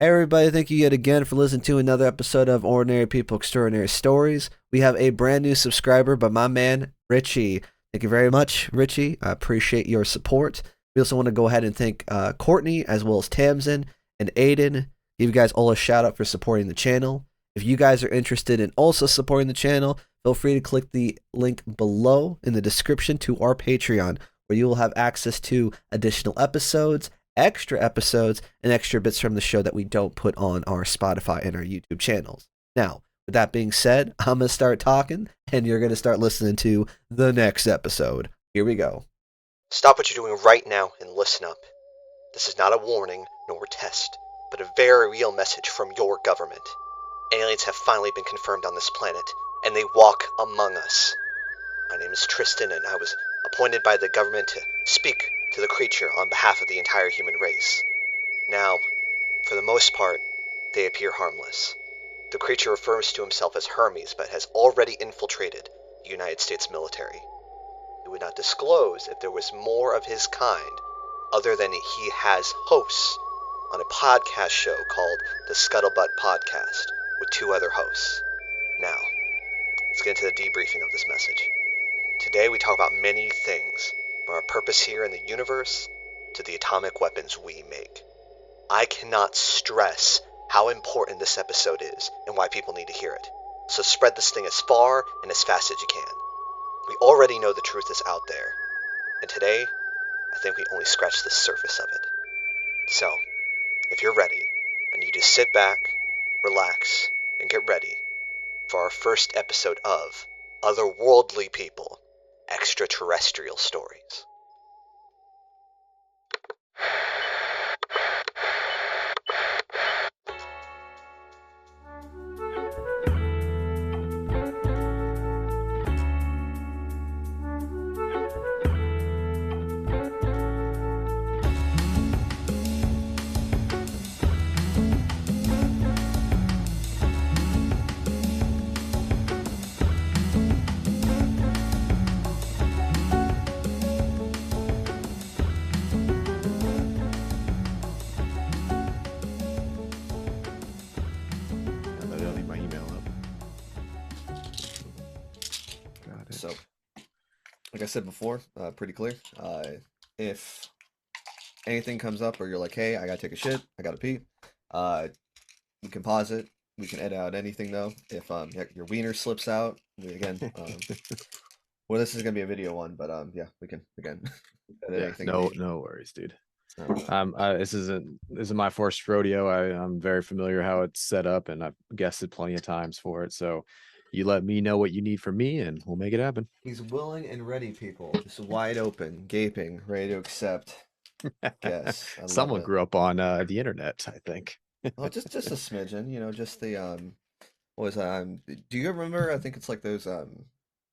Hey everybody, thank you yet again for listening to another episode of Ordinary People Extraordinary Stories. We have a brand new subscriber by my man, Richie. Thank you very much, Richie. I appreciate your support. We also want to go ahead and thank Courtney as well as Tamsin and Aiden. Give you guys all a shout out for supporting the channel. If you guys are interested in also supporting the channel, feel free to click the link below in the description to our Patreon, where you will have access to additional episodes, extra episodes, and extra bits from the show that we don't put on our Spotify and our YouTube channels. Now, with that being said, I'm going to start talking, and you're going to start listening to the next episode. Here we go. Stop what you're doing right now and listen up. This is not a warning nor a test, but a very real message from your government. Aliens have finally been confirmed on this planet, and they walk among us. My name is Tristan, and I was appointed by the government to speak to the creature on behalf of the entire human race. Now, for the most part, they appear harmless. The creature refers to himself as Hermes, but has already infiltrated the United States military. He would not disclose if there was more of his kind, other than he has hosts on a podcast show called the Scuttlebutt Podcast with two other hosts. Now, let's get into the debriefing of this message. Today we talk about many things, from our purpose here in the universe to the atomic weapons we make. I cannot stress how important this episode is and why people need to hear it. So spread this thing as far and as fast as you can. We already know the truth is out there, and today, I think we only scratched the surface of it. So, if you're ready, I need you to sit back, relax, and get ready for our first episode of Otherworldly People, Extraterrestrial Stories. So, like I said before, pretty clear. If anything comes up or you're like, hey, I gotta take a shit, I gotta pee, you can pause it. We can edit out anything though. If your wiener slips out, again, well, this is gonna be a video one, but yeah, we can edit anything. No worries, dude. This isn't my first rodeo. I'm very familiar how it's set up, and I've guested plenty of times for it. So you let me know what you need from me, and we'll make it happen. He's willing and ready, people. Just wide open, gaping, ready to accept. Yes, someone grew up on the internet, I think. Well, just a smidgen, just the what was that? Do you remember? I think it's like those the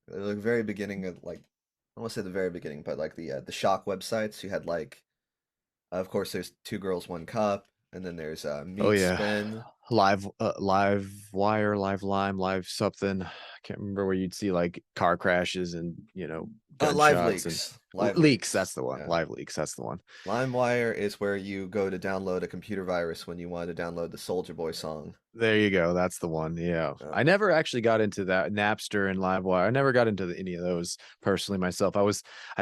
very beginning of, like, I don't want to say the very beginning, but like the shock websites. You had like, of course, there's Two Girls One Cup, and then there's Meat Spin, live wire, live lime, live something. I can't remember, where you'd see like car crashes and live leaks. Live leaks, that's the one. Yeah. Live leaks, that's the one. LimeWire is where you go to download a computer virus when you want to download the Soulja Boy song. There you go, that's the one. Yeah. I never actually got into that. Napster and LimeWire, I never got into any of those personally myself. I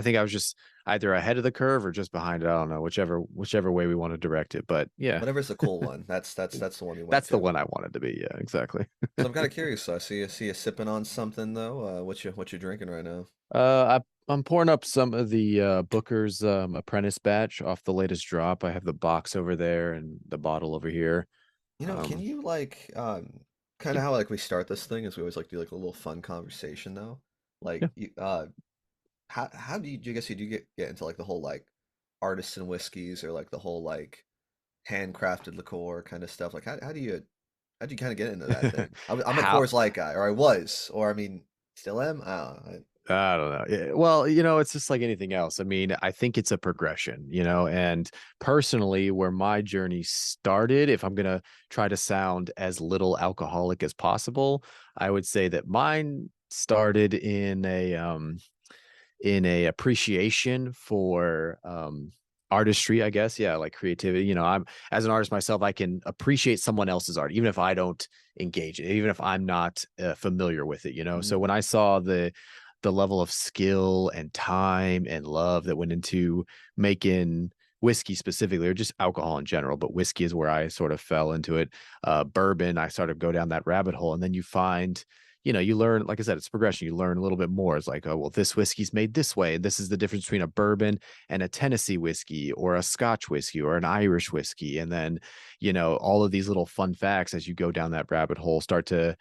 think I was just either ahead of the curve or just behind it. I don't know, whichever way we want to direct it. But yeah, whatever's the cool one. That's the one you want. That's the one I wanted to be. Yeah, exactly. So I'm kind of curious. I see you sipping on something though. What you drinking right now? I'm pouring up some of the Booker's Apprentice batch off the latest drop. I have the box over there and the bottle over here. Can you like kind of how like we start this thing is we always like do like a little fun conversation though. Like how do you guess you do get into like the whole like artisan whiskeys or like the whole like handcrafted liqueur kind of stuff? Like how do you kind of get into that thing? I'm a Coors Light guy, or I was, or I mean, still am. I don't know. Yeah, well, it's just like anything else. I mean, I think it's a progression, and personally, where my journey started, if I'm going to try to sound as little alcoholic as possible, I would say that mine started in a appreciation for artistry, I guess. Yeah, like creativity. I'm as an artist myself, I can appreciate someone else's art, even if I don't engage it, even if I'm not familiar with it. So Mhm. when I saw the level of skill and time and love that went into making whiskey specifically, or just alcohol in general, but whiskey is where I sort of fell into it. Bourbon, I started to go down that rabbit hole, and then you find you learn, like I said, it's progression. You learn a little bit more. It's like, oh, well, this whiskey's made this way. And this is the difference between a bourbon and a Tennessee whiskey or a Scotch whiskey or an Irish whiskey. And then, all of these little fun facts as you go down that rabbit hole start to,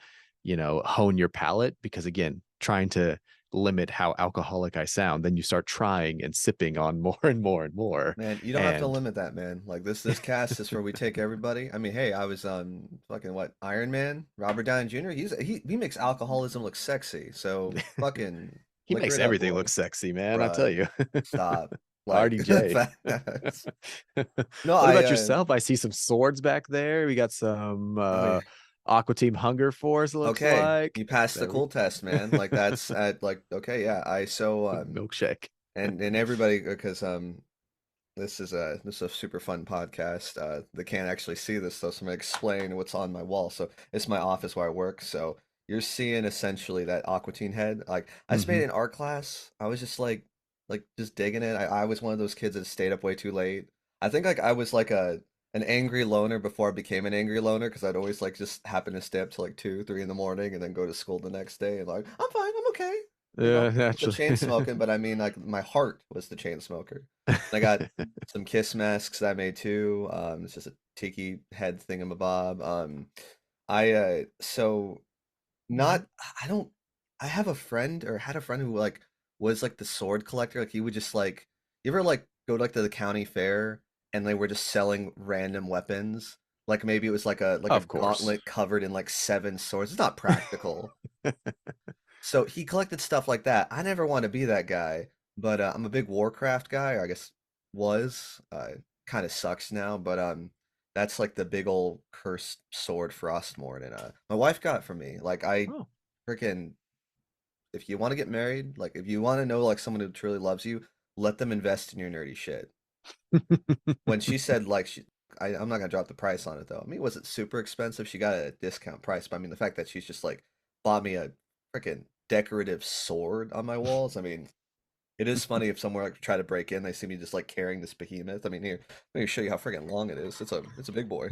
hone your palate. Because again, trying to limit how alcoholic I sound, then you start trying and sipping on more and more and more. Man, you don't have to And limit that, man. Like this cast is where we take everybody. I mean, hey, I was fucking what, Iron Man, Robert Downey Jr. He makes alcoholism look sexy. So fucking he liquor makes it up, everything look boy. sexy, man. I tell Bruh, you. stop. Like RDJ. facts. No, What I about yourself? I see some swords back there. We got some oh yeah. Aqua Team Hunger Force, looks Okay, like. you passed the There we cool test, man. Like that's at like okay, yeah. I so milkshake. and everybody because this is a super fun podcast. They can't actually see this though, so I'm gonna explain what's on my wall. So it's my office where I work. So you're seeing essentially that Aqua Teen head. Like I just made Hmm. it in art class. I was just like just digging it. I was one of those kids that stayed up way too late. I think like I was like an angry loner before I became an angry loner because I'd always like just happen to stay up till like 2, 3 in the morning and then go to school the next day and like I'm fine, I'm okay. Yeah, With the naturally. chain smoking, but I mean like my heart was the chain smoker. I got some kiss masks that I made too. It's just a tiki head thingamabob. I so not I don't I have a friend or had a friend who like was like the sword collector. Like he would just like you ever like go like to the county fair and they were just selling random weapons? Like maybe it was like a Of course. gauntlet covered in like 7 swords. It's not practical. So he collected stuff like that. I never want to be that guy, but I'm a big Warcraft guy, or I guess was. Kind of sucks now, but that's like the big old cursed sword Frostmourne, and my wife got it for me. Like I Oh. freaking, if you want to get married, like if you want to know like someone who truly loves you, let them invest in your nerdy shit. When she said like I'm not gonna drop the price on it though. I mean, was it super expensive? She got it at a discount price, but I mean the fact that she's just like bought me a freaking decorative sword on my walls. I mean, it is funny if somewhere like try to break in, they see me just like carrying this behemoth. I mean, here, let me show you how freaking long it is. It's a big boy.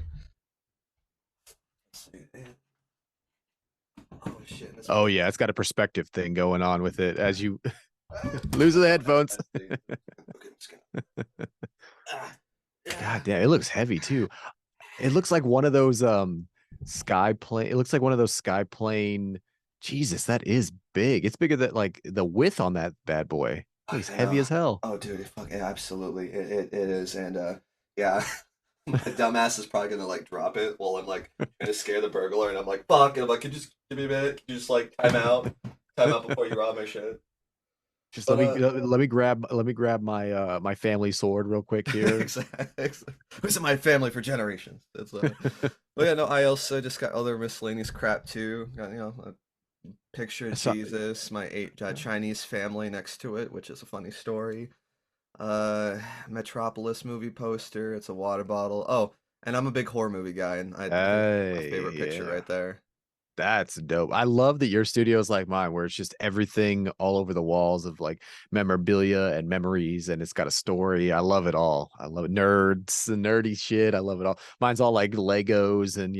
Let's see. Oh shit, that's Oh my yeah, it's got a perspective thing going on with it as you lose the headphones. okay, I'm just gonna ah, God yeah. damn, it looks heavy too. It looks like one of those sky plane. It looks like one of those sky plane. Jesus, that is big. It's bigger than like the width on that bad boy. I Looks heavy know. as hell. Oh dude, yeah, absolutely. It is. And yeah, my dumbass is probably gonna like drop it while I'm like trying to scare the burglar and I'm like, fuck, and I'm like, can you just give me a minute? Can you just like time out before you rob my shit. Just But let me grab my my family sword real quick here. exactly. Who's in my family for generations. It's but yeah, no, I also just got other miscellaneous crap too. Got, a picture of I saw, Jesus, my eight Chinese family next to it, which is a funny story. Metropolis movie poster. It's a water bottle. Oh, and I'm a big horror movie guy, and there's my hey, favorite picture yeah. right there. That's dope. I love that your studio is like mine, where it's just everything all over the walls of like memorabilia and memories, and it's got a story. I love it all. I love it. Nerds and nerdy shit. I love it all. Mine's all like Legos and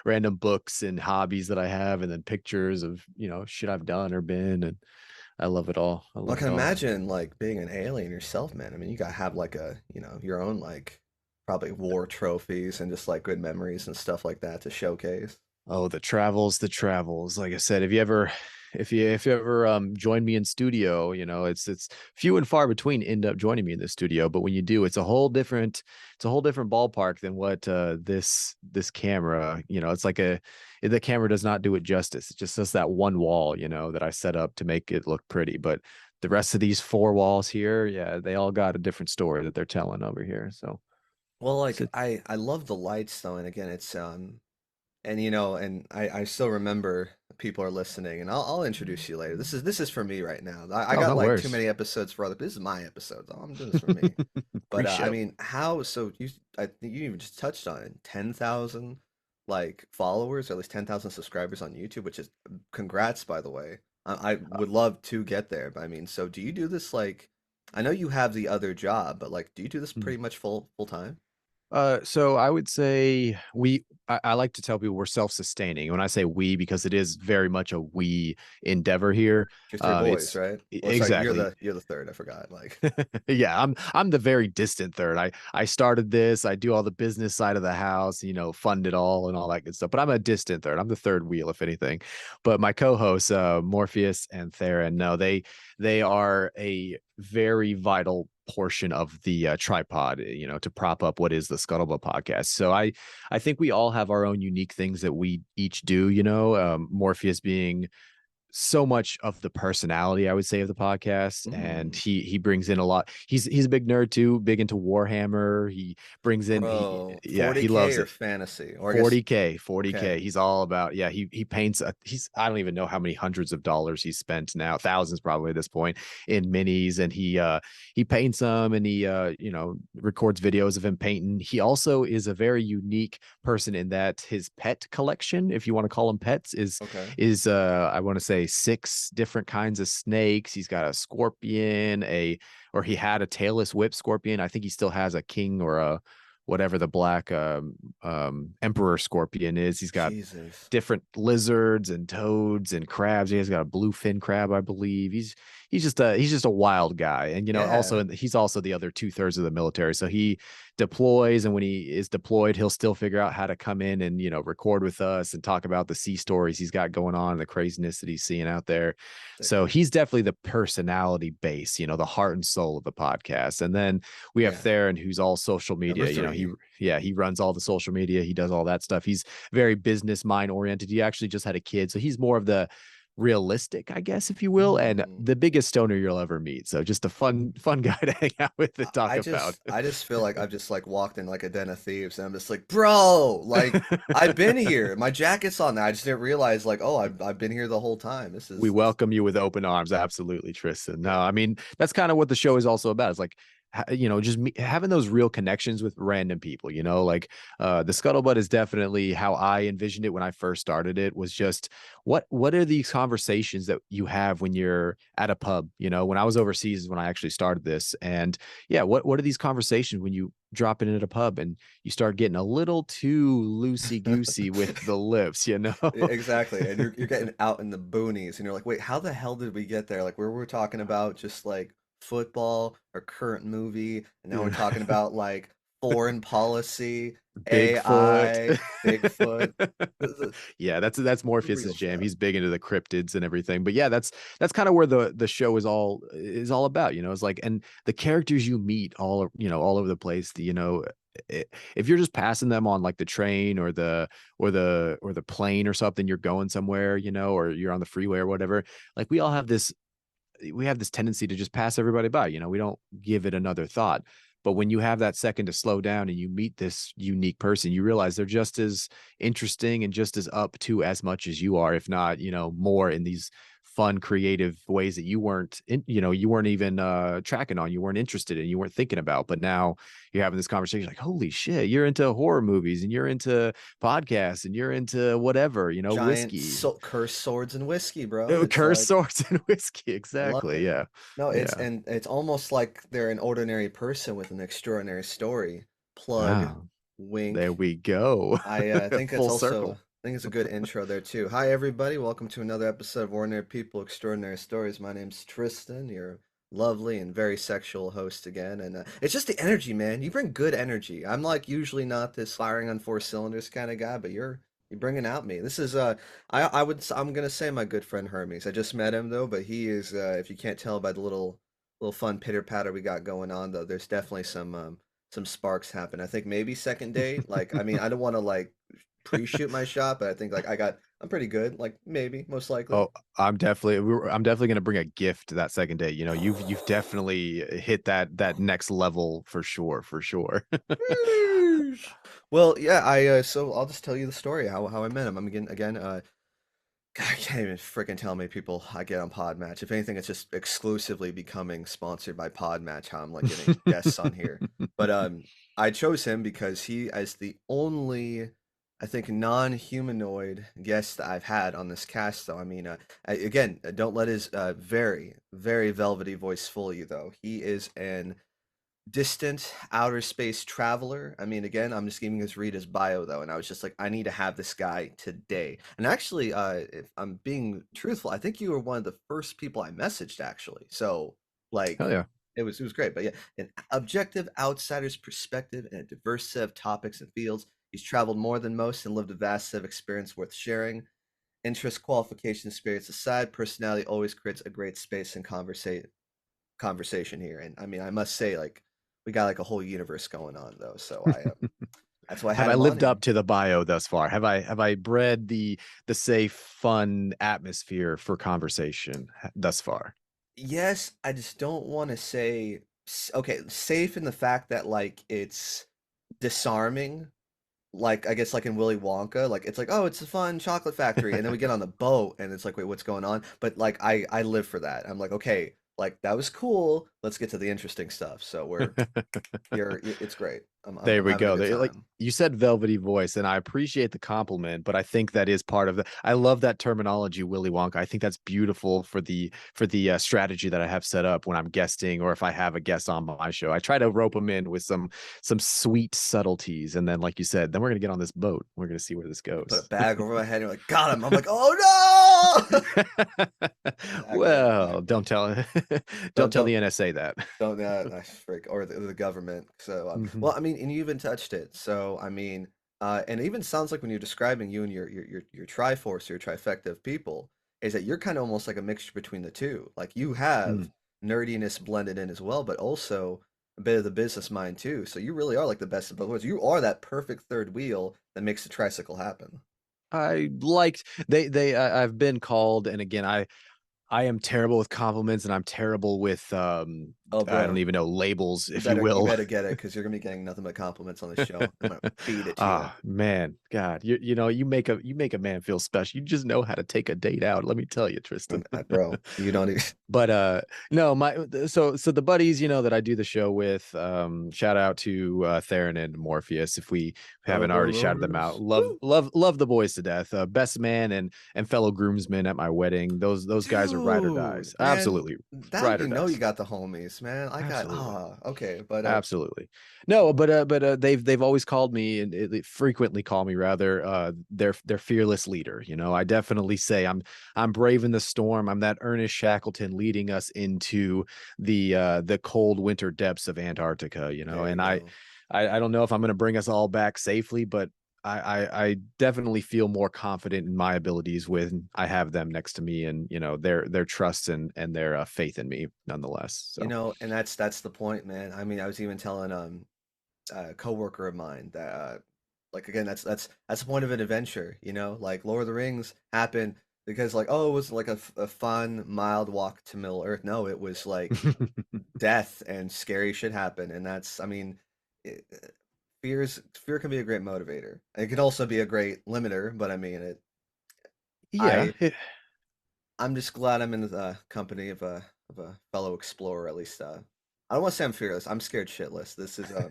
random books and hobbies that I have, and then pictures of shit I've done or been, and I love it all. I Well, I love can it all. imagine like being an alien yourself, man. I mean, you gotta have like your own like probably war trophies and just like good memories and stuff like that to showcase. Oh, the travels, the travels. Like I said, if you ever join me in studio, it's few and far between end up joining me in the studio, but when you do, it's a whole different ballpark than what this camera, it's like the camera does not do it justice. It just does that one wall, that I set up to make it look pretty, but the rest of these four walls here, yeah, they all got a different story that they're telling over here. So Well, like it's I love the lights though, and again, it's and I still remember people are listening, and I'll introduce you later. This is for me right now. I Oh, got no like too worries. many episodes for other. This is my episode. I'm doing this for me. But I Pre-show. mean, how? So I think you even just touched on it. 10,000 like followers, or at least 10,000 subscribers on YouTube, which is congrats, by the way. I would love to get there. But I mean, so do you do this like? I know you have the other job, but like, do you do this pretty much full time? So I would say I like to tell people we're self-sustaining. When I say we, because it is very much a we endeavor here. Your three boys, It's right? Well, sorry, exactly. you're the third. I forgot. Like, Yeah, I'm the very distant third. I started this, I do all the business side of the house, fund it all and all that good stuff. But I'm a distant third. I'm the third wheel, if anything. But my co-hosts, Morpheus and Theron, no, they are a very vital portion of the tripod, to prop up what is the Scuttlebutt podcast. So I think we all have our own unique things that we each do. Morpheus being so much of the personality, I would say, of the podcast, and mm, he brings in a lot. He's a big nerd too, big into Warhammer. He brings in bro, he 40K loves or it. fantasy, or I guess 40K, okay. 40K. He's all about, yeah, he paints he's I don't even know how many hundreds of dollars he's spent now, thousands probably at this point, in minis, and he paints them, and he records videos of him painting. He also is a very unique person in that his pet collection, if you want to call them pets, is Okay. is I want to say 6 different kinds of snakes. He's got a scorpion, or he had a tailless whip scorpion. I think he still has a king or a whatever the black emperor scorpion is. He's got Jesus. different lizards and toads and crabs. He has got a bluefin crab, I believe. He's just a wild guy, and Yeah. he's also the other 2/3 of the military. So he deploys, and when he is deployed, he'll still figure out how to come in and record with us and talk about the sea stories he's got going on and the craziness that he's seeing out there. Sick. So he's definitely the personality base, the heart and soul of the podcast. And then we have Yeah. Theron, who's all social Number media. He three. yeah, he runs all the social media. He does all that stuff. He's very business mind oriented. He actually just had a kid, so he's more of the realistic, I guess, if you will, and Mm. the biggest stoner you'll ever meet. So just a fun guy to hang out with and talk about. I just feel like I've just like walked in like a den of thieves, and I'm just like, bro, like I've been here. My jacket's on there. I just didn't realize like, oh, I've been here the whole time. We This welcome you with open arms. Absolutely, Tristan. No, yeah. I mean, that's kind of what the show is also about. It's like, just having those real connections with random people, like the Scuttlebutt is definitely how I envisioned it when I first started it. Was just what are these conversations that you have when you're at a pub? When I was overseas is when I actually started this. And yeah, what are these conversations when you drop in at a pub and you start getting a little too loosey goosey with the lips, Yeah, exactly. And you're getting out in the boonies, and you're like, wait, how the hell did we get there? Like, where we're talking about just like football or current movie, and now we're talking about like foreign policy, Bigfoot. AI, Bigfoot, the Yeah, that's Morpheus's real jam. stuff. He's big into the cryptids and everything. But yeah, that's kind of where the show is all about. It's like, and the characters you meet all over the place. If you're just passing them on like the train or the plane or something, you're going somewhere, or you're on the freeway or whatever. Like we have this tendency to just pass everybody by. We don't give it another thought. But when you have that second to slow down and you meet this unique person, you realize they're just as interesting and just as up to as much as you are, if not, more in these fun, creative ways that you weren't even tracking on, you weren't interested in, you weren't thinking about. But now you're having this conversation like, holy shit, you're into horror movies and you're into podcasts and you're into whatever, Giant whiskey. cursed swords and whiskey, bro. Oh, It's curse like swords and whiskey. I love Exactly. it. Yeah. No, Yeah. it's almost like they're an ordinary person with an extraordinary story. Plug, Wow. There wink. we go. I think that's Full also circle. I think it's a good intro there too. Hi everybody, welcome to another episode of Ordinary People, Extraordinary Stories. My name's Tristan, your lovely and very sexual host again, and it's just the energy, man. You bring good energy. I'm like usually not this firing on four cylinders kind of guy, but you're bringing out me. This is I'm gonna say my good friend Hermes. I just met him though, but he is if you can't tell by the little fun pitter patter we got going on though, there's definitely some sparks happen. I think maybe second date. Like, I mean, I don't want to like pre-shoot my shot, but I think like I'm pretty good. Like maybe, most likely. Oh, I'm definitely gonna bring a gift to that second date. You've definitely hit that next level for sure, for sure. Sheesh. Well, yeah, I so I'll just tell you the story how I met him. I'm again God, I can't even freaking tell me people I get on Podmatch. If anything, it's just exclusively becoming sponsored by Podmatch. How I'm like getting guests on here, but I chose him because he is the only, I think, non-humanoid guest that I've had on this cast. Though I mean, again, don't let his very very velvety voice fool you. Though he is an distant outer space traveler. I mean, again, I'm just giving his read his bio though, and I was just like, I need to have this guy today. And actually, if I'm being truthful, I think you were one of the first people I messaged actually. So like, Hell yeah. it was great. But yeah, an objective outsider's perspective and a diverse set of topics and fields. He's traveled more than most and lived a vast set of experience worth sharing. Interest, qualification, experience aside, personality always creates a great space and conversation here. And I mean, I must say, like, we got like a whole universe going on though. So that's why I Have had I him on lived here. up to the bio thus far? Have I bred the safe, fun atmosphere for conversation thus far? Yes, I just don't want to say okay, safe in the fact that like it's disarming. Like I guess like in Willy Wonka, like it's like, oh, it's a fun chocolate factory, and then we get on the boat and it's like, wait, what's going on? But like I live for that. I'm like, okay, like that was cool. Let's get to the interesting stuff. So it's great. There I'm we having a go. good Like time. you said, velvety voice, and I appreciate the compliment, but I think that is part of the. I love that terminology, Willy Wonka. I think that's beautiful for the strategy that I have set up when I'm guesting, or if I have a guest on my show. I try to rope them in with some sweet subtleties, and then, like you said, then we're gonna get on this boat. We're gonna see where this Put a goes. bag over my head and you're like, got him. I'm like, oh no! Act like Well, exactly. don't Don't tell the don't NSA that. don't I freak or the government. So Mhm. well, I mean, and you even touched it. So I mean, and it even sounds like when you're describing you and your Triforce, your trifecta of people, is that you're kind of almost like a mixture between the two. Like you have Mm. nerdiness blended in as well, but also a bit of the business mind too. So you really are like the best of both worlds. You are that perfect third wheel that makes the tricycle happen. I liked I've been called, and again, I am terrible with compliments, and I'm terrible with Oh, I don't bro. even know, labels, You if you better you will. better get it because you're gonna be getting nothing but compliments on this show. I'm gonna feed it to you. Ah, man, God, you make a man feel special. You just know how to take a date out. Let me tell you, Tristan. Bro, you don't even. But no, so the buddies, that I do the show with, shout out to Theron and Morpheus if we haven't already shouted them out. Love Woo! love the boys to death. Best man and fellow groomsmen at my wedding. Those guys are ride or Dude, dies. man, Absolutely that ride or you know you dies. got the homies, man. I got Absolutely. okay, but Absolutely. No, but they've always called me, and they frequently call me rather, their fearless leader. I definitely say I'm braving the storm. I'm that Ernest Shackleton leading us into the cold winter depths of Antarctica, there you and I go. I, I don't know if I'm going to bring us all back safely, but I definitely feel more confident in my abilities when I have them next to me, and their trust and their faith in me nonetheless. You So. know, and that's the point, man. I mean, I was even telling a coworker of mine that like again that's the point of an adventure, you know? Like Lord of the Rings happened because like oh, it was like a fun mild walk to Middle Earth. No, it was like death and scary shit happen, and that's I mean it, fear can be a great motivator. It can also be a great limiter, but I mean it Yeah, I I'm just glad I'm in the company of a fellow explorer at least I don't want to say I'm fearless. I'm scared shitless. This is I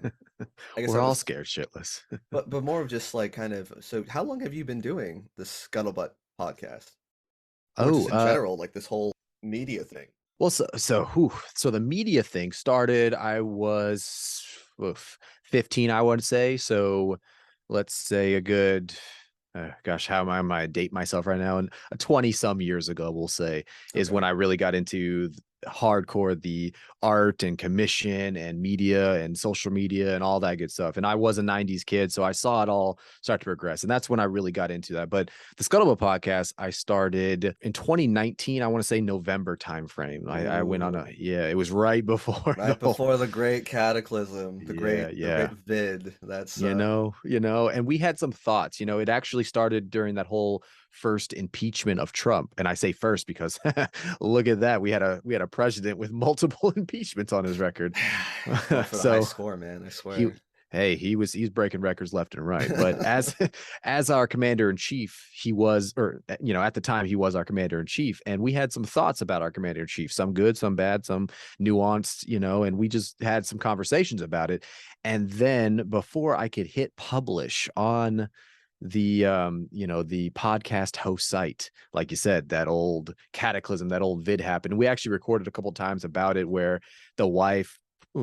guess we're I all was scared shitless. but more of just like kind of so how long have you been doing the Scuttlebutt podcast? Or Oh, just in general, like this whole media thing? well, so the media thing started. I was 15, I would say. So let's say a good, gosh, how am I date myself right now? And 20 some years ago, we'll say, is Okay. when I really got into hardcore the art and commission and media and social media and all that good stuff. And I was a 90s kid, so I saw it all start to progress. And that's when I really got into that. But the Scuttlebutt podcast, I started in 2019, I want to say November timeframe. I went on Ooh. yeah, it was right before the Right whole, before the great cataclysm, yeah, the great yeah. vid. That's And we had some thoughts. It actually started during that whole first impeachment of Trump. And I say first because look at that. We had a president with multiple impeachments on his record. going for the high So score, man, I he swear. Hey, he's breaking records left and right. But as as our commander in chief, he was, or at the time he was our commander in chief, and we had some thoughts about our commander in chief, some good, some bad, some nuanced, and we just had some conversations about it. And then before I could hit publish on the podcast host site, like you said, that old cataclysm, that old vid happened. We actually recorded a couple times about it, where the wife,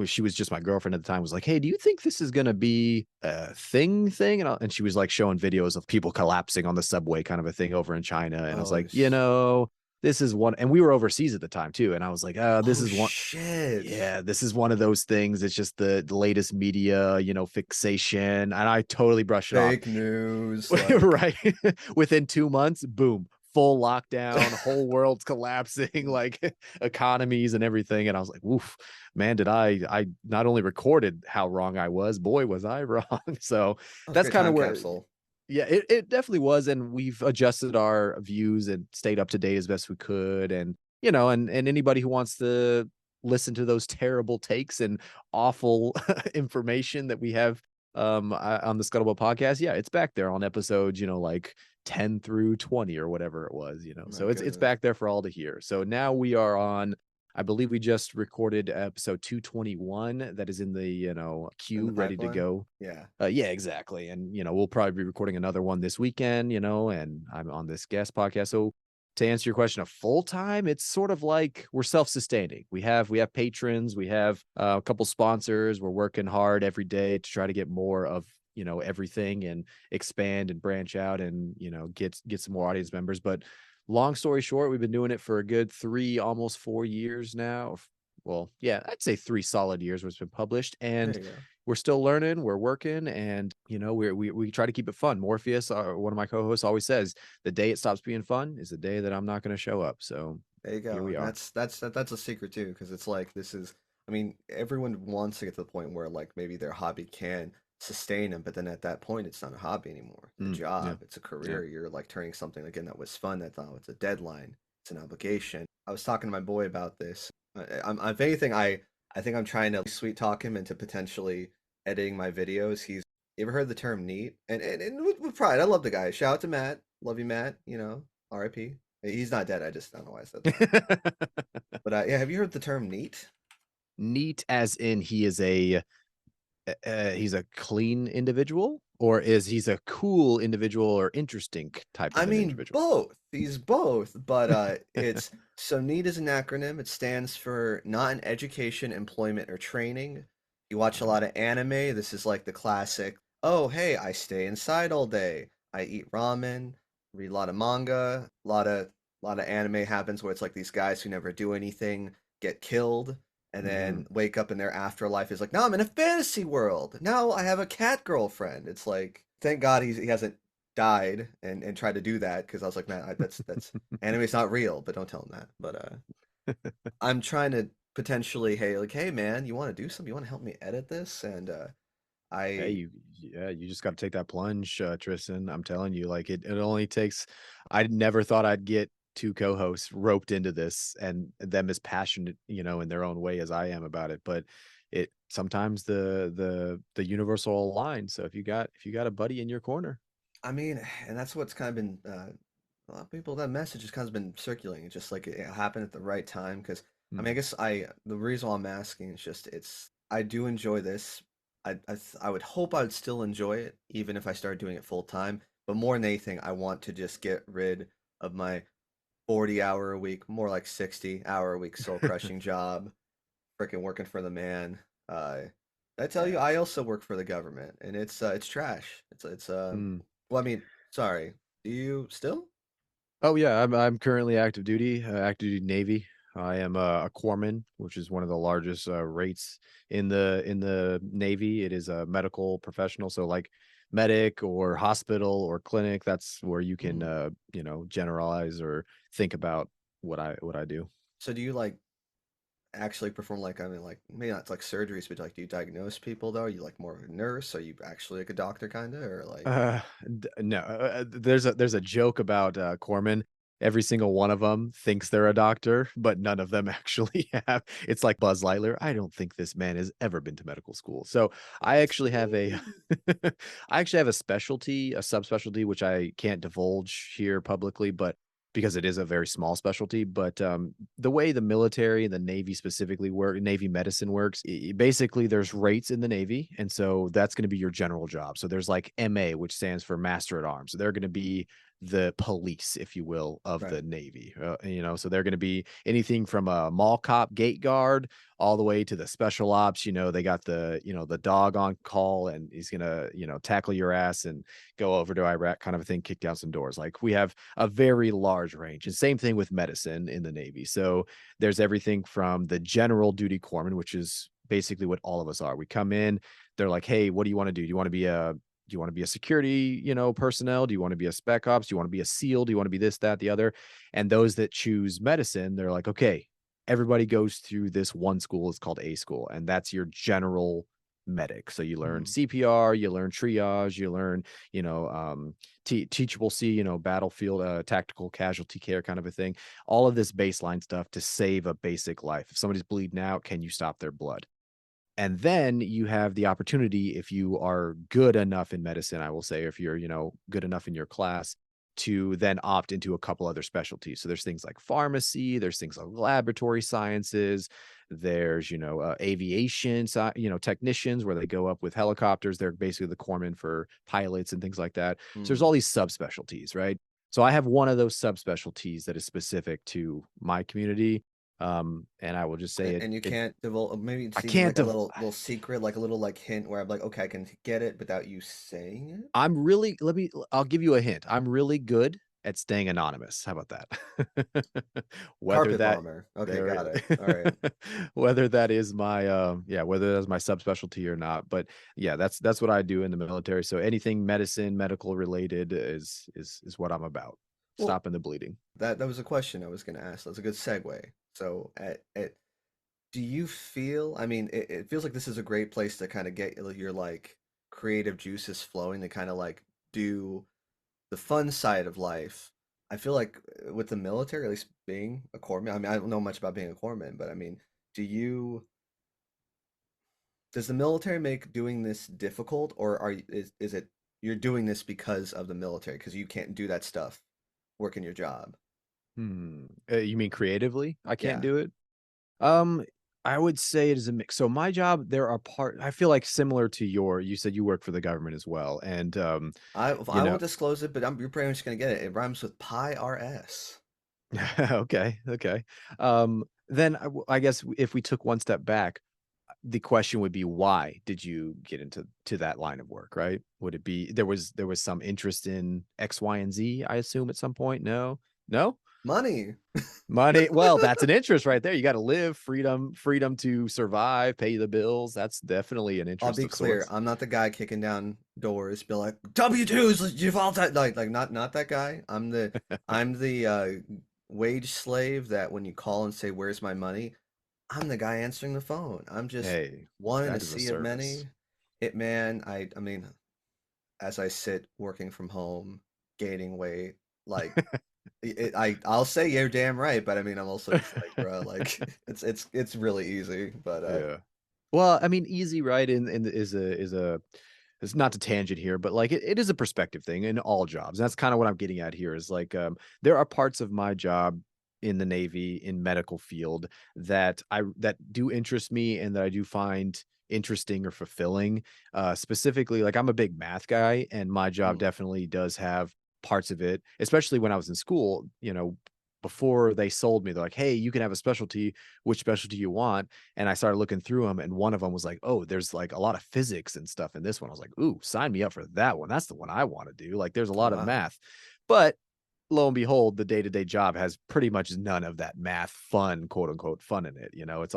she was just my girlfriend at the time, was like, hey, do you think this is gonna be a thing? And she was like showing videos of people collapsing on the subway, kind of a thing over in China. And I was like, this is one, and we were overseas at the time too, and I was like, this is one. Shit. Yeah, this is one of those things. It's just the latest media, fixation. And I totally brushed it off. Fake news. Right. Within 2 months, boom, full lockdown, whole world's collapsing, like economies and everything. And I was like, woof, man, did I not only recorded how wrong I was, boy, was I wrong. So that's kind of where. Capsule. Yeah, it definitely was. And we've adjusted our views and stayed up to date as best we could. And, and anybody who wants to listen to those terrible takes and awful information that we have on the Scuttlebutt podcast, yeah, it's back there on episodes, like 10 through 20 or whatever it was, so it's back there for all to hear. So now we are on, I believe we just recorded episode 221 that is in the queue, ready to go. Yeah. Yeah, exactly. And we'll probably be recording another one this weekend, and I'm on this guest podcast. So to answer your question of full time, it's sort of like we're self-sustaining. We have patrons, we have a couple sponsors. We're working hard every day to try to get more of everything and expand and branch out and get some more audience members. But long story short, we've been doing it for a good 3, almost 4 years now. Well, yeah, I'd say 3 solid years where it's been published, and we're still learning, we're working, and we try to keep it fun. Morpheus, one of my co-hosts, always says the day it stops being fun is the day that I'm not going to show up. So there you go. Here we are. That's a secret too, because it's like everyone wants to get to the point where like maybe their hobby can sustain them, but then at that point it's not a hobby anymore. It's a job, it's a career. You're like turning something again that was fun, that's it's a deadline, it's an obligation. I was talking to my boy about this. If anything, I think I'm trying to sweet talk him into potentially editing my videos. You ever heard the term neat? And with pride, I love the guy. Shout out to Matt. Love you, Matt. R.I.P. He's not dead. I just don't know why I said that. But yeah, have you heard the term neat? Neat as in he is he's a clean individual, or is he's a cool individual or interesting type of individual? Both. He's both, but it's so NEAT is an acronym. It stands for not in education, employment, or training. You watch a lot of anime. This is like the classic, oh hey, I stay inside all day. I eat ramen, read a lot of manga, a lot of anime happens where it's like these guys who never do anything get killed and then wake up in their afterlife is like, now I'm in a fantasy world. Now I have a cat girlfriend. It's like, thank God he hasn't died and tried to do that, because I was like, man, that's anime's not real, but don't tell him that. But I'm trying to potentially, hey man, you want to do something? You want to help me edit this? And you just got to take that plunge, Tristan. I'm telling you, like it only takes. I never thought I'd get 2 co-hosts roped into this and them as passionate, in their own way as I am about it. But it sometimes the universe will align. So if you got a buddy in your corner, and that's what's kind of been a lot of people, that message has kind of been circulating. It's just like it happened at the right time, because I guess the reason why I'm asking is just I do enjoy this. I would hope I would still enjoy it even if I started doing it full time. But more than anything, I want to just get rid of my 40-hour a week, more like 60-hour a week soul crushing job, freaking working for the man. I tell you, I also work for the government, and it's trash. Well, sorry. Do you still? Oh yeah, I'm currently active duty Navy. I am a corpsman, which is one of the largest rates in the Navy. It is a medical professional, so like medic or hospital or clinic. That's where you can generalize or think about what I do. So do you like actually perform like maybe not like surgeries, but like do you diagnose people though? Are you like more of a nurse? Are you actually like a doctor kind of, or like? No. There's a joke about corpsman. every single one of them thinks they're a doctor, but none of them actually have. It's like Buzz Lightyear. I don't think this man has ever been to medical school. So I actually have a I actually have a specialty, a subspecialty, which I can't divulge here publicly, but because it is a very small specialty. But the way the military and the Navy specifically work, Navy medicine works, basically there's rates in the Navy. And so that's going to be your general job. So there's like MA, which stands for Master at Arms. So they're going to be the police, if you will, of Right. the Navy. So they're going to be anything from a mall cop gate guard all the way to the special ops. They got the dog on call and he's going to, tackle your ass and go over to Iraq kind of a thing, kick down some doors. Like we have a very large range. And same thing with medicine in the Navy. So there's everything from the general duty corpsman, which is basically what all of us are. We come in, they're like, hey, what do you want to do? Do you want to be a security, personnel? Do you want to be a spec ops? Do you want to be a SEAL? Do you want to be this, that, the other? And those that choose medicine, they're like, okay, everybody goes through this one school. It's called A school, and that's your general medic. So you learn Mhm. CPR, you learn triage, you learn, teachable C, battlefield, tactical casualty care kind of a thing. All of this baseline stuff to save a basic life. If somebody's bleeding out, can you stop their blood? And then you have the opportunity, if you are good enough in medicine, I will say, if you're, good enough in your class, to then opt into a couple other specialties. So there's things like pharmacy, there's things like laboratory sciences, there's, aviation, technicians where they go up with helicopters. They're basically the corpsmen for pilots and things like that. So there's Mm. all these subspecialties, right? So I have one of those subspecialties that is specific to my community. And I will just say And you it can't divulge. Maybe I it's even can't like a div little secret, like a little like hint where I'm like, okay, I can get it without you saying it. I'm really I'll give you a hint. I'm really good at staying anonymous. How about that? Whether Carpet that bomber. Okay, got there it. All right. whether that is my, whether that's my subspecialty or not, but yeah, that's what I do in the military. So anything medicine, medical related is what I'm about. Well, Stopping the bleeding. that was a question I was going to ask. That's a good segue. So, do you feel? I mean, it feels like this is a great place to kind of get your like creative juices flowing to kind of like do the fun side of life. I feel like with the military, at least being a corpsman. I mean, I don't know much about being a corpsman, but I mean, do you? Does the military make doing this difficult, or is it you're doing this because of the military because you can't do that stuff working your job? You mean creatively? I can't Yeah. do it? Um, I would say it is a mix. So my job, there are I feel like similar to you said you work for the government as well. And you I know, won't disclose it, but you're pretty much gonna get it. It rhymes with pi rs. okay, okay. Then I guess if we took one step back, the question would be why did you get into that line of work, right? Would it be there was some interest in X, Y, and Z, I assume at some point? No? No? Money. Money, well, that's an interest right there. You gotta live, freedom to survive, pay the bills. That's definitely an I'll interest be of clear. sorts. I'm not the guy kicking down doors, be like W-2s. You've all like not that guy. I'm the wage slave that when you call and say where's my money, I'm the guy answering the phone. I'm just Hey, one in a that is a sea of service. many. Hitman. I mean, as I sit working from home, gaining weight, like I'll say you're damn right, but I mean I'm also just like, bro, like it's really easy, but Yeah. Well, I mean, easy, right? And is a it's not to tangent here, but like it is a perspective thing in all jobs. That's kind of what I'm getting at here is like there are parts of my job in the Navy, in medical field that do interest me and that I do find interesting or fulfilling. Specifically, like I'm a big math guy, and my job mm, definitely does have parts of it, especially when I was in school, before they sold me, they're like, hey, you can have a specialty, which specialty you want? And I started looking through them, and one of them was like, "Oh, there's like a lot of physics and stuff in this one." I was like, "Ooh, sign me up for that one. That's the one I want to do." Like, there's a oh lot of wow. math, but lo and behold, the day to day job has pretty much none of that math fun, quote unquote, fun in it. It's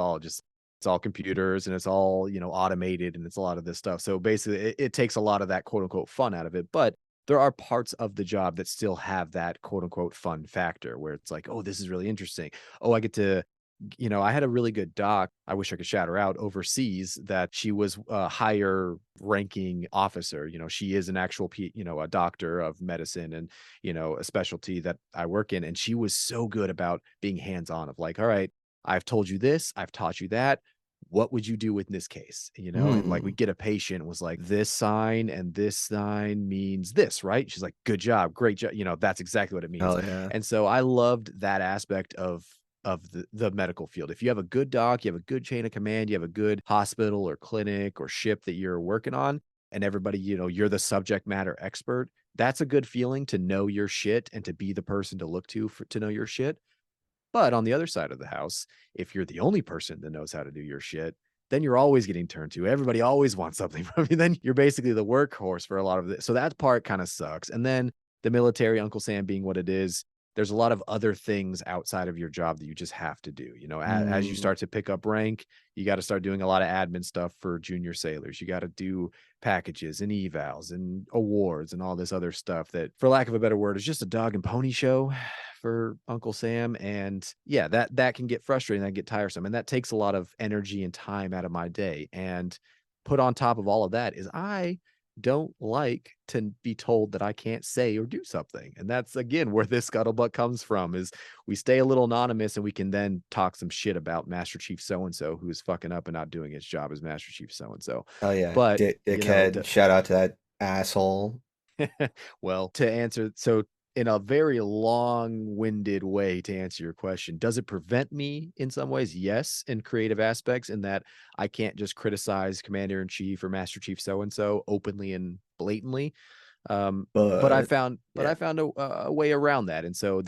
all computers and it's all automated and it's a lot of this stuff. So basically, it takes a lot of that quote unquote fun out of it, but there are parts of the job that still have that quote unquote fun factor where it's like, oh, this is really interesting. Oh, I get to I had a really good doc. I wish I could shout her out overseas, that she was a higher ranking officer. She is an actual, a doctor of medicine, and, a specialty that I work in. And she was so good about being hands on, of like, all right, I've told you this, I've taught you that. What would you do in this case? And like, we Mm. get a patient was like, this sign and this sign means this, right? She's like, good job, great job. That's exactly what it means. Hell yeah. And so I loved that aspect of the medical field. If you have a good doc, you have a good chain of command, you have a good hospital or clinic or ship that you're working on, and everybody, you're the subject matter expert. That's a good feeling, to know your shit and to be the person to look to know your shit. But on the other side of the house, if you're the only person that knows how to do your shit, then you're always getting turned to. Everybody always wants something from you. Then you're basically the workhorse for a lot of it. So that part kind of sucks. And then the military, Uncle Sam being what it is, there's a lot of other things outside of your job that you just have to do. As you Mm. start to pick up rank, you got to start doing a lot of admin stuff for junior sailors. You got to do packages and evals and awards and all this other stuff that, for lack of a better word, is just a dog and pony show for Uncle Sam. And yeah, that can get frustrating, that can get tiresome. And that takes a lot of energy and time out of my day. And put on top of all of that is, I don't like to be told that I can't say or do something. And that's again where this scuttlebutt comes from, is we stay a little anonymous and we can then talk some shit about Master Chief so and so, who is fucking up and not doing his job as Master Chief so and so. Hell yeah. But Dickhead. Shout out to that asshole. well, to answer, so in a very long-winded way to answer your question, does it prevent me in some ways? Yes, in creative aspects, in that I can't just criticize Commander in Chief or Master Chief so and so openly and blatantly. But I But found, yeah. a way around that, and so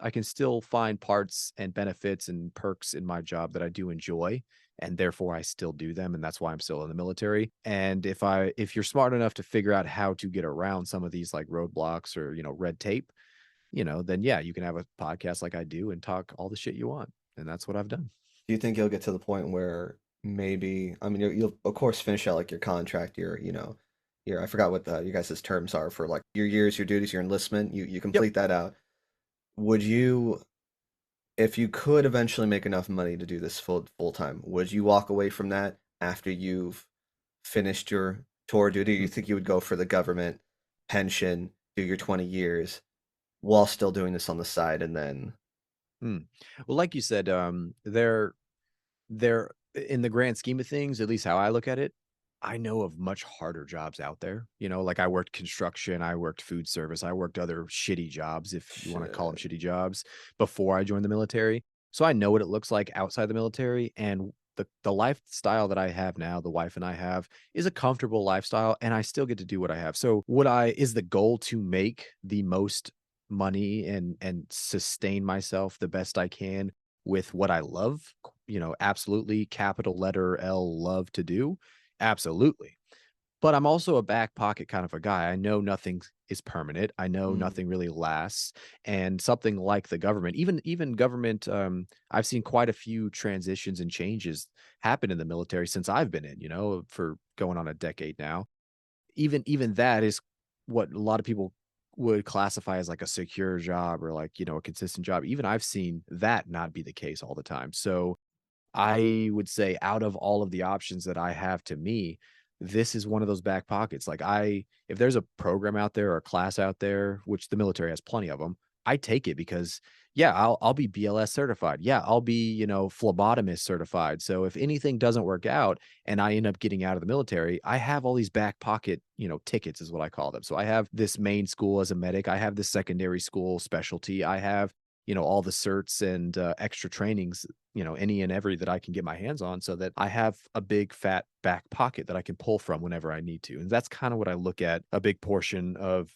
I can still find parts and benefits and perks in my job that I do enjoy, and therefore I still do them, and that's why I'm still in the military. And if you're smart enough to figure out how to get around some of these like roadblocks or red tape, then yeah, you can have a podcast like I do and talk all the shit you want, and that's what I've done. Do you think you'll get to the point where maybe, I mean, you'll of course finish out like your contract, your I forgot what you guys' terms are for like your years, your duties, your enlistment. You Yep. complete that out. Would you, if you could eventually make enough money to do this full time, would you walk away from that after you've finished your tour duty? Or you think you would go for the government pension, do your 20 years while still doing this on the side, and then Mm. Well, like you said, they're in the grand scheme of things, at least how I look at it, I know of much harder jobs out there. Like I worked construction, I worked food service, I worked other shitty jobs, if you want to call them shit. shitty jobs, before I joined the military. So I know what it looks like outside the military, and the lifestyle that I have now, the wife and I have, is a comfortable lifestyle, and I still get to do what I have. So is the goal to make the most money and sustain myself the best I can with what I love, absolutely, capital letter L, love to do. Absolutely. But I'm also a back pocket kind of a guy. I know nothing is permanent. I know Mm. nothing really lasts. And something like the government, even government, I've seen quite a few transitions and changes happen in the military since I've been in, for going on a decade now. Even that is what a lot of people would classify as like a secure job, or like, a consistent job. Even I've seen that not be the case all the time. So I would say, out of all of the options that I have, to me, this is one of those back pockets. Like, if there's a program out there or a class out there, which the military has plenty of them, I take it because, yeah, I'll be BLS certified. Yeah, I'll be, phlebotomist certified. So if anything doesn't work out and I end up getting out of the military, I have all these back pocket, tickets is what I call them. So I have this main school as a medic. I have this secondary school specialty. I have, all the certs and extra trainings, any and every that I can get my hands on, so that I have a big fat back pocket that I can pull from whenever I need to. And that's kind of what I look at a big portion of,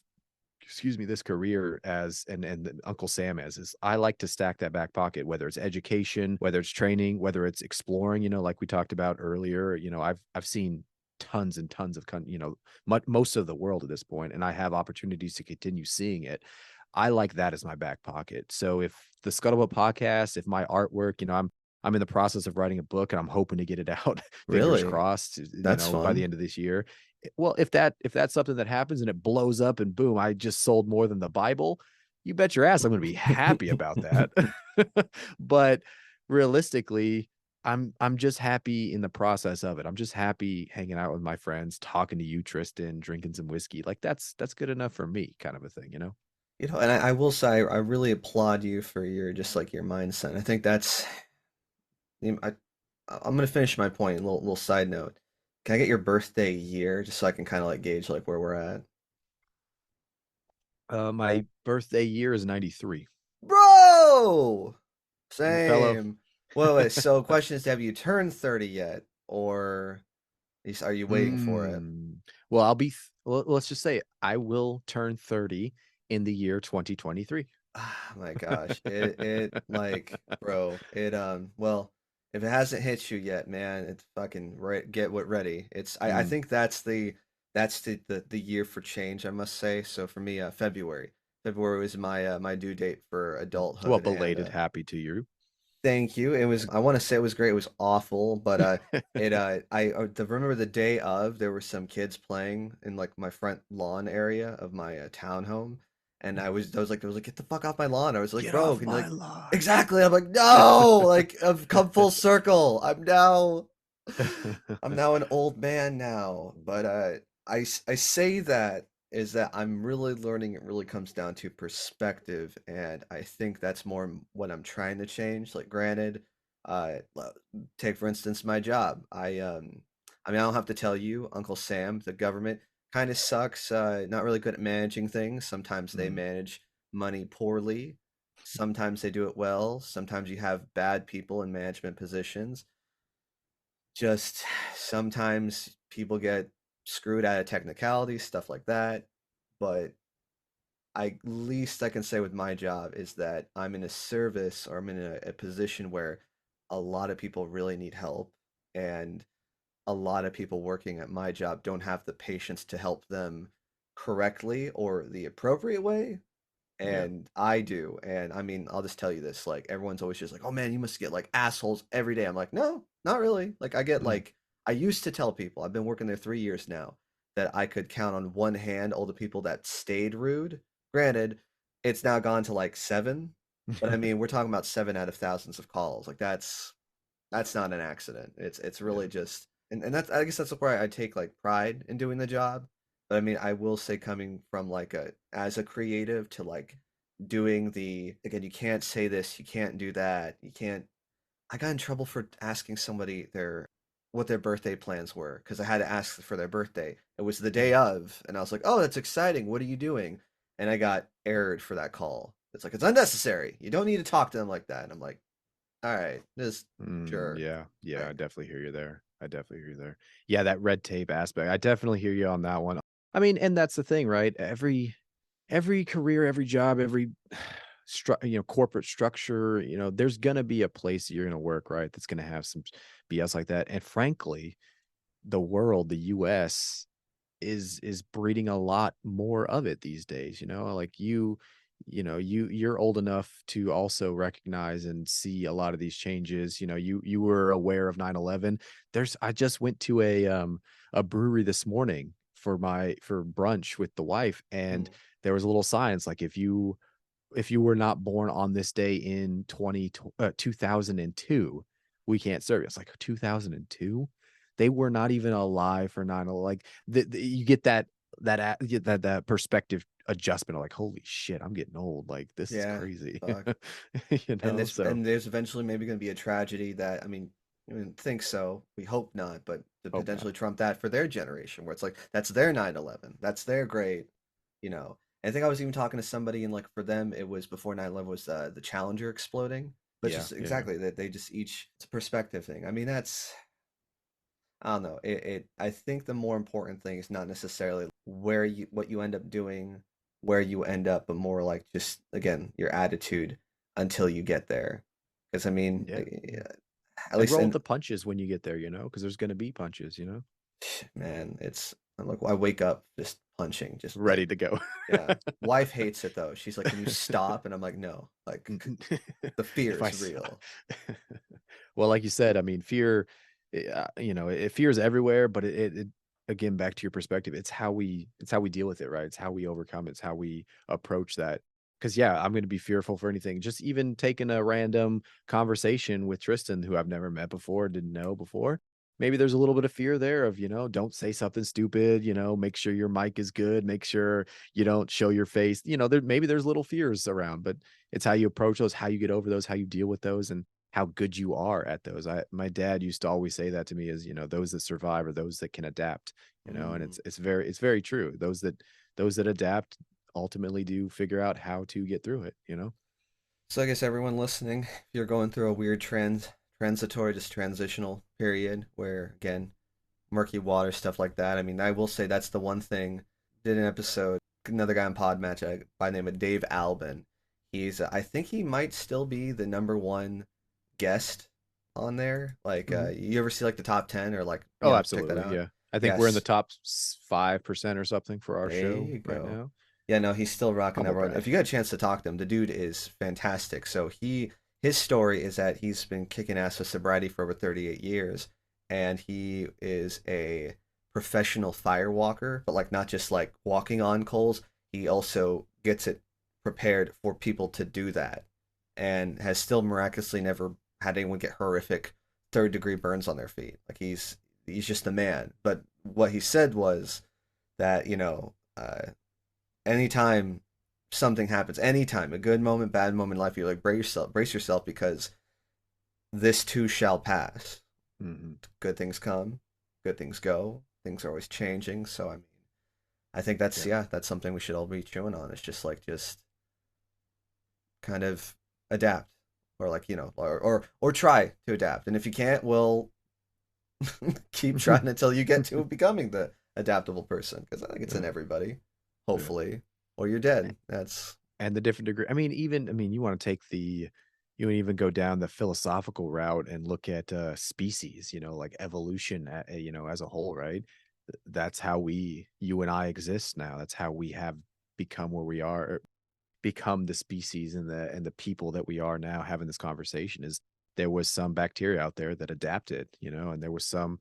this career as, and Uncle Sam as, is I like to stack that back pocket, whether it's education, whether it's training, whether it's exploring, like we talked about earlier. I've seen tons and tons of, most of the world at this point, and I have opportunities to continue seeing it. I like that as my back pocket. So if the Scuttlebutt podcast, if my artwork, I'm in the process of writing a book and I'm hoping to get it out, fingers Really? crossed, That's by the fun. end of this year. Well, if that's something that happens and it blows up and boom, I just sold more than the Bible, you bet your ass I'm going to be happy about that. But realistically, I'm just happy in the process of it. I'm just happy hanging out with my friends, talking to you, Tristan, drinking some whiskey. Like that's good enough for me, kind of a thing, you know? And I will say I really applaud you for your just like your mindset. I think that's I I'm gonna finish my point. Little side note. Can I get your birthday year just so I can kind of like gauge like where we're at? My birthday year is 93. Bro! Fellow. Same. Well, wait, so question is, have you turned 30 yet? Or are you waiting for it? Well, let's just say I will turn 30 in the year 2023. Ah, my gosh. It like, bro, well, if it hasn't hit you yet, man, it's fucking right, get what ready. I Mm. think that's the year for change, I must say. So for me, February. February was my due date for Well, adulthood, and belated happy to you. thank you. I want to say it was great. It was awful, but remember the day of, there were some kids playing in like my front lawn area of my townhome, and I was like, get the fuck off my lawn. I was like, Get bro, off can you my like lawn. exactly? I'm like, no, like I've come full circle. I'm now an old man now, but I say that is that I'm really learning it really comes down to perspective, and I think that's more what I'm trying to change. Like, granted, take for instance my job. I mean, I don't have to tell you, Uncle Sam, the government kind of sucks. Not really good at managing things. Sometimes they Mm, manage money poorly. Sometimes they do it well. Sometimes you have bad people in management positions. Just sometimes people get screwed out of technicalities, stuff like that. But least I can say with my job is that I'm in a service, or I'm in a position where a lot of people really need help, and a lot of people working at my job don't have the patience to help them correctly or the appropriate way, yeah. and I do. And I mean, I'll just tell you this, like, everyone's always just like, "Oh man, you must get like assholes every day." I'm like, "No, not really." Like, Mm. I used to tell people, I've been working there 3 years now, that I could count on one hand all the people that stayed rude. Granted, it's now gone to like 7, but I mean, we're talking about 7 out of thousands of calls. Like, that's not an accident. It's really Yeah. just, and that's, I guess that's where I take like pride in doing the job. But I mean, I will say, coming from like a as a creative to like doing the, again, you can't say this, you can't do that, you can't. I got in trouble for asking somebody what their birthday plans were, because I had to ask for their birthday. It was the day Mm. of, and I was like, "Oh, that's exciting. What are you doing?" And I got errored for that call. It's like, it's unnecessary. You don't need to talk to them like that. And I'm like, all right, just sure. Yeah. Yeah. I Like, definitely hear you there. I definitely hear you there. Yeah. That red tape aspect. I definitely hear you on that one. I mean, and that's the thing, right? Every career, every job, every corporate structure, there's gonna be a place you're gonna work, right? That's gonna have some BS like that. And frankly, the world, the US is breeding a lot more of it these days, like you're old enough to also recognize and see a lot of these changes. You were aware of 9/11. I just went to a brewery this morning for brunch with the wife, and mm, there was a little sign. It's like, if you were not born on this day in 2002, we can't serve you. It's like, 2002? They were not even alive for 9/11. Like, you get you get that perspective adjustment of like, holy shit, I'm getting old. Like, this is yeah, crazy. fuck. So And there's eventually maybe going to be a tragedy that, I mean, I wouldn't think so. We hope not, but to hope not. potentially trump that for their generation, where it's like that's their 9/11, that's their great, you know. And I think I was even talking to somebody, and like for them, it was before 9/11 was the Challenger exploding. But Yeah, just yeah. exactly that, they just each, it's a perspective thing. I mean, that's, I don't know. I think the more important thing is not necessarily what you end up doing, where you end up, but more like just, again, your attitude until you get there. Because I mean, Yeah, yeah. at And least, roll with and the punches when you get there, because there's gonna be punches. man, I'm like, I wake up just punching, just Ready like, to go. yeah. Wife hates it though. She's like, "Can you stop?" And I'm like, "No, like the fear If I is saw real." well, like you said, I mean, fear, fear is everywhere, but again, back to your perspective, it's how we deal with it, right? It's how we overcome, it's how we approach that because yeah, I'm going to be fearful for anything. Just even taking a random conversation with Tristan, who I've never met before, didn't know before. Maybe there's a little bit of fear there of, don't say something stupid, make sure your mic is good, make sure you don't show your face. Maybe there's little fears around, but it's how you approach those, how you get over those, how you deal with those, and how good you are at those. My dad used to always say that to me is, those that survive are those that can adapt, and Mm. it's very true. Those that adapt ultimately do figure out how to get through it. So I guess everyone listening, if you're going through a weird transitory, just transitional period where again, murky water, stuff like that. I mean, I will say that's the one thing. Did an episode, another guy on Podmatch by the name of Dave Albin. I think he might still be the number one guest on there. Like, Mhm. you ever see like the top 10 or like, Oh, check that absolutely, out? yeah. I think we're in the Yes. top 5% or something for our There show you right go. now. Yeah, no, he's still rocking that Humble one. brag. If you get a chance to talk to him, the dude is fantastic. So his story is that he's been kicking ass with sobriety for over 38 years, and he is a professional fire walker, but like not just like walking on coals. He also gets it prepared for people to do that, and has still miraculously never had anyone get horrific third-degree burns on their feet. Like he's just the man. But what he said was that anytime something happens, anytime a good moment, bad moment in life, you like brace yourself because this too shall pass. Mhm. Good things come, good things go. Things are always changing. So I mean, I think Yeah. that's something we should all be chewing on. It's just kind of adapt, or like or try to adapt. And if you can't, well, keep trying until you get to becoming the adaptable person. Because I think it's in Yeah, everybody, yeah. hopefully, or you're dead. That's And the different degree, you want to take you would even go down the philosophical route and look at species, like evolution, as a whole, right? That's how you and I exist now. That's how we have become where we are, or become the species and the people that we are now having this conversation. Is there was some bacteria out there that adapted, and there was some,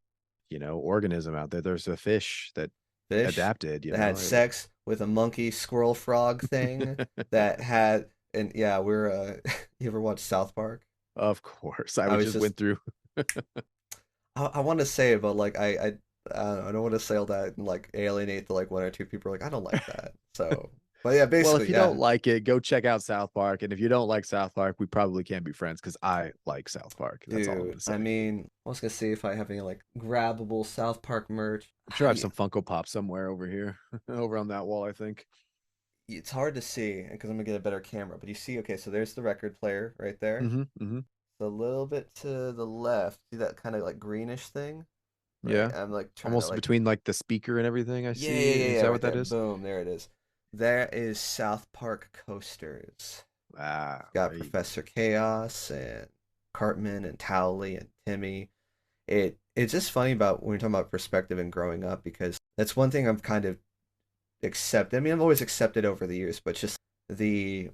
organism out there. There's a fish that fish adapted, that had sex with a monkey squirrel frog thing that had and yeah, we're you ever watch South Park? Of course, I I would was just just went through. I want to say it, but like I don't want to say all that and like alienate the like one or two people like I don't like that. So, but yeah, Well, if basically, you yeah. don't like it, go check out South Park, and if you don't like South Park, we probably can't be friends because I like South Park. That's all I'm Dude, gonna I say. mean, I was gonna see if I have any like grabbable South Park merch. I'm sure I have some Funko Pop somewhere over here, over on that wall, I think. It's hard to see because I'm gonna get a better camera, but you see, okay, so there's the record player right there. Mhm, mhm. A little bit to the left, see that kind of like greenish thing? Right. Yeah. I'm like trying to Almost like between, like, the speaker and everything I yeah, see. yeah, yeah, Is yeah, that right what that there. is? Boom, there it is. There is South Park coasters. Ah, Got there you go. Professor Chaos and Cartman and Towley and Timmy. It's just funny about when you're talking about perspective and growing up because that's one thing I've kind of accepted. I mean, I've always accepted over the years, but just the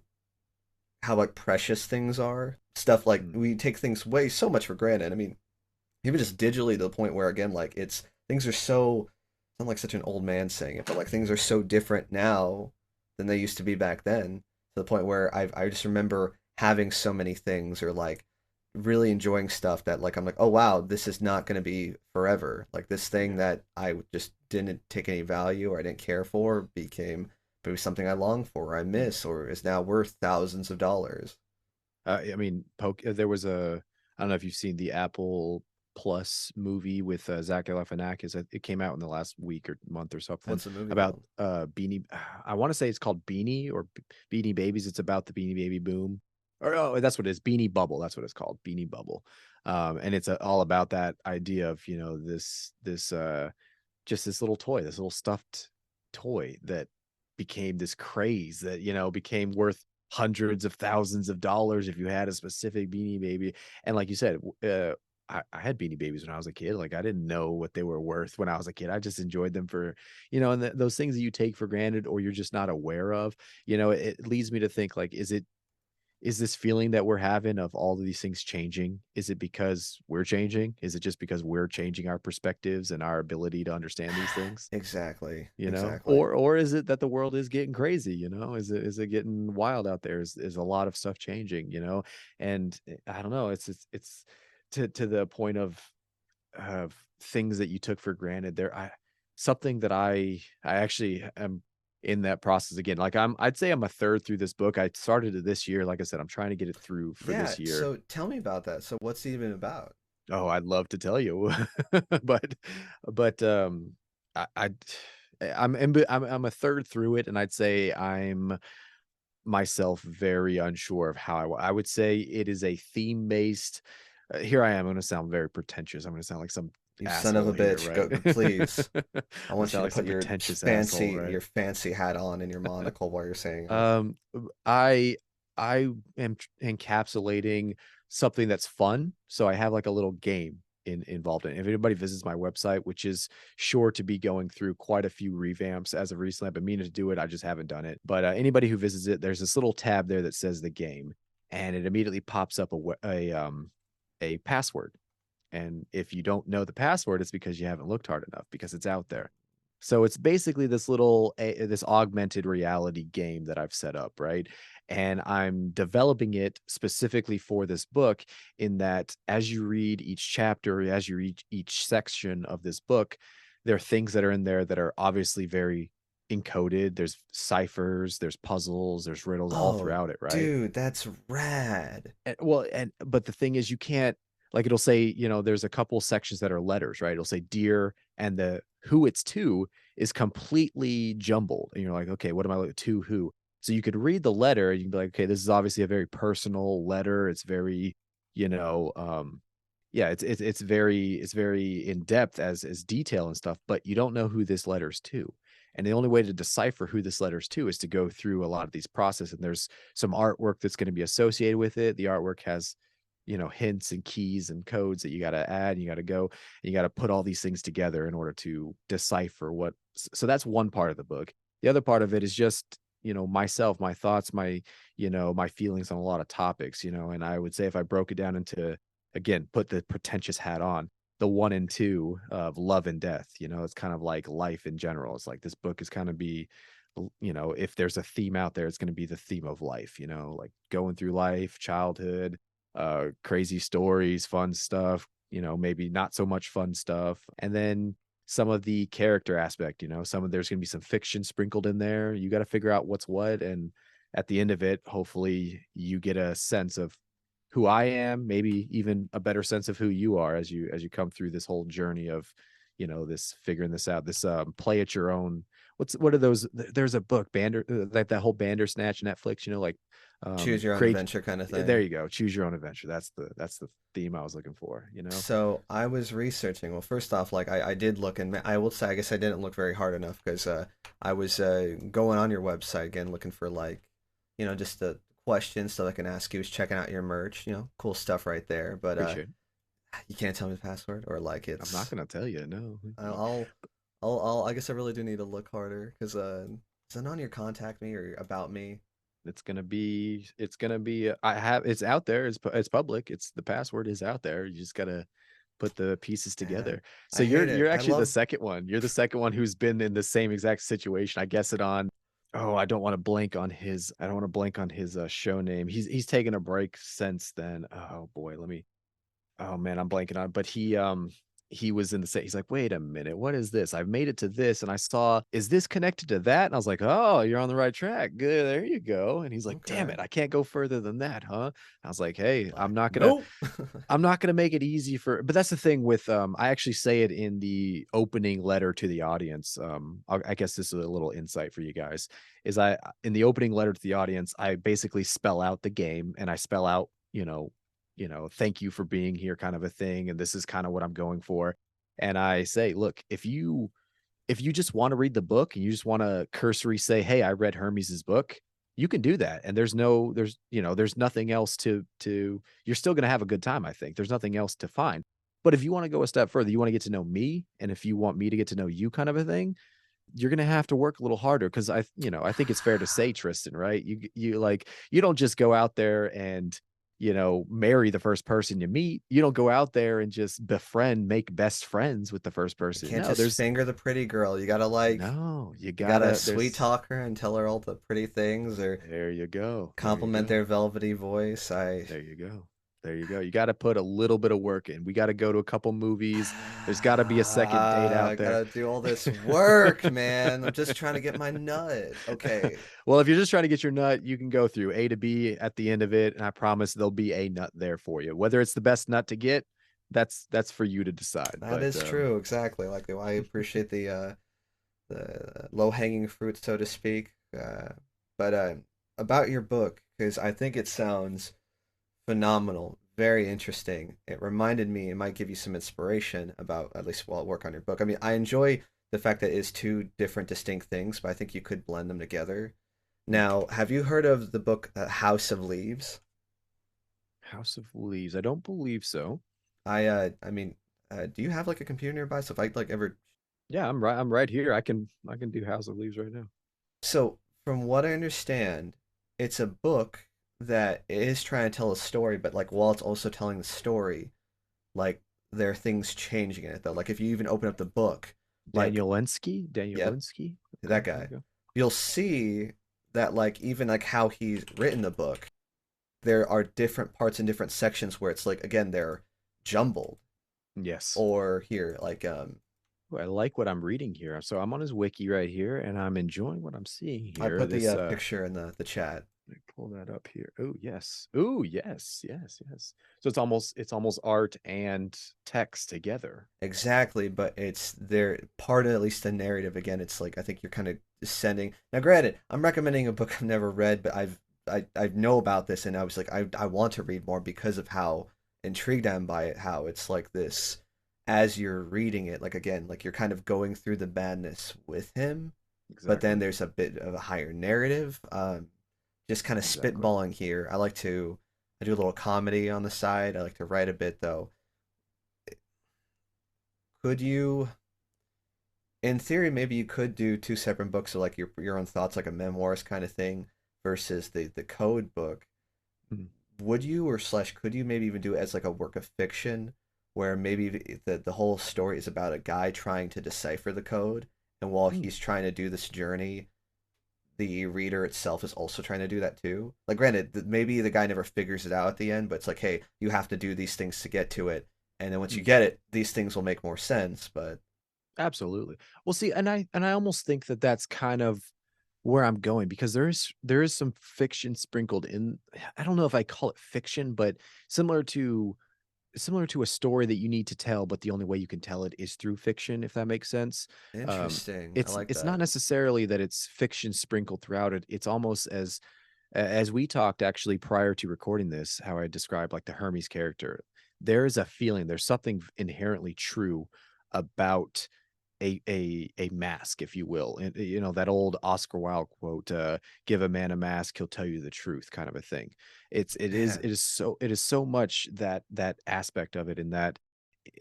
how like precious things are. Stuff like Mm, we take things way so much for granted. I mean, even just digitally to the point where again like it's things are so not like such an old man saying it but like things are so different now than they used to be back then to the point where I just remember having so many things or like really enjoying stuff that like I'm like oh wow this is not going to be forever like this thing yeah. that I just didn't take any value or I didn't care for became maybe something I long for or I Mm. miss or is now worth thousands of dollars. There was I don't know if you've seen the Apple Plus movie with Zach Galifianakis. It came out in the last week or month or something What's the movie about called? Beanie. I want to say it's called Beanie or Beanie Babies. It's about the Beanie Baby boom. Or oh, that's what it is. Beanie Bubble. That's what it's called. Beanie Bubble. And it's all about that idea of this just this little toy, this little stuffed toy that became this craze that, became worth hundreds of thousands of dollars if you had a specific Beanie Baby. And like you said, I had Beanie Babies when I was a kid. Like I didn't know what they were worth when I was a kid. I just enjoyed them for, and those things that you take for granted or you're just not aware of. It leads me to think like, is it is this feeling that we're having of all of these things changing? Is it because we're changing? Is it just because we're changing our perspectives and our ability to understand these things? Exactly. You know, Exactly. or is it that the world is getting crazy? You know, is it getting wild out there? Is a lot of stuff changing? You know, and I don't know. It's to the point of things that you took for granted. Something that I actually am in that process again. Like I'd say I'm a third through this book. I started it this year. Like I said, I'm trying to get it through for Yeah. this year. So tell me about that. So what's it even about? Oh, I'd love to tell you, but but I, I I'm a third through it, and I'd say I'm myself very unsure of how I would say it is a theme based. Here I am. I'm going to sound very pretentious. I'm going to sound like some You son of asshole a here, bitch. right? Go, please. I'm I gonna want you sound to like put some your pretentious asshole, fancy right? your fancy hat on and your monocle while you're saying it. Um, I I am encapsulating something that's fun, so I have like a little game involved in it. If anybody visits my website, which is sure to be going through quite a few revamps as of recently, I've been meaning to do it, I just haven't done it. But anybody who visits it, there's this little tab there that says the game, and it immediately pops up a password. And if you don't know the password, it's because you haven't looked hard enough because it's out there. So it's basically this augmented reality game that I've set up, right? And I'm developing it specifically for this book in that as you read each chapter, as you read each section of this book, there are things that are in there that are obviously very encoded. There's ciphers, there's puzzles, there's riddles all Oh, throughout it, right? dude, that's rad. But the thing is, you can't like it'll say, there's a couple sections that are letters, right? It'll say dear, and the who it's to is completely jumbled, and you're like, okay, what am I looking to who? So you could read the letter, and you can be like, okay, this is obviously a very personal letter. It's very, you know, yeah, it's very in depth as detail and stuff, but you don't know who this letter's to. And the only way to decipher who this letter's to is to go through a lot of these processes. And there's some artwork that's going to be associated with it. The artwork has, hints and keys and codes that you got to add. And you got to go and you got to put all these things together in order to decipher what. So that's one part of the book. The other part of it is just, myself, my thoughts, my feelings on a lot of topics, and I would say if I broke it down into, again, put the pretentious hat on, the 1 and 2 of love and death, it's kind of like life in general. It's like this book is kind of be, if there's a theme out there, it's going to be the theme of life, like going through life, childhood, crazy stories, fun stuff, maybe not so much fun stuff. And then some of the character aspect, there's going to be some fiction sprinkled in there. You got to figure out what's what. And at the end of it, hopefully you get a sense of who I am, maybe even a better sense of who you are as you come through this whole journey of, this figuring this out, this play at your own. What are those? There's a book, like that whole Bandersnatch Netflix, like Choose your own create. adventure kind of There thing. you go. Choose your own adventure. That's the theme I was looking for. So I was researching. Well, first off, like I did look, and I will say, I guess I didn't look very hard enough because I was going on your website again, looking for like, just the questions stuff I can ask you. Was checking out your merch, cool stuff right there. But Appreciate it. you can't tell me the password, or like I'm not it's. gonna tell you, no. I'll, I guess I really do need to look harder because is it on your contact me or about me? It's gonna be it's out there. It's public. It's the password is out there. You just gotta put the pieces Man, together. So I you're hate it. you're I actually the love. second one. You're the second one who's been in the same exact situation. I guess it on. Oh, I don't want to blank on his show name. He's taken a break since then. Oh boy, let me. Oh man, I'm blanking on. But he was in the set. He's like, wait a minute, what is this? I've made it to this, and I saw, is this connected to that? And I was like, oh, you're on the right track. Good, there you go. And he's like, damn Okay. it, I can't go further than that, huh? I was like, hey, Like, gonna nope. I'm not gonna make it easy for. But that's the thing with I actually say it in the opening letter to the audience. I guess this is a little insight for you guys. Is I in the opening letter to the audience, I basically spell out the game and I spell out, thank you for being here kind of a thing. And this is kind of what I'm going for. And I say, look, if you just want to read the book and you just want to cursory say, hey, I read Hermes's book, you can do that. And there's nothing else to you're still going to have a good time. I think there's nothing else to find. But if you want to go a step further, you want to get to know me. And if you want me to get to know you kind of a thing, you're gonna have to work a little harder because I think it's fair to say, Tristan, right? You don't just go out there and marry the first person you meet. You don't go out there and just make best friends with the first You person. can't No, just there's finger the pretty girl. You gotta no, you you gotta gotta sweet there's talk her and tell her all the pretty things, or there you go. There you compliment go. their velvety voice. There you go. There you go. You got to put a little bit of work in. We got to go to a couple movies. There's got to be a second date I out there. gotta do all this work, man. I'm just trying to get my nut. Okay. Well, if you're just trying to get your nut, you can go through A to B at the end of it, and I promise there'll be a nut there for you. Whether it's the best nut to get, that's for you to decide. That But is true, exactly. Like I appreciate the low hanging fruit, so to speak. But about your book, because I think it sounds phenomenal, very interesting. It reminded me, it might give you some inspiration about at least while I work on your book. I mean, I enjoy the fact that it's two different distinct things, but I think you could blend them together. Now, have you heard of the book House of Leaves? House of Leaves. I don't believe so. I mean, do you have like a computer nearby? So if I like ever, Yeah, I'm right. I'm right here. I can do House of Leaves right now. so from what I understand, it's a book that is trying to tell a story, but like while it's also telling the story, like there are things changing in it though. Like if you even open up the book, like Daniel Linsky. Daniel yep, Linsky. that Okay, there guy, you go. you'll see that like even like how he's written the book, there are different parts and different sections where it's like again they're jumbled. Yes. Or here, like Ooh, I like what I'm reading here. So I'm on his wiki right here, and I'm enjoying what I'm seeing I here. put the This picture in the chat. let me pull that up here. Oh yes. Oh yes, yes, yes. So it's almost art and text together. Exactly, but it's their part of at least the narrative. Again, it's like I think you're kind of descending. Now, granted, I'm recommending a book I've never read, but I know about this, and I was like, I want to read more because of how intrigued I am by it. How it's like this, as you're reading it, like again, like you're kind of going through the madness with him, but then Exactly. there's a bit of a higher narrative. Just kind of Exactly. spitballing here. I do a little comedy on the side. I like to write a bit though. Could you, in theory, maybe you could do two separate books of like your own thoughts, like a memoirs kind of thing, versus the code book. Mm. Would you or slash could you maybe even do it as like a work of fiction, where maybe the whole story is about a guy trying to decipher the code, and while Mm. he's trying to do this journey, the reader itself is also trying to do that too. Like, granted, maybe the guy never figures it out at the end, but it's like, hey, you have to do these things to get to it, and then once you Mm. get it, these things will make more sense. But Absolutely. Well, see, and I almost think that that's kind of where I'm going because there is some fiction sprinkled in. I don't know if I call it fiction, but similar to similar to a story that you need to tell, but the only way you can tell it is through fiction, if that makes sense. Um, interesting, I it's like it's not that. necessarily that it's fiction sprinkled throughout it. It's almost as we talked actually prior to recording this, how I described like the Hermes character. There is a feeling, there's something inherently true about a mask, if you will. And that old Oscar Wilde quote, give a man a mask, he'll tell you the truth, kind of a thing. Man, It is so much that aspect of it in that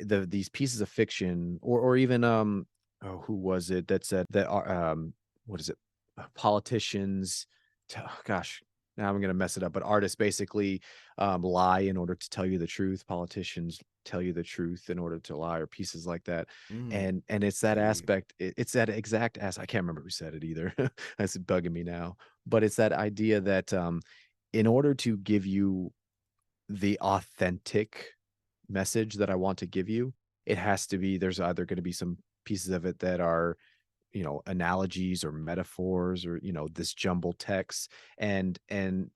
these pieces of fiction or even oh, who was it that said that what is it? Politicians oh, gosh, now I'm gonna mess it up, but artists basically lie in order to tell you the truth. Politicians tell you the truth in order to lie, or pieces like that. mm, And it's that deep. aspect. It's that exact as I can't remember who said it either. That's bugging me now. But it's that idea that in order to give you the authentic message that I want to give you, it has to be there's either going to be some pieces of it that are analogies or metaphors or this jumbled text. And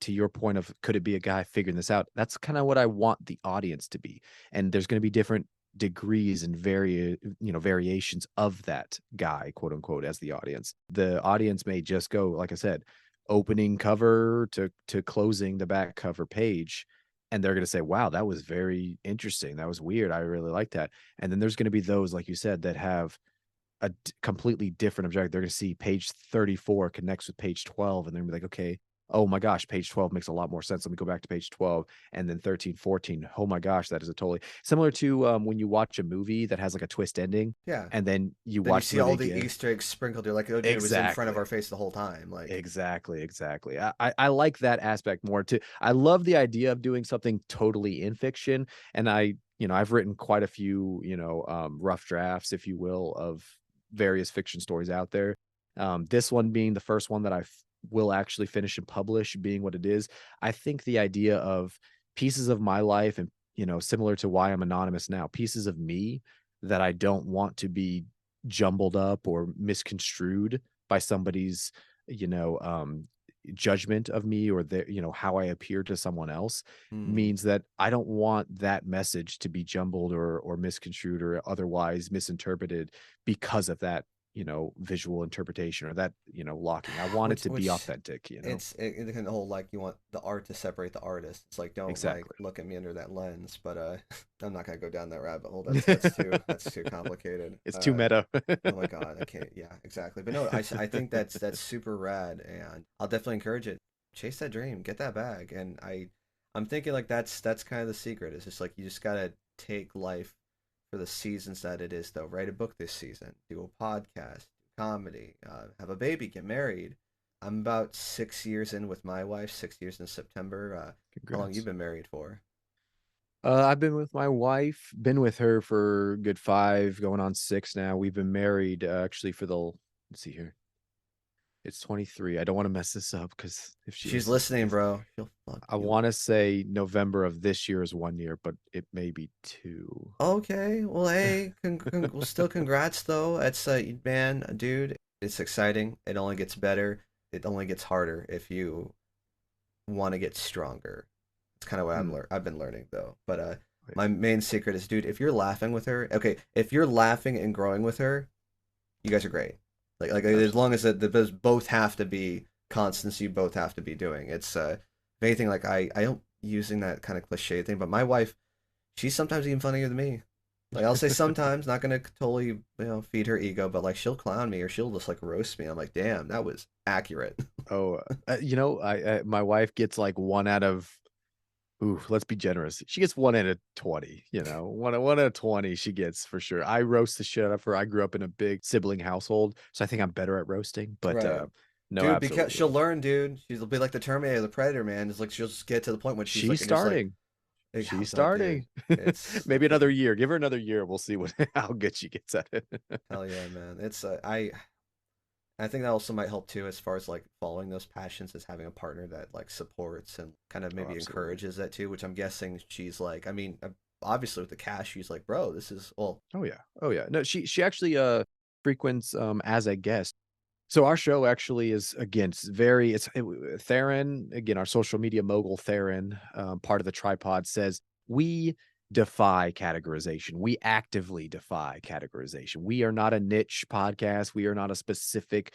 to your point of could it be a guy figuring this out, that's kind of what I want the audience to be. And there's going to be different degrees and variations of that guy, quote unquote, as the audience may just go, like I said, opening cover to closing the back cover page, and they're going to say, wow, that was very interesting, that was weird, I really like that. And then there's going to be those, like you said, that have completely different objective. They're going to see page 34 connects with page 12, and they're going to be like, okay, oh my gosh, page 12 makes a lot more sense. Let me go back to page 12, and then 13, 14. Oh my gosh, that is a totally similar to when you watch a movie that has like a twist ending, Yeah. and then you Then you watch the see movie all the again. Easter eggs sprinkled. You're like, oh, dude, it was in front of our Exactly. face the whole time. Like, Exactly. I like that aspect more too. I love the idea of doing something totally in fiction, and I've written quite a few, rough drafts, if you will, of various fiction stories out there. This one being the first one that will actually finish and publish, being what it is. I think the idea of pieces of my life, and similar to why I'm anonymous now, pieces of me that I don't want to be jumbled up or misconstrued by somebody's you know, um, judgment of me, or how I appear to someone else, hmm. means that I don't want that message to be jumbled or misconstrued or otherwise misinterpreted because of that, visual interpretation or that, locking. I want it to be Which authentic. it can whole like you want the art to separate the artist. It's like don't like Exactly. look at me under that lens, but I'm not gonna go down that rabbit hole. That's too complicated. It's too meta. Oh my god, I can't. Yeah, exactly. But no, I think that's super rad, and I'll definitely encourage it. Chase that dream, get that bag, and I'm thinking like that's kind of the secret. It's just like you just gotta take life for the seasons that it is, though. Write a book this season, do a podcast, do comedy, have a baby, get married. I'm about 6 years in with my wife. 6 years in September. How long you Congrats. been married for? I've been with my wife, been with her for a good 5, going on 6 now. We've been married, actually for let's see here. It's 23. I don't want to mess this up because if she She's listens to listening, this, bro. She'll fuck I you. want to say November of this year is 1 year, but it may be 2. Okay, well, hey, well, still congrats though. That's man, dude. It's exciting. It only gets better. It only gets harder if you want to get stronger. It's kind of what Hmm. I've been learning though. But Wait. my main secret is, dude, if you're laughing with her, okay, if you're laughing and growing with her, you guys are great. Like as long Absolutely. as those both have to be constants, you both have to be doing. It's if anything, like I don't using that kind of cliche thing, but my wife, she's sometimes even funnier than me. Like I'll say sometimes, not gonna totally feed her ego, but like she'll clown me or she'll just like roast me. I'm like, damn, that was accurate. Oh, my wife gets like 1 out of, ooh, let's be generous. She gets 1 out of 20, 1 out of 20 she gets for sure. I roast the shit out of her. I grew up in a big sibling household, so I think I'm better at roasting, but Right. no, Dude, because she'll absolutely. learn, dude. She'll be like the Terminator, the Predator, man. It's like she'll just get to the point when she's She's like, and just like, starting. oh, She's oh, dude, starting. it's Maybe another year. Give her another year. We'll see what how good she gets at it. hell yeah, man. It's I think that also might help too, as far as like following those passions, is having a partner that like supports and kind of Oh, maybe absolutely. encourages that too. Which I'm guessing she's like. I mean, obviously with the cash, she's like, bro, this is well, Oh yeah. Oh yeah. No, she actually frequents as a guest. So our show actually is, again, Theron, again, our social media mogul Theron, part of the tripod, says we defy categorization. We actively defy categorization. We are not a niche podcast. We are not a specific,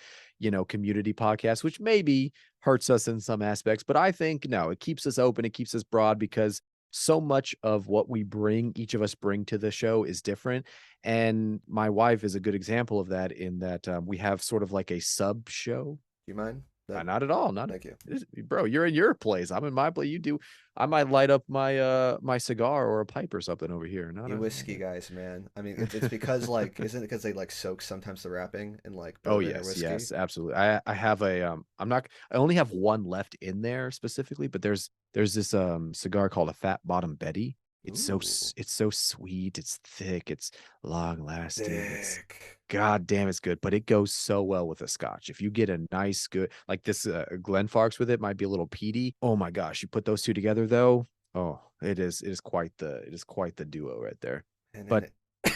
community podcast, which maybe hurts us in some aspects. But I think no, it keeps us open. It keeps us broad because so much of what each of us bring to the show is different. And my wife is a good example of that, in that we have sort of like a sub show. do you mind? That Not at all. Not thank you. bro. You're in your place. I'm in my place. You do. I might light up my cigar or a pipe or something over here. Not You a. whiskey guys, man. I mean, it's because like, isn't it because they like soak sometimes the wrapping in like Oh bourbon or yes, whiskey? yes, absolutely. I have a I'm not I only have one left in there specifically, but there's this cigar called a Fat Bottom Betty. Ooh, It's so sweet, it's thick, it's long lasting, it's thick. god damn it's good, but it goes so well with a scotch. If you get a nice good like this Glenfarc's with it, might be a little peaty. Oh my gosh, you put those two together though. Oh, it is quite the duo right there. And then But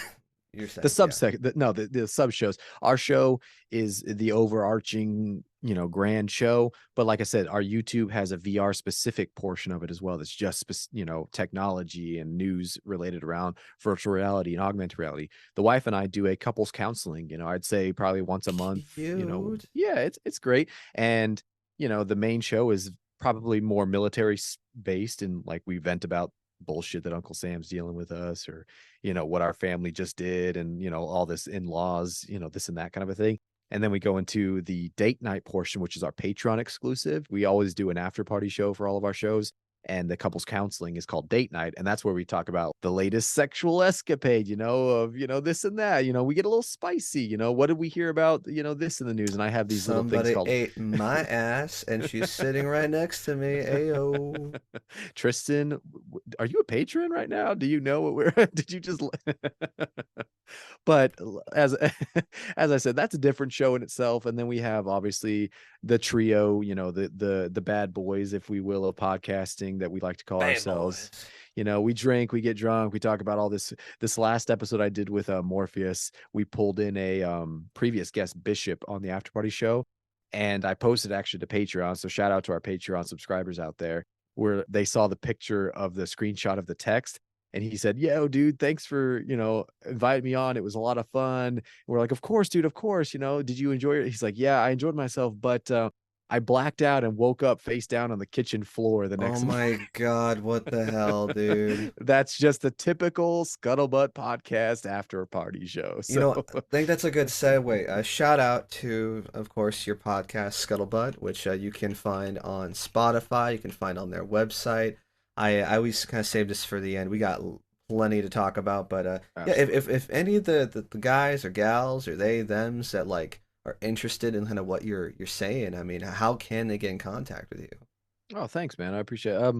you're the saying, yeah. subsec the, no the sub shows, our show is the overarching grand show, but like I said, our YouTube has a VR specific portion of it as well, that's just technology and news related around virtual reality and augmented reality. The wife and I do a couples counseling, I'd say probably once a month. Cute. Yeah, it's great. And the main show is probably more military based, and like we vent about bullshit that Uncle Sam's dealing with us, or what our family just did, and all this in-laws, this and that kind of a thing. And then we go into the date night portion, which is our Patreon exclusive. We always do an after party show for all of our shows. And the couples counseling is called date night. And that's where we talk about the latest sexual escapade, of, this and that. We get a little spicy. What did we hear about, this in the news? And I have these little things Somebody called ate my ass, and she's sitting right next to me. Ayo. Tristan, are you a patron right now? Do you know what we're did you just but as as I said, that's a different show in itself. And then we have obviously the trio, the bad boys, if we will, of podcasting that we like to call Bad ourselves. boys. We drink, we get drunk, we talk about all this. This last episode I did with Morpheus, we pulled in a previous guest, Bishop, on the after party show. And I posted actually to Patreon. So shout out to our Patreon subscribers out there, where they saw the picture of the screenshot of the text. And he said, "Yo, dude, thanks for, inviting me on. It was a lot of fun." And we're like, "Of course, dude, of course. Did you enjoy it?" He's like, "Yeah, I enjoyed myself, but I blacked out and woke up face down on the kitchen floor the next Oh my God, what the hell, dude? That's just a typical Scuttlebutt podcast after party show. So I think that's a good segue. Shout out to, of course, your podcast, Scuttlebutt, which you can find on Spotify. You can find on their website. I always kind of save this for the end. We got plenty to talk about, but yeah, if any of the guys or gals or they thems that are interested in kind of what you're saying, I mean, how can they get in contact with you? Oh, thanks, man. I appreciate it.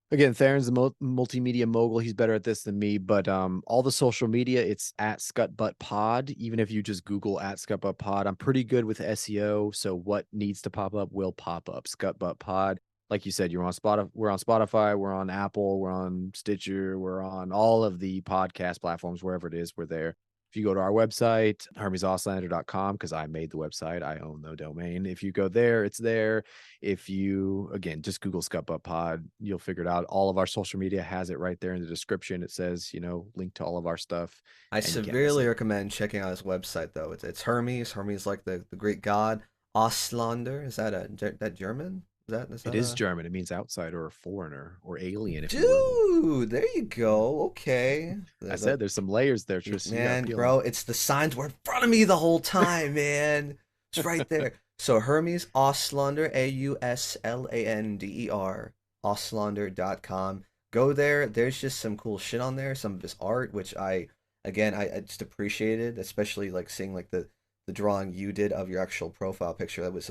Again, Theron's the multimedia mogul. He's better at this than me, but all the social media, it's at Scuttbutt Pod. Even if you just Google at Scuttbutt Pod, I'm pretty good with SEO. So what needs to pop up will pop up. Scuttbutt Pod. Like you said, we're on Spotify, we're on Apple, we're on Stitcher, we're on all of the podcast platforms, wherever it is, we're there. If you go to our website, hermesauslander.com, because I made the website, I own the domain. If you go there, it's there. If you, again, just Google Scuttbutt Pod, you'll figure it out. All of our social media has it right there in the description. It says, link to all of our stuff. I severely recommend checking out his website, though. It's Hermes. Hermes, like the Greek god. Auslander. Is that German? It is German. It means outsider or foreigner or alien. Dude, there you go. Okay. I said there's some layers there, Tristan. Man, bro, it's the signs were in front of me the whole time, man. It's right there. So Hermes Auslander, Auslander, Auslander.com. Go there. There's just some cool shit on there. Some of his art, which I just appreciated, especially seeing the drawing you did of your actual profile picture. That was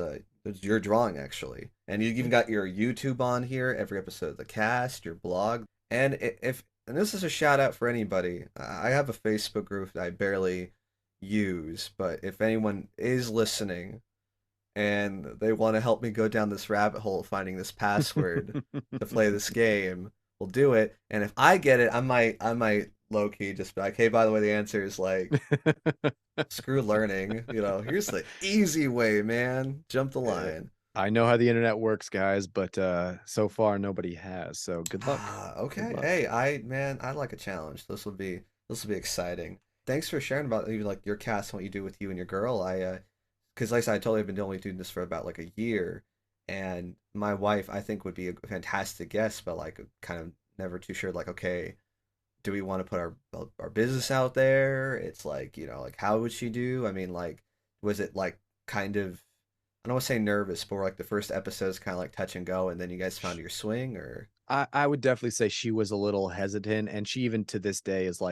your drawing, actually. And you even got your YouTube on here, every episode of the cast, your blog. And and this is a shout out for anybody. I have a Facebook group that I barely use, but if anyone is listening and they want to help me go down this rabbit hole finding this password to play this game, we'll do it. And if I get it, I might low key just be like, "Hey, by the way, the answer is screw learning. Here's the easy way, man. Jump the line." I know how the internet works, guys, but so far nobody has. So good luck. Okay. Good luck. Hey, I like a challenge. This will be exciting. Thanks for sharing about even your cast and what you do with you and your girl. Because like I said, I totally have been only doing this for about a year, and my wife I think would be a fantastic guest, but kind of never too sure. Okay, do we want to put our business out there? It's how would she do? I mean, was it kind of, I don't want to say nervous, but the first episode's kind of touch and go, and then you guys found your swing? Or I would definitely say she was a little hesitant, and she even to this day is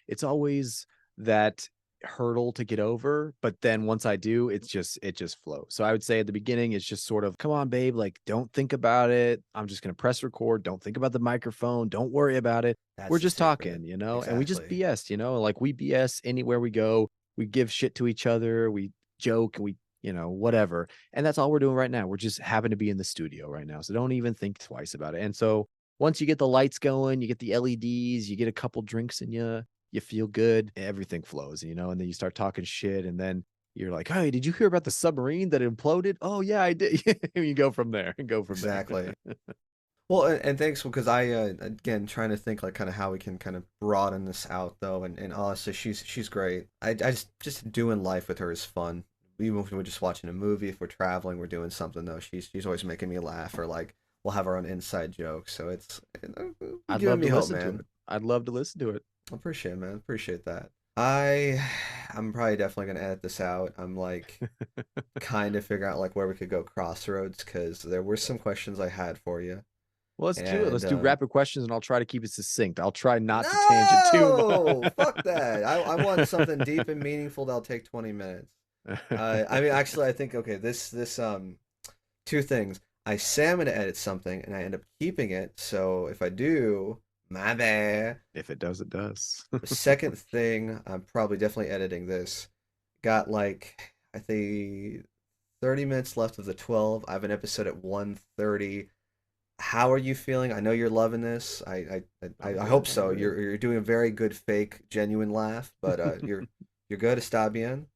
it's always that hurdle to get over, but then once I do, it just flows. So I would say at the beginning it's just sort of, come on babe, don't think about it, I'm just gonna press record, don't think about the microphone, don't worry about it. We're just talking, Exactly. and we just BS, we BS anywhere we go, we give shit to each other, we joke, and we whatever. And that's all we're doing right now. We're just happen to be in the studio right now. So don't even think twice about it. And so once you get the lights going, you get the LEDs, you get a couple drinks in you feel good, everything flows, and then you start talking shit, and then you're like, "Hey, did you hear about the submarine that imploded?" "Oh yeah, I did." You go from there and go from exactly. there. Well, and thanks, because I again trying to think kind of how we can kind of broaden this out, though. And honestly, she's great. I just doing life with her is fun. Even if we're just watching a movie, if we're traveling, we're doing something, though, she's always making me laugh, or we'll have our own inside jokes. So it's I'd love to listen to it. I'd love to listen to it. Appreciate it, man. Appreciate that. I'm probably definitely gonna edit this out. I'm like kind of figuring out like where we could go crossroads because there were some questions I had for you. Well, let's do it. And Let's do rapid questions, and I'll try to keep it succinct. I'll try not to tangent too no, much. fuck that. I want something deep and meaningful that'll take 20 minutes. I mean, actually, I think okay. This two things. I say I'm gonna edit something, and I end up keeping it. So if I do, my bad. If it does, it does. The second thing, I'm probably definitely editing this. Got like I think 30 minutes left of the 12. I have an episode at 1:30. How are you feeling? I know you're loving this. I hope I'm so. good. You're doing a very good fake genuine laugh, but you're good. Está bien.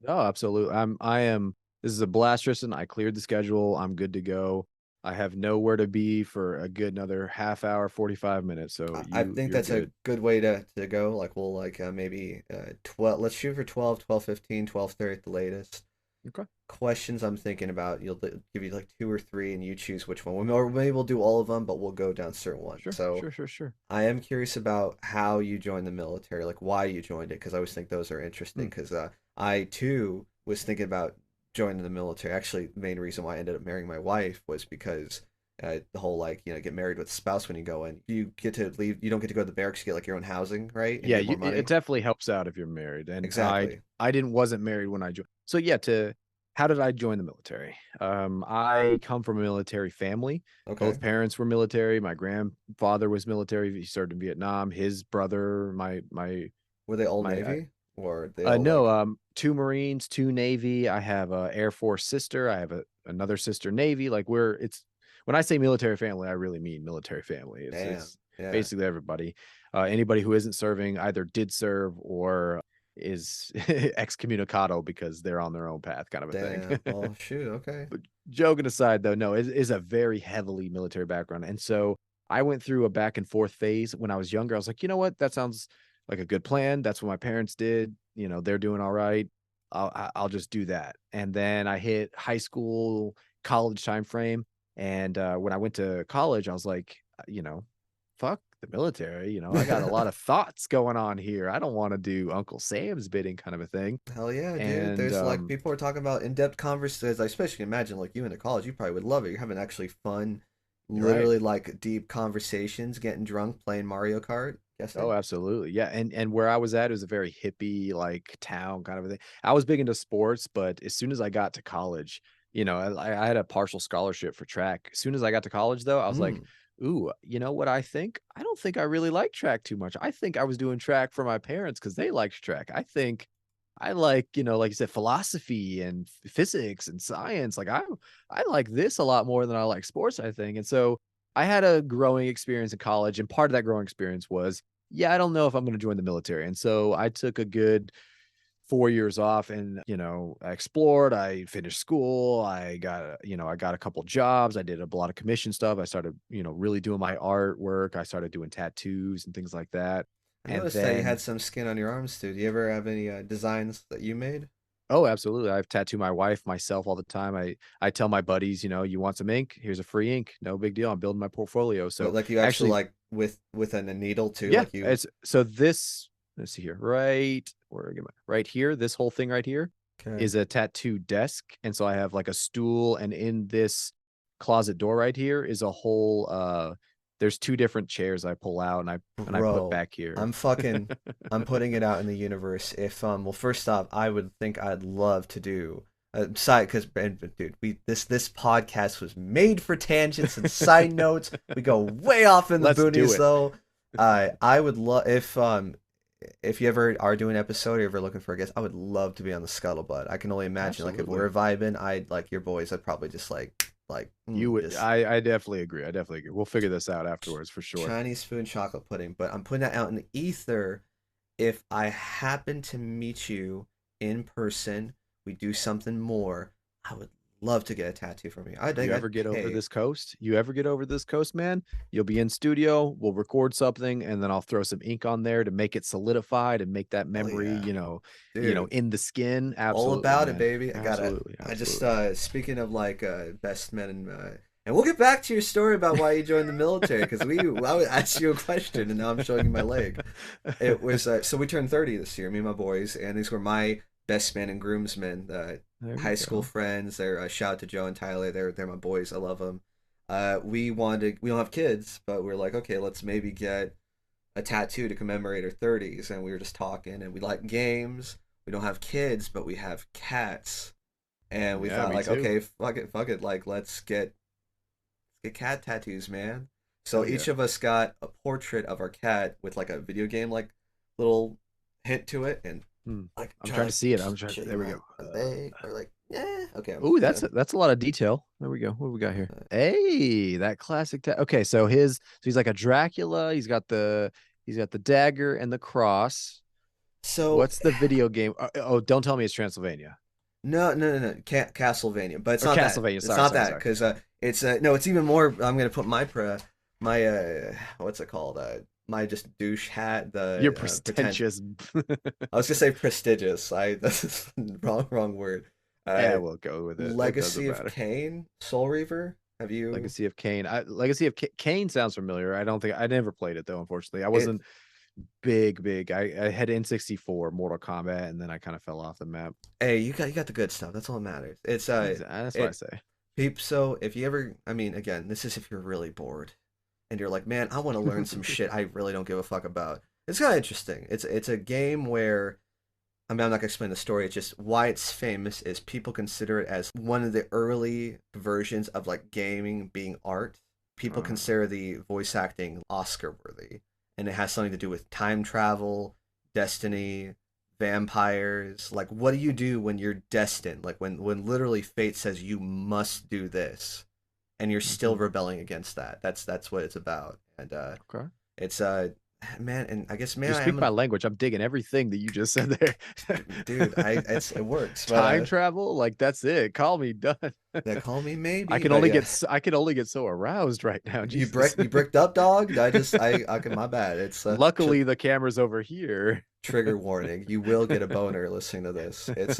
No, absolutely. I am. This is a blast, Tristan. I cleared the schedule. I'm good to go. I have nowhere to be for a good another half hour, 45 minutes. So I think you're that's a good. good way to go. Like we'll like maybe 12. Let's shoot for 12, 12:15, 12:30 at the latest. Okay. Questions I'm thinking about. Give you like two or three, and you choose which one. Or maybe we'll do all of them, but we'll go down certain ones. Sure. So Sure. Sure. Sure. I am curious about how you joined the military, like why you joined it, because I always think those are interesting. Hmm. Because I too was thinking about joining the military. Actually, the main reason why I ended up marrying my wife was because the whole like get married with a spouse when you go in, you get to leave. You don't get to go to the barracks. You get like your own housing, right, and Yeah, get more it money. definitely helps out if you're married. And Exactly. I didn't wasn't married when I joined. So yeah, to how did I join the military? I come from a military family. Okay. Both parents were military. My grandfather was military. He served in Vietnam. His brother, Were they all my Navy, or they all no, like? two Marines, two Navy. I have a Air Force sister. I have another sister Navy. Like it's when I say military family, I really mean military family. Damn. It's Yeah. basically everybody. Anybody who isn't serving either did serve or is excommunicado because they're on their own path, kind of a thing. Damn. Well, shoot. Okay. But joking aside, though, no, it is a very heavily military background, and so I went through a back and forth phase when I was younger. I was like, you know what, that sounds like a good plan. That's what my parents did. They're doing all right. I'll just do that. And then I hit high school, college time frame, and when I went to college, I was like, fuck the military. I got a lot of thoughts going on here. I don't want to do Uncle Sam's bidding, kind of a thing. Hell yeah, dude. And There's like people are talking about in-depth conversations. I especially imagine like you in college, you probably would love it. You're having actually fun, you're right. literally like deep conversations, getting drunk, playing Mario Kart. Oh, Guessing. absolutely. Yeah, and where I was at, it was a very hippie, like, town kind of a thing. I was big into sports, but as soon as I got to college, I had a partial scholarship for track. As soon as I got to college, though, I was like, Mm. "Ooh, you know what I think? I don't think I really like track too much. I think I was doing track for my parents because they liked track. I think I like, like you said, philosophy and physics and science. Like I like this a lot more than I like sports, I think." And so I had a growing experience in college, and part of that growing experience was, yeah, I don't know if I'm going to join the military. And so I took a good 4 years off, and, I explored, I finished school. I got a couple jobs. I did a lot of commission stuff. I started, really doing my artwork. I started doing tattoos and things like that. I And noticed that you then had some skin on your arms too. Do you ever have any designs that you made? Oh, absolutely. I've tattooed my wife, myself all the time. I tell my buddies, you want some ink? Here's a free ink. No big deal. I'm building my portfolio. But So like you actually actually, like with a needle too, yeah, like you. it's so this, let's see here, right here, this whole thing right here Okay. is a tattoo desk. And so I have like a stool, and in this closet door right here is a whole there's two different chairs I pull out, and I put Bro, back here. I'm putting it out in the universe. If well, first off, I would think I'd love to do side because dude, this podcast was made for tangents and side notes. We go way off in the Let's do boonies it. though. I would love if you ever are doing an episode or you're ever looking for a guest, I would love to be on the scuttlebutt. I can only imagine like if Absolutely. we're vibing, I'd like your boys. I'd probably just You would just I definitely agree. I definitely agree. We'll figure this out afterwards for sure. Chinese spoon chocolate pudding, but I'm putting that out in the ether. If I happen to meet you in person, we do something more. I would love to get a tattoo from you. I think You ever I'd get over pay. this coast? You ever get over this coast, man? You'll be in studio, we'll record something, and then I'll throw some ink on there to make it solidified and make that Oh memory, yeah, dude, in the skin. all Absolutely, about it, man. baby. I gotta. Absolutely, I just absolutely. speaking of like best men and And we'll get back to your story about why you joined the military because I asked you a question and now I'm showing you my leg. It was so we turned 30 this year, me and my boys, and these were my best men and groomsmen, There we high school go. friends. They're shout out to Joe and Tyler. They're my boys. I love them. We don't have kids, but we're like, okay, let's maybe get a tattoo to commemorate our 30s. And we were just talking, and we like games. We don't have kids, but we have cats, and we Yeah, thought me like, too. okay, fuck it, like let's get cat tattoos, man. So Hell yeah. each of us got a portrait of our cat with like a video game like little hint to it, and Hmm. like I'm try trying to to like see it. I'm trying. show you There we go. my leg or like yeah okay I'm Ooh, gonna that's a lot of detail. There we go. What do we got here? uh, Hey, that classic. Okay, so he's like a Dracula. He's got the dagger and the cross. so What's the video game? Oh, don't tell me it's Transylvania no Castlevania, but it's or not that, Castlevania. it's Sorry, not sorry, that sorry. because it's no, it's even more. I'm gonna put my what's it called, my just douche hat, You're the pretend. pretentious. I was gonna say prestigious. This is wrong word. Yeah, Uh, we'll go with it. It doesn't Legacy of matter. Kain, Soul Reaver. Have you Legacy of Kane. Legacy of Kane sounds familiar. I don't think I never played it though. Unfortunately, I it? wasn't big. I had N64, Mortal Kombat, and then I kind of fell off the map. Hey, you got the good stuff. That's all that matters. It's That's what I it say. peep. So if you ever, I mean, again, this is if you're really bored and you're like, man, I want to learn some shit I really don't give a fuck about. It's kind of interesting. It's a game where I mean, I'm not gonna explain the story. It's just why it's famous is people consider it as one of the early versions of like gaming being art. People Uh, consider the voice acting Oscar worthy, and it has something to do with time travel, destiny, vampires. Like, what do you do when you're destined? Like when literally fate says you must do this, and you're still mhm. rebelling against that. That's what it's about, and Okay. it's man, and I guess man, You I am speak a my language. I'm digging everything that you just said there. dude. It works, but Time travel, like that's it. Call me done. they call me I maybe, can but only yeah. I can only get so aroused right now. Jesus. You bricked up, dog. I can my bad. It's Luckily, the camera's over here. trigger warning. You will get a boner listening to this. It's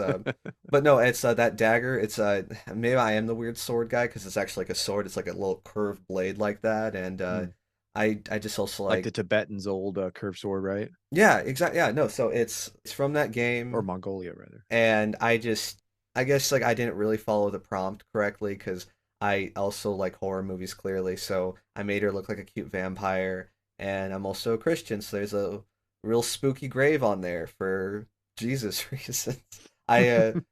but no, it's that dagger. It's maybe I am the weird sword guy because it's actually like a sword. It's like a little curved blade like that, and Mm. I just also Like the like Tibetans' old curved sword, right? yeah, exactly, yeah, no. So it's from that Or game, Mongolia, rather. and I guess like I didn't really follow the prompt correctly because I also like horror movies clearly, so I made her look like a cute vampire, and I'm also a Christian, so there's a real spooky grave on there for Jesus reasons.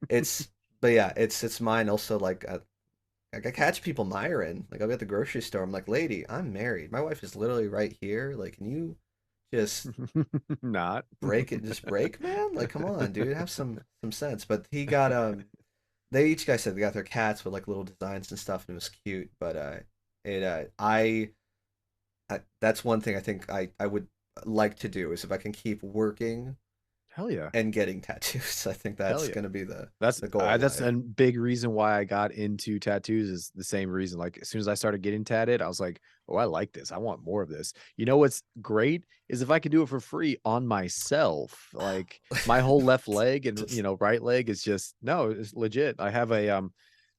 It's but yeah, it's mine also like I catch people miring, like I'll be at the grocery store, I'm like, lady, I'm married, my wife is literally right here, like can you just Not. just break, man? Like, come on, dude, have some sense. But he got they each guy said they got their cats with like little designs and stuff, and it was cute. But it I that's one thing I think I would like to do is if I can keep working Hell yeah. and getting tattoos. I think Hell that's yeah. gonna be the goal of That's life. a big reason why I got into tattoos is the same reason. Like as soon as I started getting tatted, I was like, "Oh, I like this. I want more of this." You know what's great is if I could do it for free on myself. Like my whole left leg and Just right leg is just no, it's legit. I have a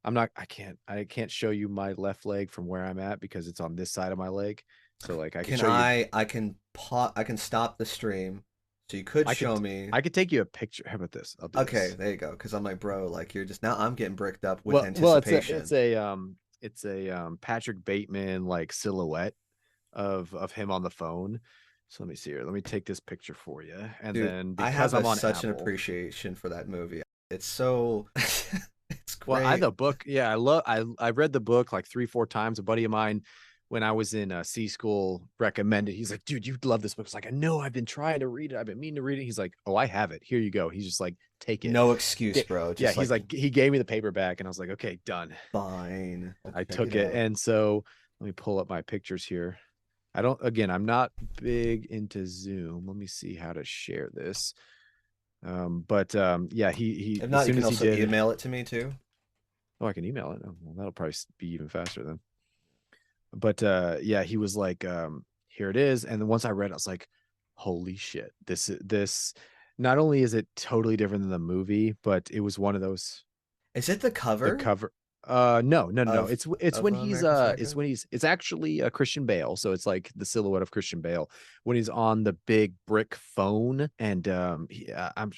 I'm not I can't show you my left leg from where I'm at because it's on this side of my leg. So like I can can show you I can stop the stream, so you could I could show me. I could take you a picture. How about this? I'll do Okay, this. there you go. Because I'm like, bro, like you're just now. I'm getting bricked up with Well, anticipation. it's a Patrick Bateman like silhouette of him on the phone. So let me see here. Let me take this picture for you. And Dude, then I have because I'm on such an Apple, appreciation for that movie. It's so it's well, great. the book, yeah, I read the book like 3, 4 times. A buddy of mine when I was in C school recommended. He's like, dude, you'd love this book. It's like, I know I've been trying to read it. I've been meaning to read it. He's like, oh, I have it. Here you go. He's just like, take it. No excuse, bro. Yeah, Just he's like like, he gave me the paperback, and I was like, okay, done. fine. I'll I check took it it. out. And so let me pull up my pictures here. I don't, again, I'm not big into Zoom. Let me see how to share this. Yeah, If as not, you soon can as he also did, email it to me too. oh, I can email it. Oh, well, that'll probably be even faster then. But yeah, he was like, here it is. And then once I read it, I was like, holy shit, this not only is it totally different than the movie, but it was one of those Is it the the cover? cover. No. of It's when he's American it's Psycho? when he's it's actually Christian Bale. So it's like the silhouette of Christian Bale when he's on the big brick phone and I'm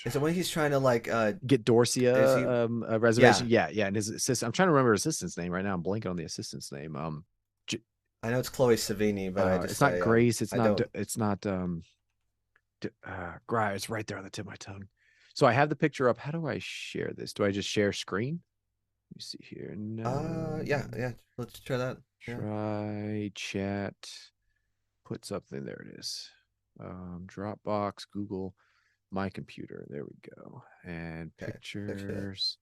Is it when he's trying to like get is he Dorcia a reservation. yeah, Yeah, and his assistant. I'm trying to remember his assistant's name right now. I'm blanking on the assistant's name. J- I know it's Chloe Savini, but it's not Grace. I don't It's not It's right there on the tip of my tongue. So I have the picture up. How do I share this? Do I just share screen? Let me see here. yeah, No. yeah, let's try that. Yeah. Try chat. Put something. There it is. Dropbox, Google, my computer. There we go. And Okay. Picture that. pictures.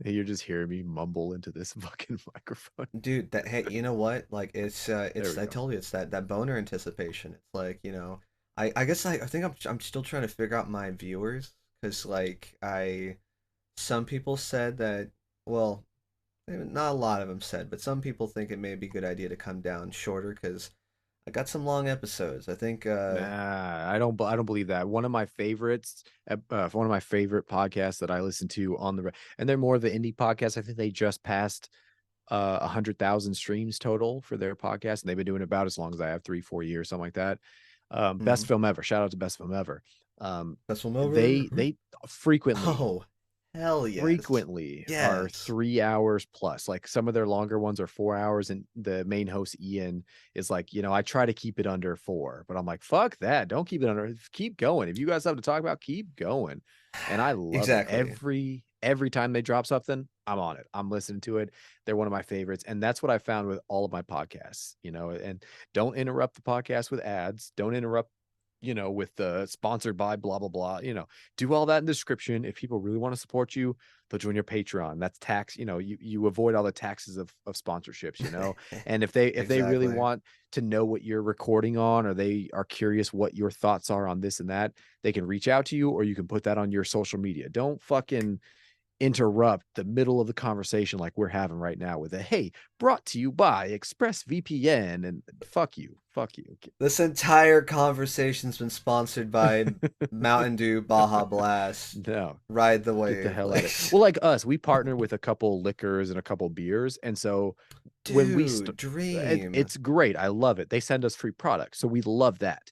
Hey, you're just hearing me mumble into this fucking microphone. Dude, that hey, you know what? Like There we it's I go. told you it's that boner anticipation. It's like, I guess I think I'm still trying to figure out my viewers because like I some people said that well, not a lot of them said, but some people think it may be a good idea to come down shorter because I got some long episodes. I think Nah, I don't believe that. One of my favorites, one of my favorite podcasts that I listen to on and they're more of the indie podcasts. I think they just passed 100,000 streams total for their podcast, and they've been doing about as long as I have, 3-4 years, something like that. Best mhm. film ever. Shout out to Best Film Ever. Um, Best one over. they frequently Oh, hell yes. frequently are Yes. 3 hours plus. Like some of their longer ones are 4 hours, and the main host Ian is like, I try to keep it under 4, but I'm like, fuck that. Don't keep it under. Keep going. If you guys have to talk about, keep going. And I love it. Exactly. Every time they drop something, I'm on it. I'm listening to it. They're one of my favorites. And that's what I found with all of my podcasts, and don't interrupt the podcast with ads. Don't interrupt with the sponsored by blah blah blah. Do all that in the description. If people really want to support you, they'll join your Patreon. That's tax. You avoid all the taxes of sponsorships. And if they really Exactly. want to know what you're recording on, or they are curious what your thoughts are on this and that, they can reach out to you, or you can put that on your social media. Don't fucking interrupt the middle of the conversation like we're having right now with a hey, brought to you by ExpressVPN, and fuck you. This entire conversation's been sponsored by Mountain Dew Baja Blast. No, Ride the get the wave. hell out Like, of it. Well, like us, we partner with a couple liquors and a couple beers, and so when dude, dream. it's great. I love it. They send us free products, so we love that.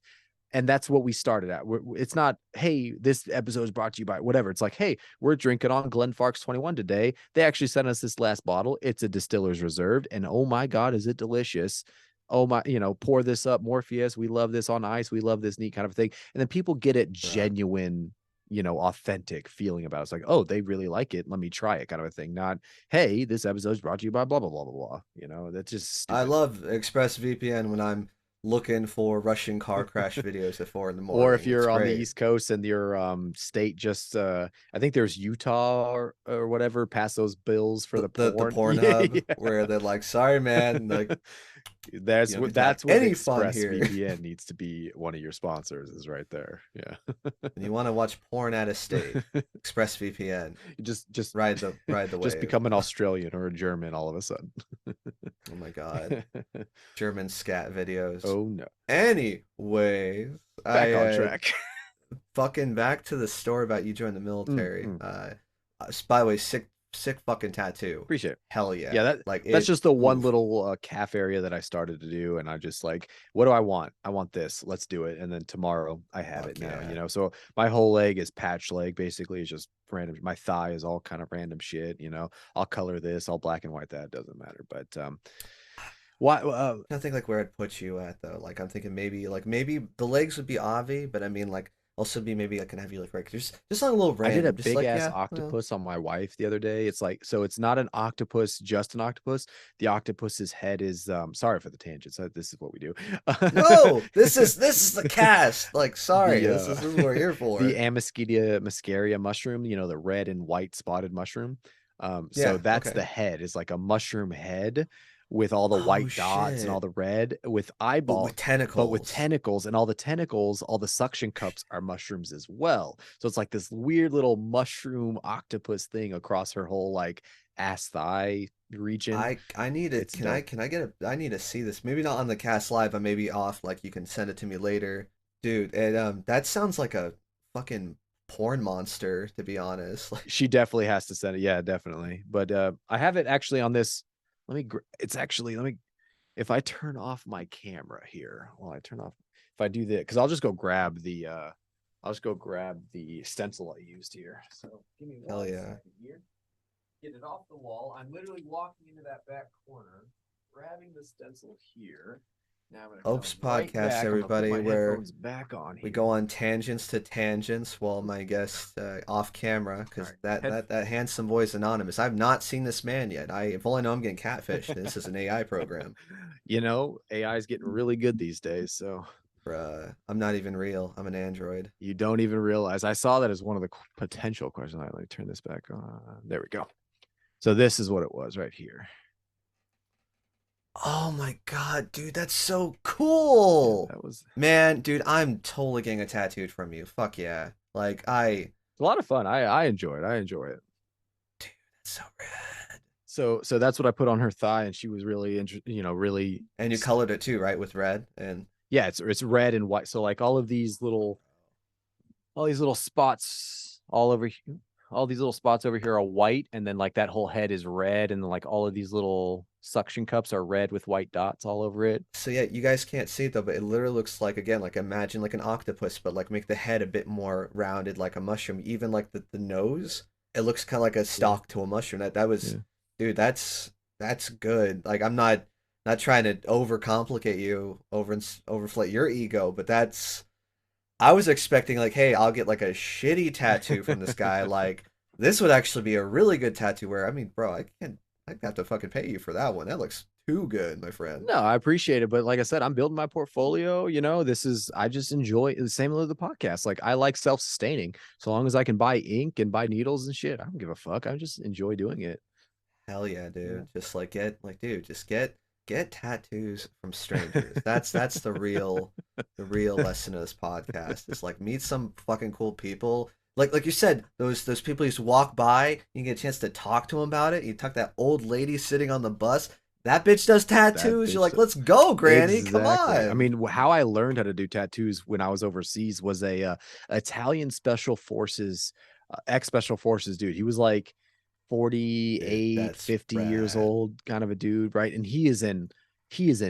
And that's what we started at. It's not, hey, this episode is brought to you by whatever. It's like, hey, we're drinking on Glenfarclas 21 today. They actually sent us this last bottle. It's a distiller's reserved, and oh my god, is it delicious. Oh my, pour this up, Morpheus. We love this on ice. We love this neat kind of thing. And then people get it Bruh. genuine, authentic feeling about it. It's like, oh, they really like it. Let me try it, kind of a thing. Not, hey, this episode is brought to you by blah blah blah blah blah. That's just I stupid. love ExpressVPN when I'm looking for Russian car crash videos at 4 in the Or if morning. It's you're on the great. East Coast and your state just I think there's Utah or whatever, pass those bills for the The porn. Pornhub where they're like, sorry man, like That's you don't what get to have that's what any fun here. ExpressVPN needs to be one of your sponsors, is right there. Yeah. And you want to watch porn out of state. ExpressVPN. just Ride the just wave. become an Australian or a German all of a sudden. Oh my god. German scat videos. Oh no. Anyways, Back I on track. fucking back to the story about you joining the Mm, military. mm. By the way, sick fucking tattoo. Appreciate it. Hell yeah. Yeah, Like that's it. just the one Oof. little calf area that I started to do, and I just like, what do I want? I want this. Let's do it. And then tomorrow I have it Fuck now. yeah. So my whole leg is patch leg. Basically, it's just random. My thigh is all kind of random shit. I'll color this. I'll black and white that. Doesn't matter. But why? I think like where I'd put you at though. Like I'm thinking maybe the legs would be Avi, but I mean like also be maybe I can have you like right just on a little I did a random, just big like ass yeah, well, octopus on my wife the other day. It's like, so it's not an octopus, just an octopus. The octopus's head is sorry for the tangents. This is what we do. no, this is the cast. Like sorry, the this is what we're here the for. Amoskedia muscaria mushroom, the red and white spotted mushroom. So Yeah, that's okay. the head, is like a mushroom head with all the Oh white dots and all shit. the red with But with but with tentacles. tentacles, and all the tentacles, all the suction cups are mushrooms as well. So it's like this weird little mushroom octopus thing across her whole like ass thigh region. I need it. It's dope. Can I get a I need to see this. Maybe not on the cast live, but maybe off like you can send it to me later. Dude, that sounds like a fucking porn monster, to be honest. Like, She definitely has to send it. Yeah, definitely. But I have it actually on this. It's actually, if I turn off my camera here, if I do this, because I'll just go grab the stencil I used here. So give me hell one yeah. second here. Get it off the wall. I'm literally walking into that back corner, grabbing the stencil here. Now I'm gonna come Opes right podcast, back. I'm gonna put everybody, my where headphones back on here. we go on tangents to tangents while my guest off camera, because All right. that handsome voice anonymous. I've not seen this man yet. If only I know I'm getting catfished. This is an AI program. You know, AI is getting really good these days, so I'm not even real. I'm an android. you don't even realize. I saw that as one of the potential questions. All right, let me turn this back on. There we go. So this is what it was right here. Oh my god, dude, that's so cool. Yeah, that was Man, dude, I'm totally getting a tattooed from you. Fuck yeah. Like a lot of fun. I enjoy it. dude, that's so rad. So that's what I put on her thigh, and she was really really. And you colored it too, right? With red and Yeah, it's red and white. So like all these little spots all these little spots over here are white, and then like that whole head is red, and then like all of these little suction cups are red with white dots all over it. so yeah, you guys can't see it though, but it literally looks like, again, like imagine like an octopus, but like make the head a bit more rounded like a mushroom. Even like the nose, it looks kind of like a stalk to a mushroom. That was, Yeah. dude, that's good. Like I'm not trying to overcomplicate you, overflate your ego, but that's, I was expecting like, hey, I'll get like a shitty tattoo from this guy. Like this would actually be a really good tattoo where, I mean, bro, I'd have to fucking pay you for that one. That looks too good, my friend. No, I appreciate it, but like I said, I'm building my portfolio. I just enjoy the same with the podcast. Like I like self-sustaining. So long as I can buy ink and buy needles and shit, I don't give a fuck. I just enjoy doing it. Hell yeah, Yeah. dude. Just like get tattoos from strangers. That's the real lesson of this podcast. Is like meet some fucking cool people. Like you said, those people you just walk by, you get a chance to talk to them about it. You talk to that old lady sitting on the bus. That bitch does tattoos. You're like, let's go, Granny. Come on. I mean, how I learned how to do tattoos when I was overseas was a Italian special forces, ex special forces dude. He was like Dude, 48, that's 50 years rad. old, kind of a dude, right? And he is in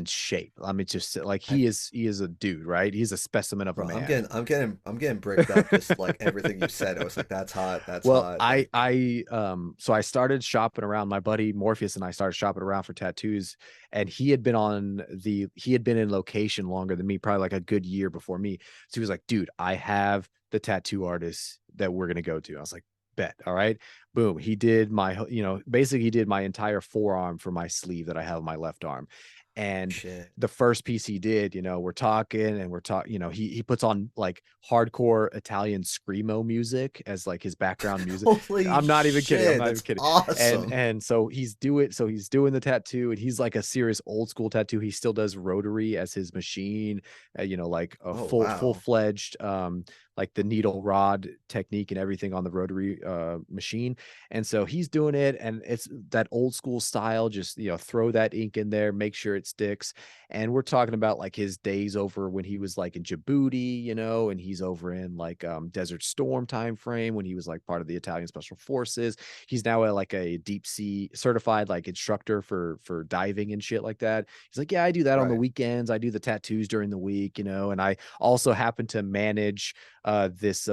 shape. I mean, just like I he is a dude, right? He's a specimen of a Bro, man. I'm getting bricked up just like everything you said. I was like, that's hot. That's Well, hot. so I started shopping around. My buddy Morpheus and I started shopping around for tattoos, and he had been in location longer than me, probably like a good year before me. So he was like, dude, I have the tattoo artist that we're gonna go to. I was like, bet. All right. Boom. He did basically he did my entire forearm for my sleeve that I have on my left arm. And Shit. the first piece he did, we're talking and we're talking, he puts on like hardcore Italian screamo music as like his background music. Holy I'm not even kidding. I'm shit, not even that's kidding. awesome. And so he's doing the tattoo, and he's like a serious old school tattoo. He still does rotary as his machine, like a Oh full wow. fledged like the needle rod technique and everything on the rotary machine. And so he's doing it, and it's that old school style, just throw that ink in there, make sure it sticks. And we're talking about like his days over when he was like in Djibouti, and he's over in like Desert Storm time frame when he was like part of the Italian Special Forces. He's now like a deep sea certified like instructor for diving and shit like that. He's like, yeah, I do that on the Right. weekends. I do the tattoos during the week, and I also happen to manage this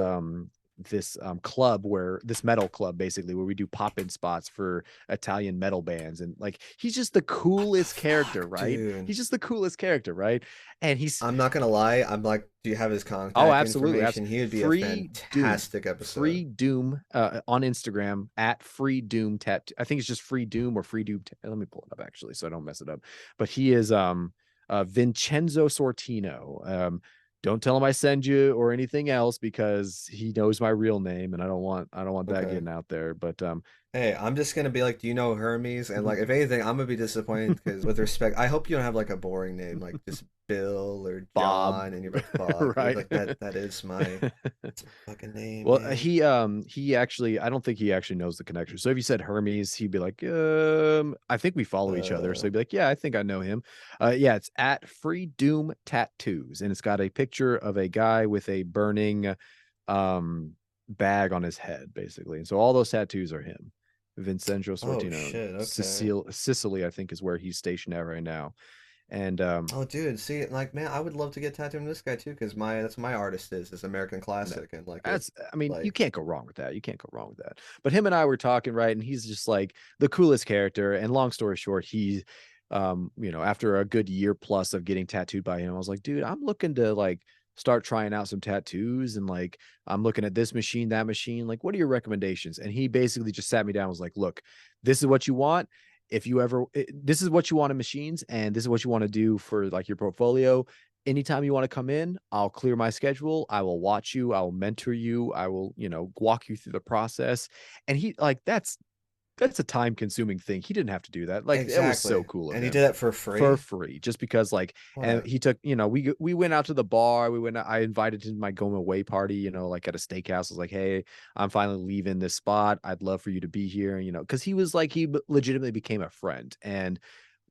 club, where this metal club basically, where we do pop-in spots for Italian metal bands. And like he's just the What the coolest character, fuck, right? dude? He's just the coolest character, right? And he's I'm not gonna lie. I'm like, do you have his oh, contact absolutely, information? He would be a fantastic episode. Free Doom on Instagram at Free Doom Tattoo. I think it's just Free Doom or Free Doom. Let me pull it up actually, so I don't mess it up. But he is Vincenzo Sortino. Don't tell him I send you or anything else, because he knows my real name, and I don't want that Okay. getting out there. But Hey, I'm just gonna be like, do you know Hermes? And like, if anything, I'm gonna be disappointed because, with respect, I hope you don't have like a boring name, like just Bill or Bob, John, and you're like Bob. Dude, right? like that is that's my fucking name, Well, man. he actually, I don't think he actually knows the connection. So if you said Hermes, he'd be like, I think we follow each other. So Uh, he'd be like, yeah, I think I know him. Yeah, it's at Free Doom Tattoos, and it's got a picture of a guy with a burning, um, bag on his head, basically. And so all those tattoos are him. Vincenzo Oh Sortino. shit. Okay. Sicily, I think, is where he's stationed at right now. And Oh, dude, see, like, man, I would love to get tattooed on this guy too, because that's my artist is American no, Classic, and like it, that's, I mean, you like, can't go wrong with that. You can't go wrong with that. But him and I were talking, right? And he's just like the coolest character. And long story short, he, after a good year plus of getting tattooed by him, I was like, dude, I'm looking to like start trying out some tattoos. And like, I'm looking at this machine, that machine. Like, what are your recommendations? And he basically just sat me down and was like, look, this is what you want. If you ever, this is what you want in machines, and this is what you want to do for like your portfolio. Anytime you want to come in, I'll clear my schedule. I will watch you. I will mentor you. I will, walk you through the process. And he like that's a time consuming thing. He didn't have to do that. Like, that was so exactly. cool of And he him did that for for free. free, just because like, What and a he took, we went out to the bar. I invited him to my going away party, like at a steakhouse. I was like, hey, I'm finally leaving this spot. I'd love for you to be here, because he was like, he legitimately became a friend. And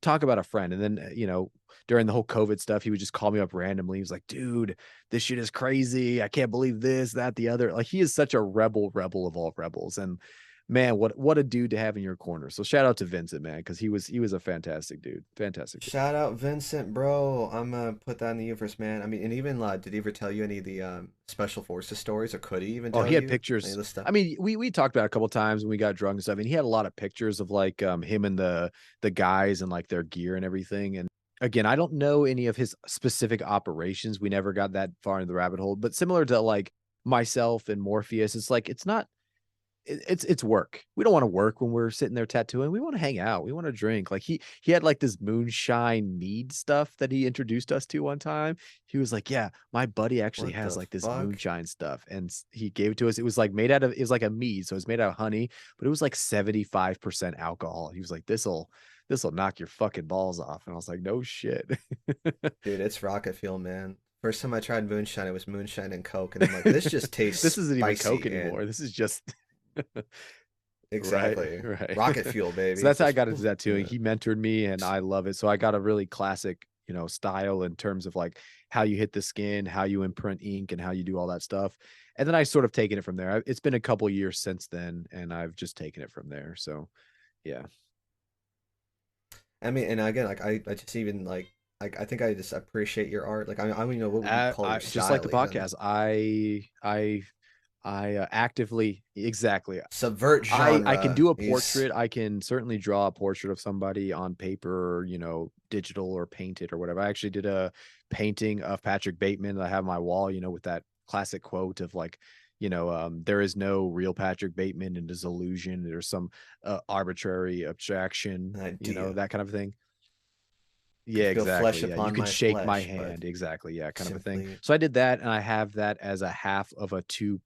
talk about a friend. And then, during the whole COVID stuff, he would just call me up randomly. He was like, dude, this shit is crazy. I can't believe this, that, the other. Like, he is such a rebel of all rebels. And man, what a dude to have in your corner. So shout out to Vincent, man, because he was a fantastic dude. Fantastic dude. shout out Vincent, bro. I'm gonna put that in the universe, man. I mean, and even did he ever tell you any of the special forces stories, or could he even Oh, tell he had you any of pictures. the stuff? I mean, we talked about it a couple times when we got drunk and stuff, and he had a lot of pictures of like him and the guys and like their gear and everything. And again, I don't know any of his specific operations. We never got that far into the rabbit hole, but similar to like myself and Morpheus, it's like it's not it's work. We don't want to work when we're sitting there tattooing. We want to hang out. We want to drink. Like he had like this moonshine mead stuff that he introduced us to one time. He was like, "Yeah, my buddy actually What has the like this fuck, moonshine stuff." And he gave it to us. It was like made out of it was like a mead, so it was made out of honey, but it was like 75% alcohol. He was like, "This'll knock your fucking balls off." And I was like, "No shit." dude? It's rocket fuel, man. First time I tried moonshine, it was moonshine and Coke, and I'm like, this just tastes This isn't even Coke spicy and anymore. This is just right, exactly right. rocket fuel, So baby. that's how I Just got into poof, tattooing. yeah. He mentored me and I love it. So I got a really classic, style in terms of like how you hit the skin, how you imprint ink, and how you do all that stuff. And then I sort of taken it from there. It's been a couple years since then, and I've just taken it from there. So yeah. I mean, and again, like I just even I think I just appreciate your art. Like I don't even know what would you call I your just like the style even. podcast. I actively exactly. Subvert I can genre. do a He's portrait. I can certainly draw a portrait of somebody on paper, or, digital or painted or whatever. I actually did a painting of Patrick Bateman that I have on my wall, with that classic quote of like, there is no real Patrick Bateman and his illusion. There's some arbitrary abstraction, an idea. that kind of thing. Could Yeah, feel flesh exactly. Yeah, you upon can my shake my flesh, but hand. Exactly. Yeah, kind of a thing. simply So I did that, and I have that as a half of a two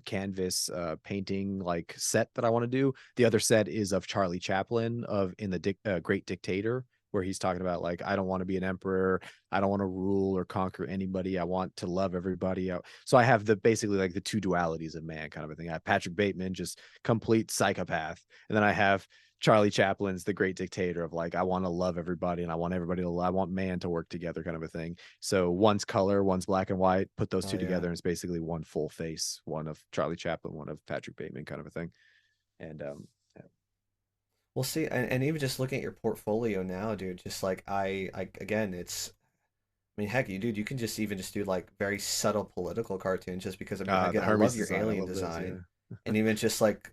canvas painting like set that I want to do. The other set is of Charlie Chaplin of in the Great Dictator, where he's talking about like, I don't want to be an emperor, I don't want to rule or conquer anybody, I want to love everybody. So I have the basically like the two dualities of man kind of a thing. I have Patrick Bateman, just complete psychopath, and then I have Charlie Chaplin's The Great Dictator of like, I want to love everybody and I want everybody to I want man to work together kind of a thing. So one's color, one's black and white, put those oh two yeah. together and it's basically one full face, one of Charlie Chaplin, one of Patrick Bateman kind of a thing. And We'll see, and even just looking at your portfolio now, dude, just like I again, it's I mean, heck, you dude, you can just even just do like very subtle political cartoons, just because I mean, the again, I Hermes love your design, I alien love those. design, Yeah. and even just like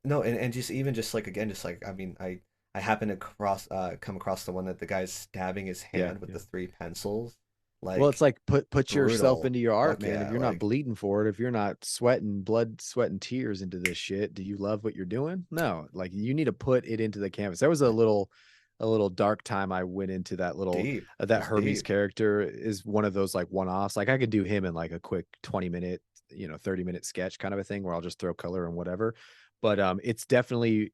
no, and just even just like again, just like I mean, I happen to come across the one that the guy's stabbing his Yeah. hand with Yeah. the three pencils, Well, it's like like put yourself brutal. into your art, Fuck man. If yeah, you're not like bleeding for it, if you're not sweating blood, sweat, and tears into this shit, do you love what you're doing? No, like you need to put it into the canvas. There was a little dark time I went into that little deep. that It's Hermes deep. character is one of those like one-offs. Like I could do him in like a quick 20-minute, 30-minute sketch kind of a thing where I'll just throw color and whatever. But it's definitely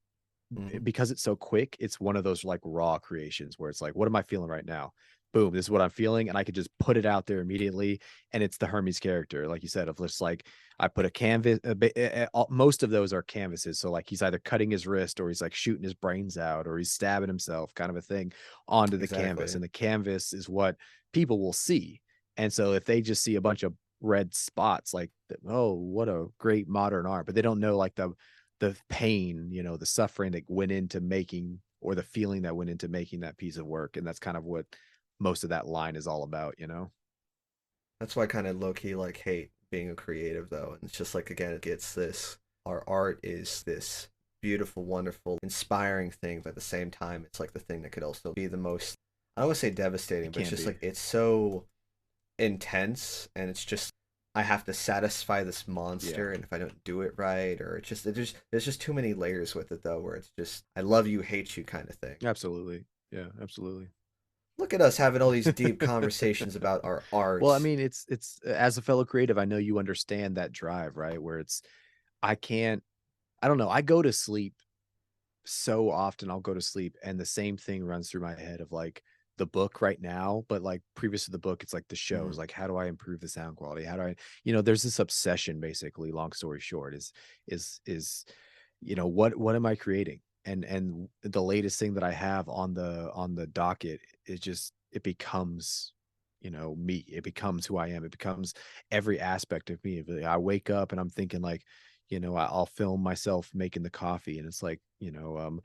Hmm. because it's so quick, it's one of those like raw creations where it's like, what am I feeling right now? Boom, this is what I'm feeling. And I could just put it out there immediately. And it's the Hermes character, like you said, of just like, I put a canvas, most of those are canvases. So like he's either cutting his wrist or he's like shooting his brains out or he's stabbing himself kind of a thing onto the canvas. Exactly. And the canvas is what people will see. And so if they just see a bunch of red spots, like, oh, what a great modern art, but they don't know like the pain, you know, the suffering that went into making, or the feeling that went into making that piece of work. And that's kind of what most of that line is all about, you know? That's why I kind of low key like hate being a creative though. And it's just like again, it gets this. Our art is this beautiful, wonderful, inspiring thing, but at the same time, it's like the thing that could also be the most. I don't want to say devastating, It but it's can just be. like it's so intense, and it's just I have to satisfy this Yeah, monster, and if I don't do it right, or it's just there's just too many layers with it though, where it's just I love you, hate you kind of thing. absolutely. Yeah, absolutely. Look at us having all these deep conversations about our Well, I art. mean, it's as a fellow creative, I know you understand that drive, right? Where it's, I can't, I don't know, I go to sleep so often. I'll go to sleep and the same thing runs through my head of like the book right now, but like previous to the book, it's like the shows, Mm. like how do I improve the sound quality? How do I, you know, there's this obsession basically, long story short, is you know, what am I creating? And the latest thing that I have on the docket is just, it becomes, you know, me. It becomes who I am. It becomes every aspect of me. I wake up and I'm thinking like, you know, I'll film myself making the coffee, and it's like, you know,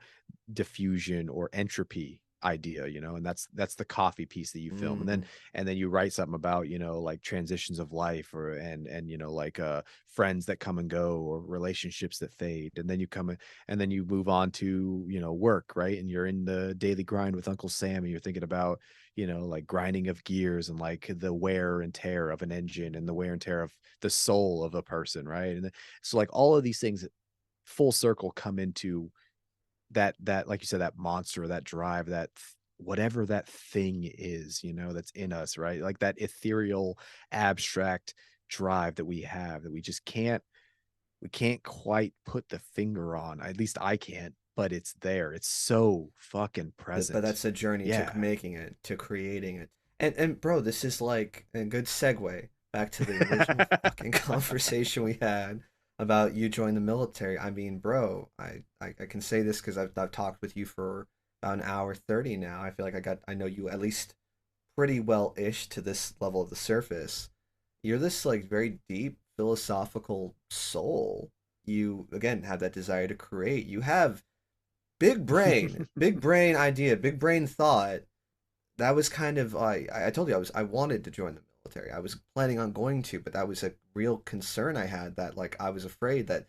diffusion or entropy idea, you know, and that's the coffee piece that you film. Mm. And then you write something about, you know, like transitions of life, or and you know, like friends that come and go, or relationships that fade. And then you come in, and then you move on to, you know, work, right? And you're in the daily grind with Uncle Sam, and you're thinking about, you know, like grinding of gears, and like the wear and tear of an engine, and the wear and tear of the soul of a person, right? And so like all of these things full circle come into that, like you said, that monster, that drive, whatever that thing is, you know, that's in us, right? Like that ethereal, abstract drive that we have, that we just can't, we can't quite put the finger on. At least I can't, but it's there. It's so fucking But present. that's a journey to Yeah. making it, to creating it. And bro, this is like a good segue back to the original fucking conversation we had about you joining the military. I mean, bro, I can say this because I've talked with you for about an hour 30 now. I feel like I know you at least pretty well ish to this level of the surface. You're this like very deep philosophical soul. You again have that desire to create. You have big brain idea, big brain thought. That was kind of I told you I wanted to join the military. I was planning on going to, but that was a real concern I had, that like I was afraid that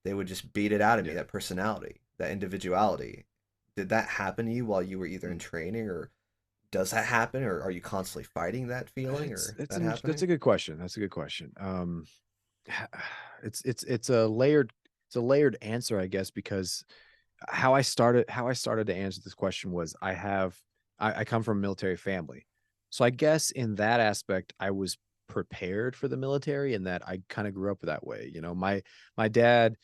they would just beat it out of me, Yeah. that personality, that individuality. Did that happen to you while you were either in Mm. training, or does that happen, or are you constantly fighting that feeling, or that That's a happening? good question. That's a good question. It's a layered, it's a layered answer, I guess, because how I started to answer this question was, I come from a military family. So I guess in that aspect I was prepared for the military, and that I kind of grew up that way. You know, my dad,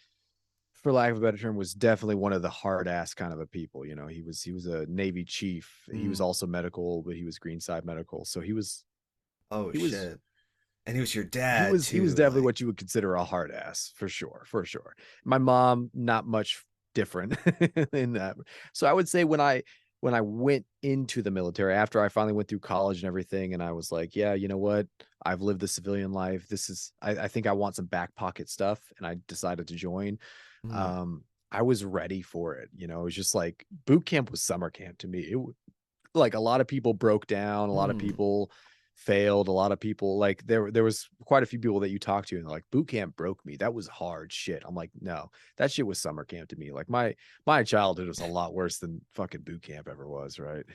for lack of a better term, was definitely one of the hard ass kind of a people. You know, he was a Navy chief. He was Mm. also medical, but he was Greenside Medical. So Oh he was shit. And he was your dad he was too, definitely like. what you would consider a hard ass, for sure, for sure. My mom, not much different in that. So I would say when I went into the military, after I finally went through college and everything, and I was like, yeah, you know what? I've lived the civilian life. This is, I think I want some back pocket stuff, and I decided to join. Mm. Um, I was ready for it. You know, it was just like boot camp was summer camp to me. Like a lot of people broke down, a lot of Mm. people failed, a lot of people, like there was quite a few people that you talk to and they're like, boot camp broke me. That was hard shit. I'm like, no, that shit was summer camp to me. Like my childhood was a lot worse than fucking boot camp ever was, right?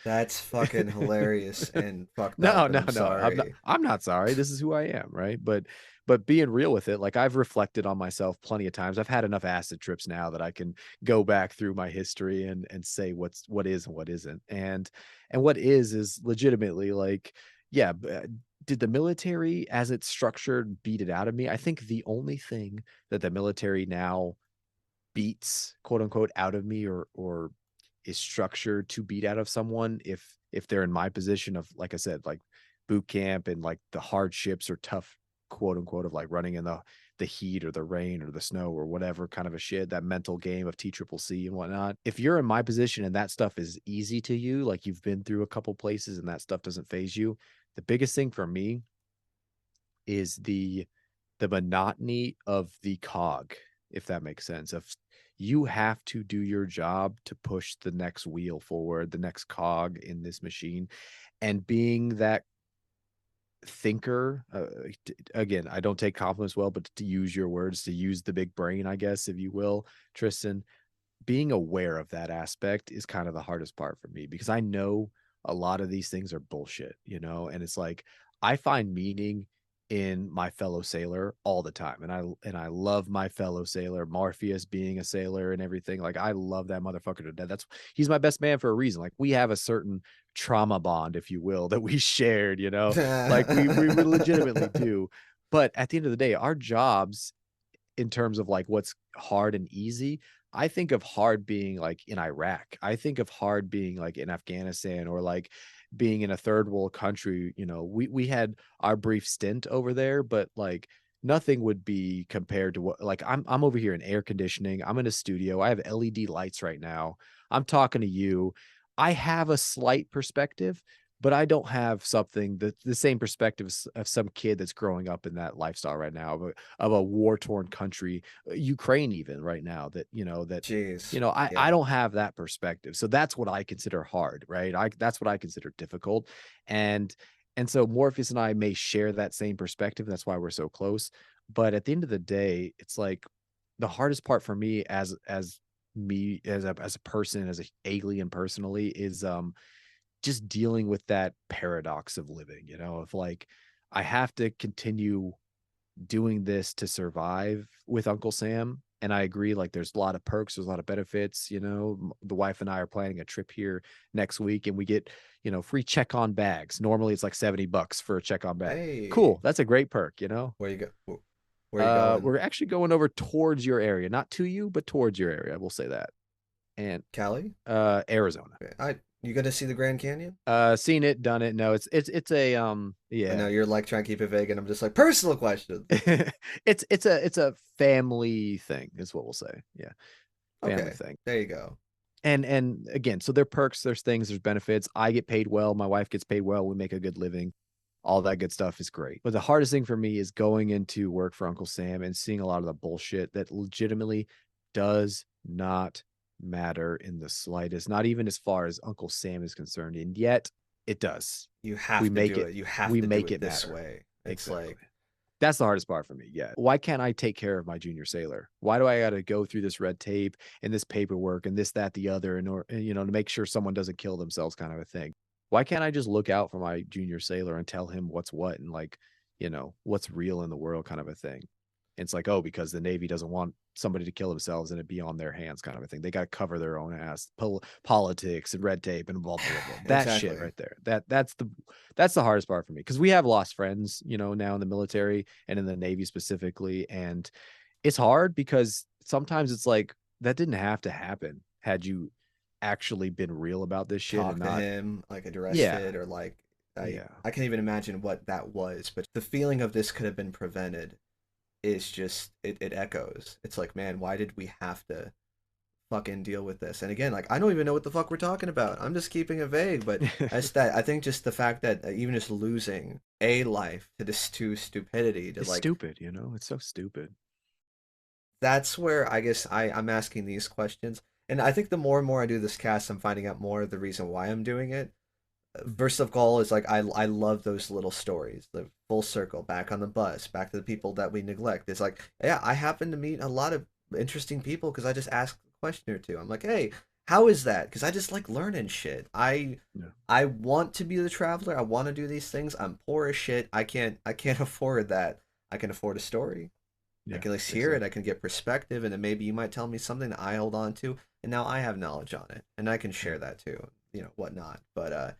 That's fucking hilarious and fucked up, No, and no, I'm no. sorry. I'm not sorry. This is who I am, right? But being real with it, like I've reflected on myself plenty of times. I've had enough acid trips now that I can go back through my history and say what is and what isn't. And what is legitimately like, yeah, did the military as it's structured beat it out of me? I think the only thing that the military now beats, quote unquote, out of me, or is structured to beat out of someone, if they're in my position of, like I said, like boot camp and like the hardships or tough, quote unquote, of like running in the heat or the rain or the snow or whatever kind of a shit, that mental game of TCCC and whatnot. If you're in my position and that stuff is easy to you, like you've been through a couple places and that stuff doesn't phase you, the biggest thing for me is the monotony of the cog, if that makes sense. Of you have to do your job to push the next wheel forward, the next cog in this machine, and being that thinker. Again, I don't take compliments well, but to use your words, to use the big brain, I guess, if you will, Tristan, being aware of that aspect is kind of the hardest part for me because I know a lot of these things are bullshit, and it's like I find meaning in my fellow sailor all the time. And I love my fellow sailor, Morpheus being a sailor and everything. Like I love that motherfucker to death. He's my best man for a reason. Like we have a certain trauma bond, if you will, that we shared, like we legitimately do. But at the end of the day, our jobs in terms of like what's hard and easy, I think of hard being like in Iraq. I think of hard being like in Afghanistan or like being in a third world country. We had our brief stint over there, but like nothing would be compared to what like I'm over here in air conditioning. I'm in a studio. I have LED lights right now. I'm talking to you. I have a slight perspective, but I don't have something that the same perspective of some kid that's growing up in that lifestyle right now of a war-torn country, Ukraine even right now Jeez. I Yeah. don't have that perspective. So that's what I consider hard, right? That's what I consider difficult. And so Morpheus and I may share that same perspective. That's why we're so close. But at the end of the day, it's like the hardest part for me as me as a person, as an alien personally, is just dealing with that paradox of living, of like, I have to continue doing this to survive with Uncle Sam. And I agree, like, there's a lot of perks, there's a lot of benefits. The wife and I are planning a trip here next week, and we get, free check on bags. Normally it's like $70 for a check on bag. Hey, Cool. That's a great perk, where you go? Where you going? We're actually going over towards your area, not to you, but towards your area. We'll say that. And Cali? Arizona. Okay. You got to see the Grand Canyon? Seen it, done it. No, it's a I know yeah. you're like trying to keep it vague, and I'm just like personal questions. It's a family thing, is what we'll say. Yeah, family Okay, thing. there you go. And again, so there are perks, there's things, there's benefits. I get paid well, my wife gets paid well, we make a good living. All that good stuff is great. But the hardest thing for me is going into work for Uncle Sam and seeing a lot of the bullshit that legitimately does not matter in the slightest, not even as far as Uncle Sam is concerned. And yet it does. You have We to make do it, it. You have we to do make it it this matter. way. It's Exactly. like That's the hardest part for me. Yeah. Why can't I take care of my junior sailor? Why do I got to go through this red tape and this paperwork and this, that, the other, to make sure someone doesn't kill themselves, kind of a thing? Why can't I just look out for my junior sailor and tell him what's what and like, what's real in the world, kind of a thing? And it's like, oh, because the Navy doesn't want somebody to kill themselves and it be on their hands, kind of a thing. They got to cover their own ass, politics and red tape and blah, blah, blah, blah. That shit exactly. right there. That's the hardest part for me, because we have lost friends, now in the military and in the Navy specifically. And it's hard because sometimes it's like that didn't have to happen had you actually been real about this shit and Talk to not. him, like addressed Yeah. it, or like Yeah. I can't even imagine what that was. But the feeling of this could have been prevented is just it echoes. It's like, man, why did we have to fucking deal with this? And again, like I don't even know what the fuck we're talking about. I'm just keeping it vague, but that's that. I think just the fact that even just losing a life to this to stupidity to It's like stupid, it's so stupid. that's where I guess I'm asking these questions. And I think the more and more I do this cast, I'm finding out more of the reason why I'm doing it. First of all, is like I love those little stories, the full circle, back on the bus, back to the people that we neglect. It's like, yeah, I happen to meet a lot of interesting people because I just ask a question or two. I'm like, hey, how is that? Because I just like learning shit. Yeah. I want to be the traveler. I want to do these things. I'm poor as shit. I can't afford that. I can afford a story. I Yeah, can at least hear it. I exactly. can get perspective, and then maybe you might tell me something that I hold on to, and now I have knowledge on it, and I can Yeah. share that too, whatnot. But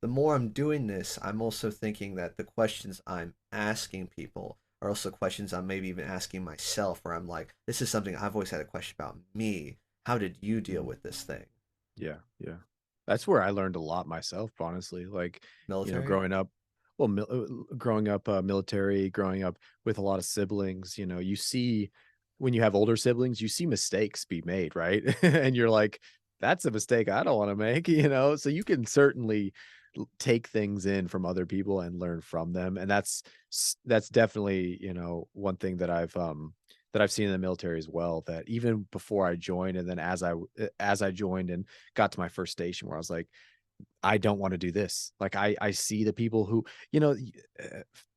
the more I'm doing this, I'm also thinking that the questions I'm asking people are also questions I'm maybe even asking myself, where I'm like, this is something I've always had a question about me. How did you deal Mhm. with this thing? Yeah, yeah. That's where I learned a lot myself, honestly. Like, Military? growing up, well, growing up military, growing up with a lot of siblings, you see when you have older siblings, you see mistakes be made, right? And you're like, that's a mistake I don't want to make, So you can certainly take things in from other people and learn from them. And that's definitely, one thing that I've seen in the military as well, that even before I joined, and then as I joined and got to my first station, where I was like, I don't want to do this. Like I see the people who,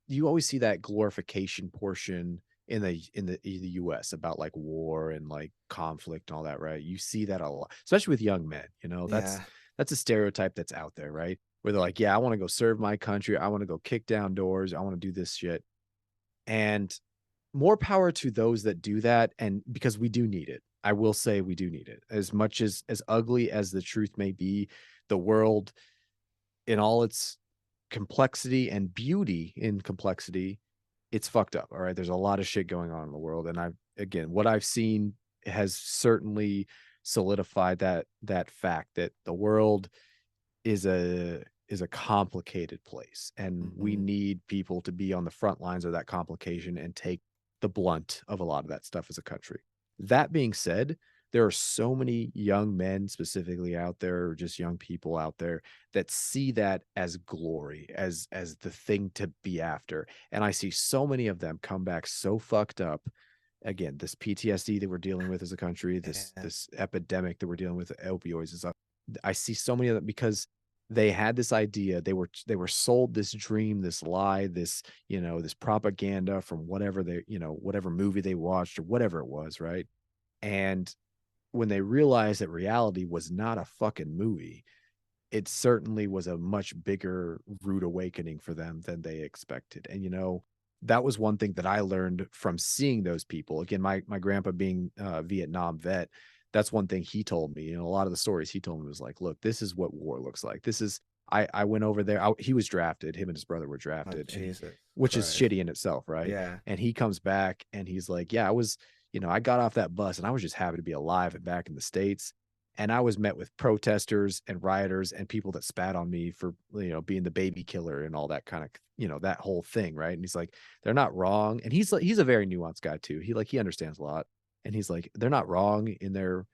you always see that glorification portion in the US about like war and like conflict and all that, right? You see that a lot, especially with young men, Yeah. that's a stereotype that's out there, right? Where they're like, yeah, I want to go serve my country. I want to go kick down doors. I want to do this shit. And more power to those that do that. And because we do need it. I will say we do need it. As much as ugly as the truth may be, the world in all its complexity and beauty in complexity, it's fucked up. All right. There's a lot of shit going on in the world. And what I've seen has certainly solidified that fact that the world is a complicated place, and we Hmm. need people to be on the front lines of that complication and take the blunt of a lot of that stuff as a country. That being said, there are so many young men specifically out there, or just young people out there, that see that as glory, as the thing to be after. And I see so many of them come back so fucked up. Again, this PTSD that we're dealing with as a country, this Yeah. this epidemic that we're dealing with, opioids and stuff. I see so many of them because they had this idea, they were sold this dream, this lie, this propaganda from whatever movie they watched or whatever it was, right? And when they realized that reality was not a fucking movie, it certainly was a much bigger rude awakening for them than they expected. And that was one thing that I learned from seeing those people. Again, my grandpa being a Vietnam vet, that's one thing he told me. A lot of the stories he told me was like, look, this is what war looks like. This is I went over there. He was drafted. Him and his brother were Oh, drafted, and Jesus which is Christ. shitty in itself, right? Yeah. And he comes back and he's like, yeah, I got off that bus and I was just happy to be alive and back in the States. And I was met with protesters and rioters and people that spat on me for, being the baby killer and all that kind of, that whole thing. Right. And he's like, they're not wrong. And he's a very nuanced guy too. He understands a lot. And he's like, they're not wrong in their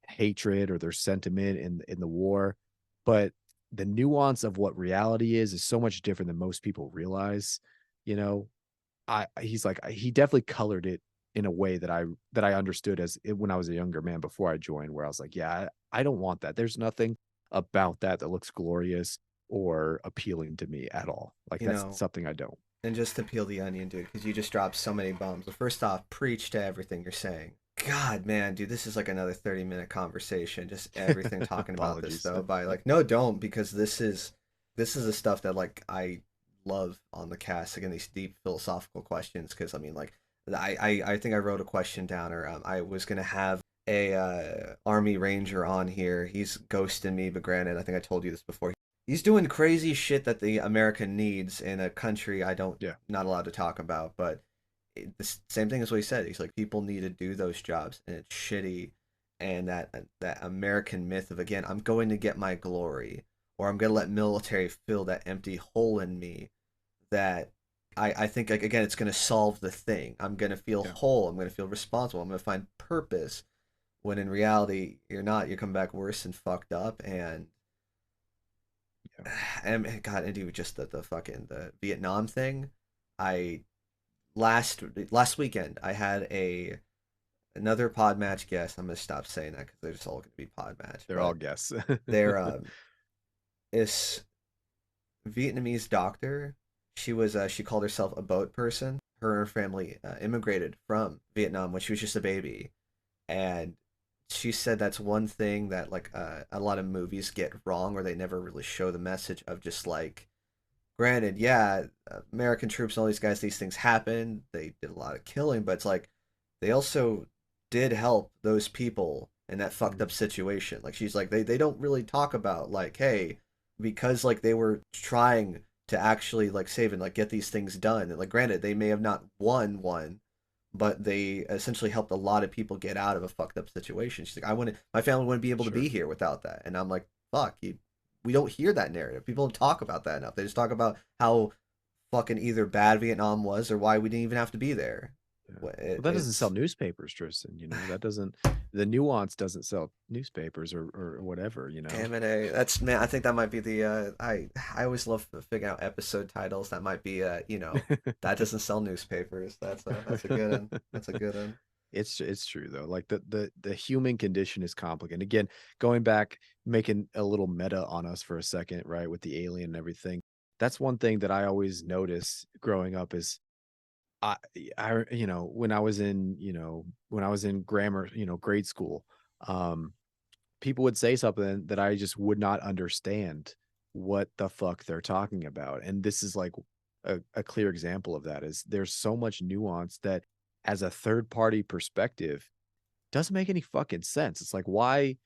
hatred or their sentiment in the war. But the nuance of what reality is so much different than most people realize. You know, he's like, he definitely colored it in a way that I understood when I was a younger man before I joined, where I was like, yeah, I don't want that. There's nothing about that looks glorious or appealing to me at all. Like You that's know, something I don't. and just to peel the onion, dude, because you just dropped so many bombs. Well, first off, preach to everything you're saying. God, man, dude, this is like another 30-minute conversation. Just everything talking about this Apologies. though. By like, no, don't, because this is the stuff that like I love on the cast. Again, these deep philosophical questions. Because I mean, like, I think I wrote a question down, or I was gonna have a army ranger on here. He's ghosting me, but granted, I think I told you this before. He's doing crazy shit that the America needs in a country I don't Yeah, not allowed to talk about. But the same thing as what he said. He's like, people need to do those jobs, and it's shitty. And that American myth of, again, I'm going to get my glory, or I'm gonna let military fill that empty hole in me. That I think, like, again, it's gonna solve the thing. I'm gonna feel yeah, whole. I'm gonna feel responsible. I'm gonna find purpose. When in reality, you're not. You come back worse and fucked up. yeah. And God, and dude, just the fucking the Vietnam thing. I last weekend I had another pod match guest. I'm gonna stop saying that because they're just all gonna be pod match. They're all But guess. they're this Vietnamese doctor. She called herself a boat person. Her and her family immigrated from Vietnam when she was just a baby, and she said that's one thing that like a lot of movies get wrong, or they never really show the message of just like, granted, yeah, American troops and all these guys, these things happen. They did a lot of killing, but it's like they also did help those people in that fucked up Mhm. situation. Like, she's like, they don't really talk about like, hey, because like they were trying to actually like save and like get these things done. And like, granted, they may have not won one, but they essentially helped a lot of people get out of a fucked up situation. She's like, my family wouldn't be able to Sure. be here without that. And I'm like, fuck, we don't hear that narrative. People don't talk about that enough. They just talk about how fucking either bad Vietnam was or why we didn't even have to be there. But that doesn't sell newspapers, Tristan. The nuance doesn't sell newspapers or whatever. M&A. That's, man. I think that might be the. I always love figuring out episode titles. That might be that doesn't sell newspapers. That's a good one. That's a good one. It's true though. Like the human condition is complicated. Again, going back, making a little meta on us for a second, right? With the alien and everything. That's one thing that I always notice growing up is I when I was in grammar, grade school, people would say something that I just would not understand what the fuck they're talking about. And this is like a clear example of that. Is there's so much nuance that as a third party perspective doesn't make any fucking sense. It's like, why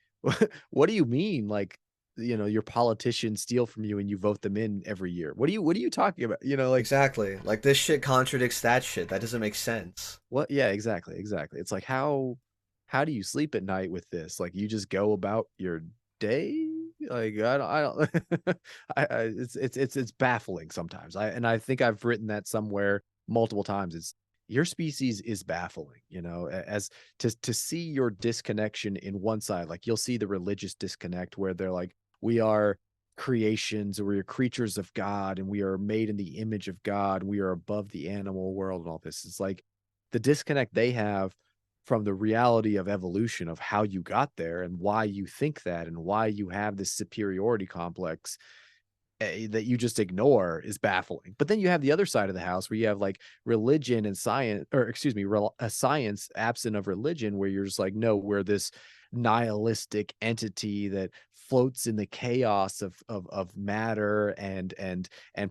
what do you mean? Like, your politicians steal from you and you vote them in every year. What are you talking about? Like, Exactly. Like, this shit contradicts that shit. That doesn't make sense. what? Yeah, exactly. It's like, how do you sleep at night with this? Like, you just go about your day? Like, I don't it's baffling sometimes. I think I've written that somewhere multiple times. It's your species is baffling, as to see your disconnection in one side. Like, you'll see the religious disconnect where they're like, we are creations, or we are creatures of God, and we are made in the image of God. We are above the animal world and all this. It's like the disconnect they have from the reality of evolution, of how you got there and why you think that and why you have this superiority complex, that you just ignore, is baffling. But then you have the other side of the house where you have like religion and science, or excuse me, a science absent of religion, where you're just like, no, we're this nihilistic entity that floats in the chaos of matter and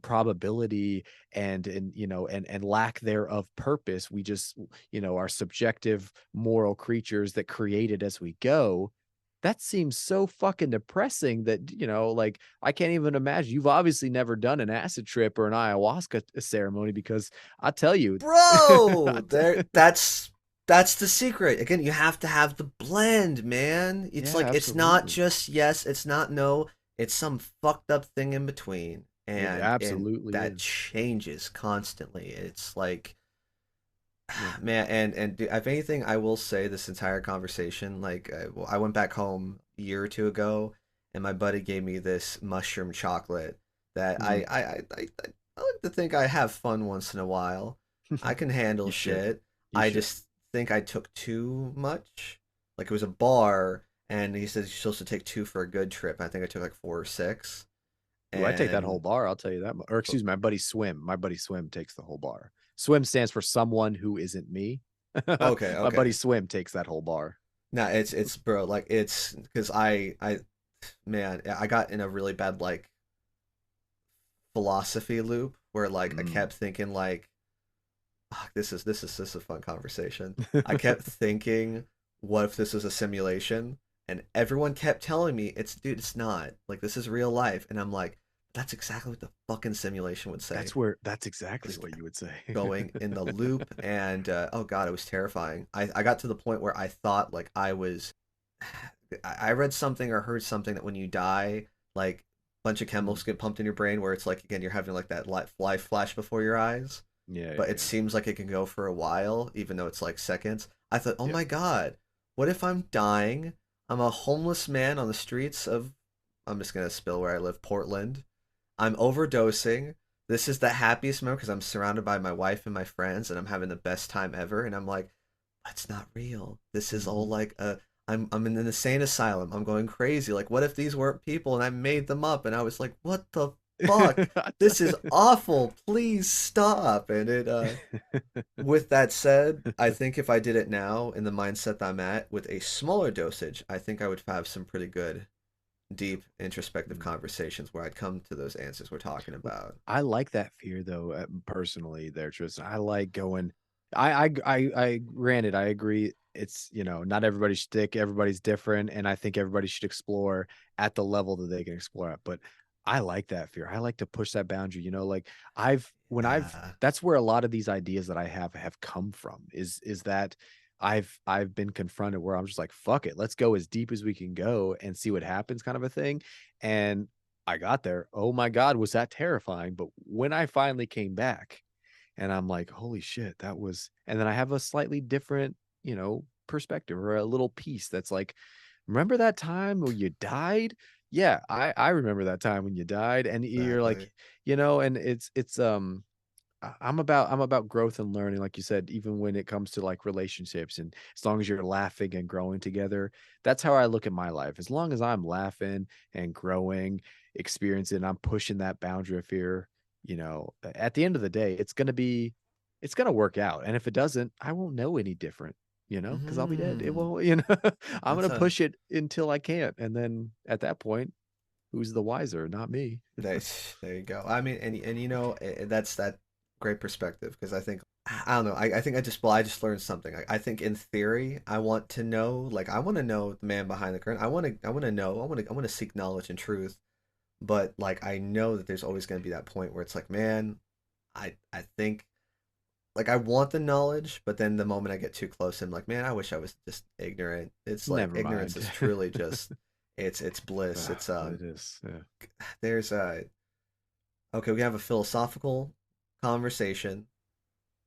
probability and lack thereof purpose. We just, are subjective moral creatures that created as we go. That seems so fucking depressing that, like, I can't even imagine. You've obviously never done an acid trip or an ayahuasca ceremony, because I tell you, Bro, that's the secret. Again, you have to have the blend, man. It's yeah, like, it's not absolutely. just yes, it's not no, it's some fucked up thing in between. It And absolutely that is. changes constantly. It's like, Yeah. man, and if anything, I will say this entire conversation, like, well, I went back home a year or two ago, and my buddy gave me this mushroom chocolate that Mhm. I like to think I have fun once in a while. I can handle You should. shit. You I should. just think I took too much. Like, it was a bar, and he says you're supposed to take two for a good trip. I think I took like four or six, Ooh, I take that whole and bar, I'll tell you that. Or excuse me, my buddy Swim. My buddy Swim takes the whole bar. Swim stands for someone who isn't me. okay, My buddy okay. Swim takes that whole bar. No, it's bro, like, it's because I man, I got in a really bad, like, philosophy loop where, like, I Mm. kept thinking, like, "Ah, this is a fun conversation. I kept thinking, what if this was a simulation? And everyone kept telling me, dude, it's not. Like, this is real life. And I'm like, that's exactly what the fucking simulation would say. That's exactly Just what you would say. going in the loop, and oh god, it was terrifying. I got to the point where I thought, like, I was I read something or heard something that when you die, like, a bunch of Mm. chemicals get pumped in your brain, where it's like, again, you're having like that life flash before your eyes, Yeah, but yeah, it yeah. seems like it can go for a while, even though it's like seconds. I thought, oh Yep. my god, what if I'm dying? I'm a homeless man on the streets of, I'm just gonna spill where I live, Portland. I'm overdosing. This is the happiest moment because I'm surrounded by my wife and my friends, and I'm having the best time ever. And I'm like, that's not real. This is all Mhm. like I'm in an insane asylum. I'm going crazy. Like, what if these weren't people and I made them up? And I was like, what the fuck? This is awful. Please stop. And with that said, I think if I did it now in the mindset that I'm at with a smaller dosage, I think I would have some pretty good, deep, introspective Mm. conversations where I'd come to those answers we're talking Well, about. I like that fear though, personally there, Tristan. I like going. I granted, I agree. It's, not everybody's shtick, everybody's different, and I think everybody should explore at the level that they can explore at. But I like that fear. I like to push that boundary. Like, I've Uh, that's where a lot of these ideas that I have come from. Is that I've been confronted where I'm just like, fuck it, let's go as deep as we can go and see what happens, kind of a thing. And I got there. Oh my God, was that terrifying. But when I finally came back and I'm like, holy shit, that was. And then I have a slightly different, perspective, or a little piece that's like, remember that time when you died? Yeah, I remember that time when you died, and you're Exactly. like, and it's I'm about growth and learning, like you said, even when it comes to like relationships, and as long as you're laughing and growing together, that's how I look at my life. As long as I'm laughing and growing, experiencing, I'm pushing that boundary of fear, at the end of the day, it's gonna work out. And if it doesn't, I won't know any different, because I'll be dead. It Hmm. won't, I'm That's gonna a push it until I can't. And then at that point, who's the wiser? Not me. there you go. I mean, and that's that great perspective because I don't know. I think I just learned something. I think in theory, I want to know, like I want to know the man behind the curtain. I want to know. I want to seek knowledge and truth. But like I know that there's always going to be that point where it's like, man, I think like I want the knowledge, but then the moment I get too close, I'm like, man, I wish I was just ignorant. It's like Never ignorance mind. is truly just it's bliss. It's It is. Yeah. there's okay, we have a philosophical conversation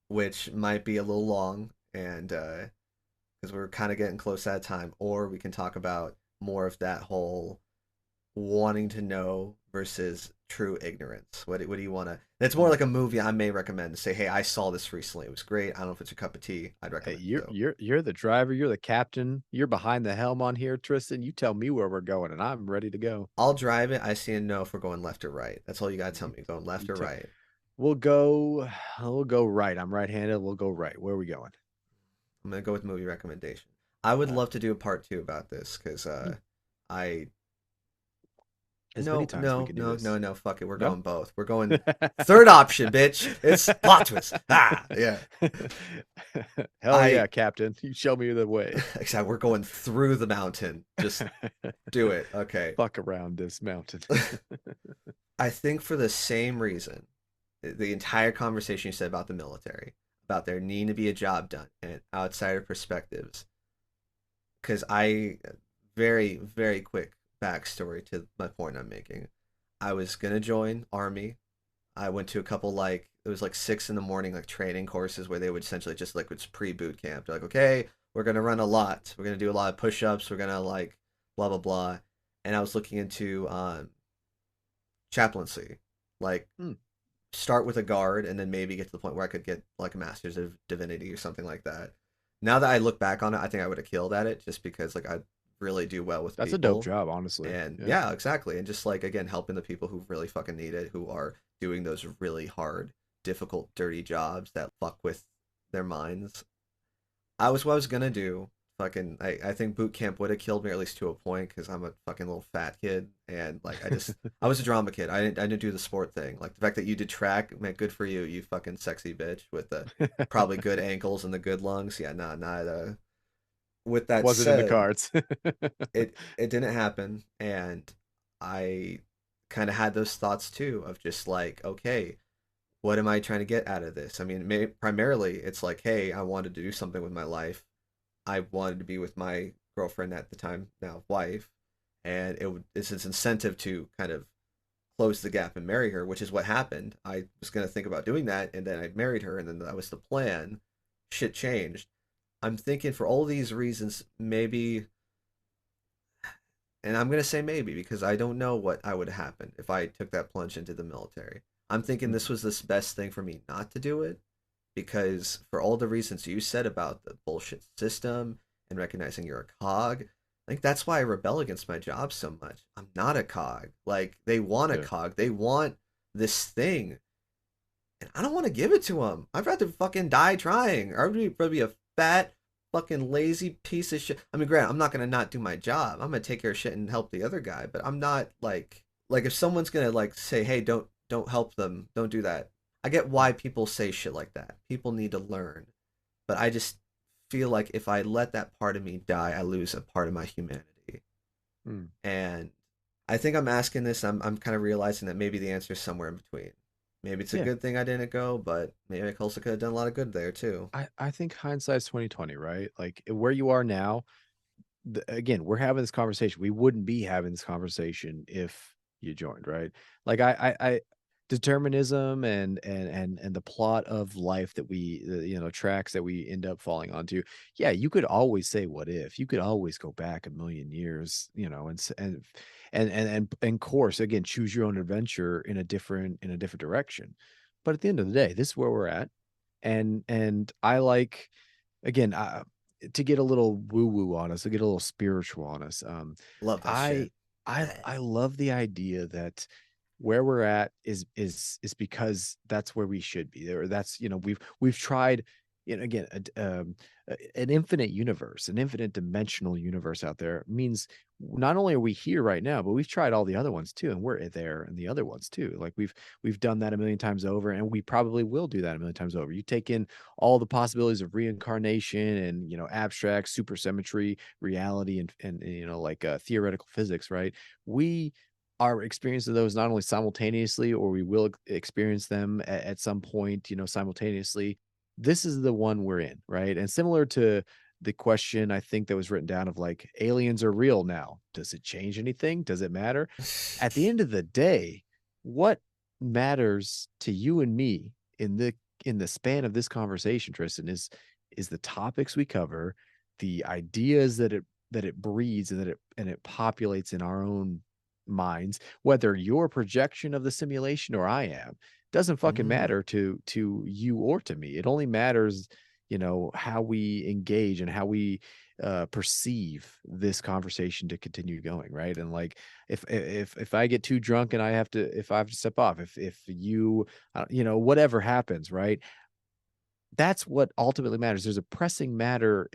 which might be a little long and because we're kind of getting close to that time, or we can talk about more of that whole wanting to know versus true ignorance. What do you want to? It's more like a movie I may recommend to say, hey, I saw this recently. It was great. I don't know if it's a cup of tea. I'd Hey, recommend it you're though. you're you're the driver, you're the captain, you're behind the helm on here, Tristan. You tell me where we're going, and I'm ready to go. I'll drive it. I see and know if we're going left or right. That's all you gotta tell You, me. Going you left or tell. right. We'll go. We'll go right. I'm right-handed. We'll go right. Where are we going? I'm gonna go with movie recommendation. I would Uh, love to do a part two about this because hmm, I as many times we could do this. no. Fuck it. We're No. going both. We're going third option, bitch. It's plot twist. Ah, yeah. Hell yeah, I Captain! You show me the way. except we're going through the mountain. Just do it. Okay. Fuck around this mountain. I think for the same reason, the entire conversation you said about the military, about there needing to be a job done, and outsider perspectives, because very, very quick backstory to my point I'm making. I was gonna join Army. I went to a couple like it was like 6 in the morning like training courses where they would essentially just like it's pre-boot camp. They're like, okay, we're gonna run a lot. We're gonna do a lot of push-ups. We're gonna like blah blah blah. And I was looking into chaplaincy, like Hmm. start with a guard and then maybe get to the point where I could get like a master's of divinity or something like that. Now that I look back on it, I think I would have killed at it just because like I really do well with That's a dope people. job, honestly. And Yeah. yeah, exactly. And just like again, helping the people who really fucking need it, who are doing those really hard, difficult, dirty jobs that fuck with their minds. I was what I was gonna do. Fucking, I think boot camp would have killed me, or at least to a point, because I'm a fucking little fat kid, and like I was a drama kid. I didn't do the sport thing. Like the fact that you did track, man, good for you, you fucking sexy bitch with the probably good ankles and the good lungs. Yeah, nah, not. With that Wasn't in the said, cards. it didn't happen, and I kind of had those thoughts too of just like, okay, what am I trying to get out of this? I mean, primarily it's like, hey, I wanted to do something with my life. I wanted to be with my girlfriend at the time, now wife, and it's this incentive to kind of close the gap and marry her, which is what happened. I was gonna think about doing that, and then I married her, and then that was the plan. Shit changed. I'm thinking for all these reasons, maybe, and I'm gonna say maybe because I don't know what I would happen if I took that plunge into the military. I'm thinking this was the best thing for me not to do it because for all the reasons you said about the bullshit system and recognizing you're a cog, I think that's why I rebel against my job so much. I'm not a cog. Like they want a Yeah. cog. They want this thing, and I don't want to give it to them. I'd rather fucking die trying. I'd rather be a fat fucking lazy piece of shit. I mean, Grant, I'm not gonna not do my job. I'm gonna take care of shit and help the other guy, but I'm not like if someone's gonna like say, hey, don't help them, don't do that. I get why people say shit like that. People need to learn. But I just feel like if I let that part of me die, I lose a part of my humanity. Mm. And I think I'm asking this, I'm kind of realizing that maybe the answer is somewhere in between. Maybe it's a Yeah. good thing I didn't go, but maybe I also could have done a lot of good there too. I think hindsight's 2020, right? Like where you are now, again, we're having this conversation. We wouldn't be having this conversation if you joined, right? Like determinism and the plot of life that we tracks that we end up falling onto. Yeah, you could always say what if. You could always go back a million years, and course again, choose your own adventure in a different direction. But at the end of the day, this is where we're at. And I like, again, to get a little woo woo on us, to get a little spiritual on us. Love that I shit. I love the idea that where we're at is because that's where we should be. Or that's, we've tried, again, an infinite universe, an infinite dimensional universe out there means not only are we here right now, but we've tried all the other ones too, and we're there in the other ones too. Like we've done that a million times over, and we probably will do that a million times over. You take in all the possibilities of reincarnation and abstract supersymmetry reality and like theoretical physics, right? We are experiencing those not only simultaneously, or we will experience them at some point, simultaneously. This is the one we're in, right? And similar to the question, I think, that was written down of like, aliens are real now. Does it change anything? Does it matter? At the end of the day, what matters to you and me in the span of this conversation, Tristan, is the topics we cover, the ideas that it breeds, and it populates in our own minds, whether your projection of the simulation or I am. Doesn't fucking matter to you or to me. It only matters, how we engage and how we perceive this conversation to continue going, right? And like, if I get too drunk and if I have to step off, if you whatever happens, right? That's what ultimately matters. There's a pressing matter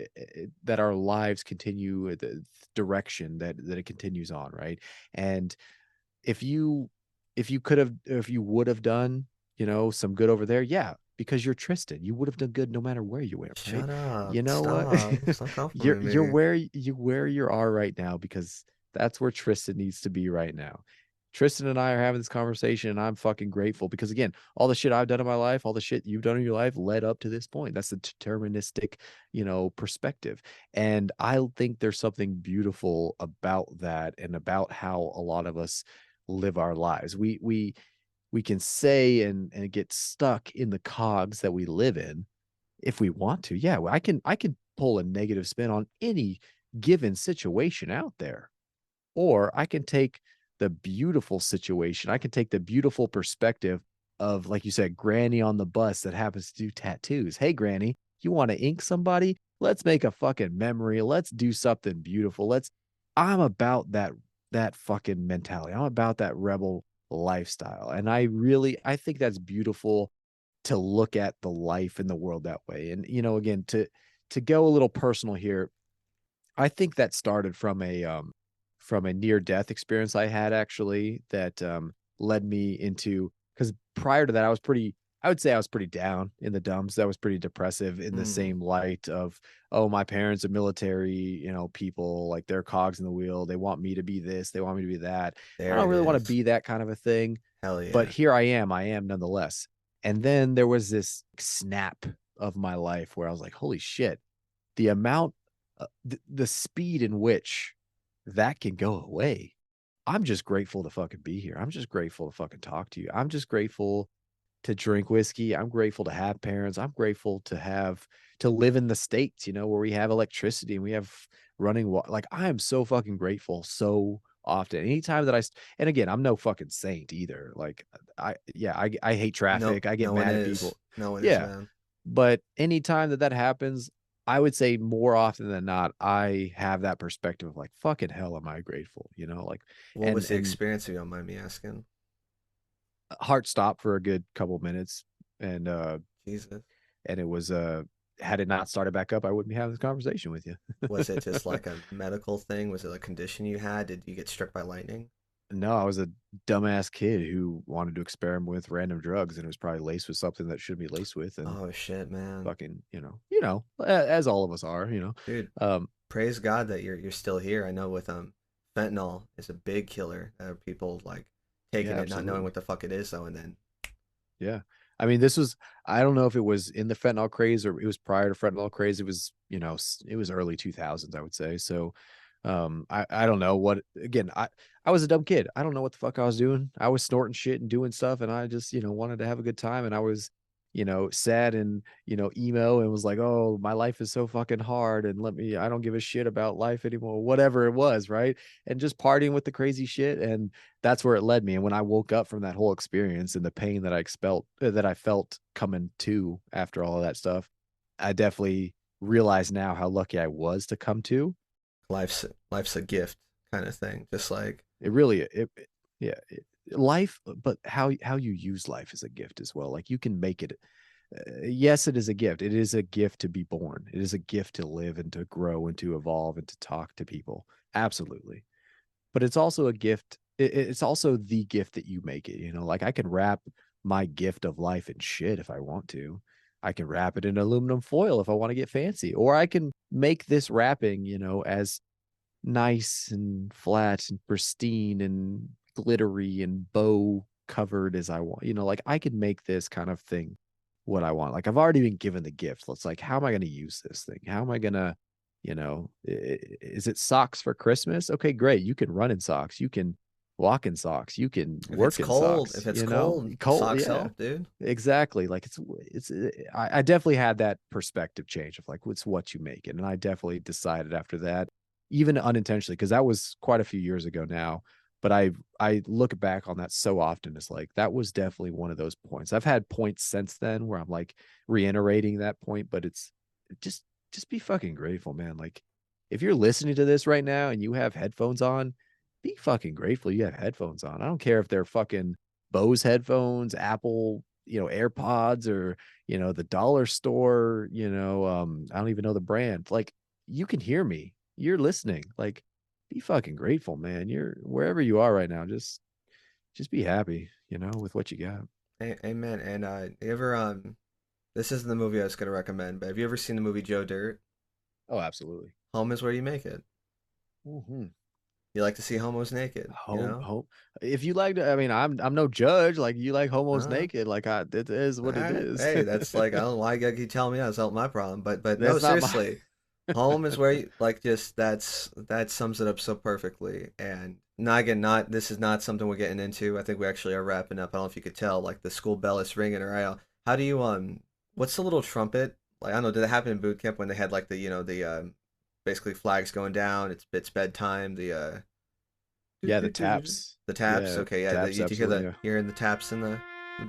that our lives continue, the direction that it continues on, right? And if you if you would have done, some good over there, yeah, because you're Tristan, you would have done good no matter where you went, right? Shut up. You know what? Stop complimenting You're me. where you are right now, because that's where Tristan needs to be right now. Tristan and I are having this conversation, and I'm fucking grateful because, again, all the shit I've done in my life, all the shit you've done in your life led up to this point. That's the deterministic, perspective. And I think there's something beautiful about that, and about how a lot of us live our lives. We can say and get stuck in the cogs that we live in if we want to. Yeah, I can pull a negative spin on any given situation out there. Or I can take the beautiful situation. I can take the beautiful perspective of, like you said, Granny on the bus that happens to do tattoos. Hey, Granny, you want to ink somebody? Let's make a fucking memory. Let's do something beautiful. I'm about that fucking mentality. I'm about that rebel lifestyle. And I think that's beautiful, to look at the life in the world that way. And, again, to go a little personal here, I think that started from a near death experience I had, actually, that led me into, because prior to that I would say I was pretty down in the dumps. That was pretty depressive, in the same light of, oh, my parents are military, people, like, they're cogs in the wheel. They want me to be this, they want me to be that. I There don't it really want to is. be that kind of a thing, Hell but yeah. here I am nonetheless. And then there was this snap of my life where I was like, holy shit, the amount, the speed in which that can go away. I'm just grateful to fucking be here. I'm just grateful to fucking talk to you. I'm just grateful to drink whiskey. I'm grateful to have parents. I'm grateful to live in the States, where we have electricity and we have running water. Like, I am so fucking grateful so often. Anytime that and again, I'm no fucking saint either. Like, I hate No, traffic. I get no one mad at is. people. No one is, Yeah. man. But anytime that happens, I would say more often than not, I have that perspective of like, fucking hell, am I grateful? Like, What and was the experience, if you don't mind me asking? heart stopped for a good couple of minutes, and Jesus. it was had it not started back up, I wouldn't be having this conversation with you. Was it just like a medical thing? Was it a condition you had? Did you get struck by lightning? No, I was a dumbass kid who wanted to experiment with random drugs, and it was probably laced with something that shouldn't be laced with, and Oh shit, man. fucking, as all of us are. Dude, Um, praise God that you're still here. I know with fentanyl is a big killer. People like yeah, taking it, not knowing absolutely. what the fuck it is though, and then Yeah. I mean, I don't know if it was in the fentanyl craze or it was prior to fentanyl craze. It was, it was early 2000s, I would say. So, I don't know what, again, I was a dumb kid. I don't know what the fuck I was doing. I was snorting shit and doing stuff, and I just, wanted to have a good time, and I was, sad and, emo, and was like, oh, my life is so fucking hard, and I don't give a shit about life anymore, whatever it was, right? And just partying with the crazy shit, and that's where it led me. And when I woke up from that whole experience and the pain that I felt coming to after all of that stuff, I definitely realize now how lucky I was to come to. Life's a gift kind of thing. Just like It really, yeah, life, but how you use life is a gift as well. Like you can make it. Yes, it is a gift. It is a gift to be born. It is a gift to live and to grow and to evolve and to talk to people. Absolutely. But it's also a gift. It's also the gift that you make it. Like I can wrap my gift of life in shit if I want to. I can wrap it in aluminum foil if I want to get fancy, or I can make this wrapping, as nice and flat and pristine and glittery and bow covered as I want. Like I could make this kind of thing what I want. Like I've already been given the gift. It's like, how am I going to use this thing? How am I going to, is it socks for Christmas? Okay, great. You can run in socks. You can walk in socks. You can work in socks. if it's cold, cold, socks yeah, help, dude. exactly. Like I definitely had that perspective change of like, it's what you make it. And I definitely decided after that, even unintentionally, because that was quite a few years ago now. But I look back on that so often. It's like that was definitely one of those points. I've had points since then where I'm like reiterating that point, but it's just be fucking grateful, man. Like if you're listening to this right now and you have headphones on, be fucking grateful you have headphones on. I don't care if they're fucking Bose headphones, Apple, AirPods, or the dollar store, I don't even know the brand. Like you can hear me. You're listening. Like be fucking grateful, man. You're wherever you are right now. Just be happy, with what you got. Amen. And you ever this isn't the movie I was gonna recommend, but have you ever seen the movie Joe Dirt? Oh, absolutely. Home is where you make it. Mm-hmm. You like to see homos naked, you Home, know? home. If you like to, I mean, I'm no judge. Like you like homos Uh, naked. Like it is all what it right. is. Hey, that's like I don't know why you gotta keep telling me that's not my problem, but no, That's not my. seriously, home is where you like just that sums it up so perfectly. And not again, not this is not something we're getting into. I think we actually are wrapping up. I don't know if you could tell, like the school bell is ringing. Or how do you what's the little trumpet? Like I don't know, did it happen in boot camp when they had like the the basically flags going down? It's bedtime. Yeah, the taps. The taps. Yeah, Okay, yeah. taps. You hear Absolutely. Yeah. hearing the taps in the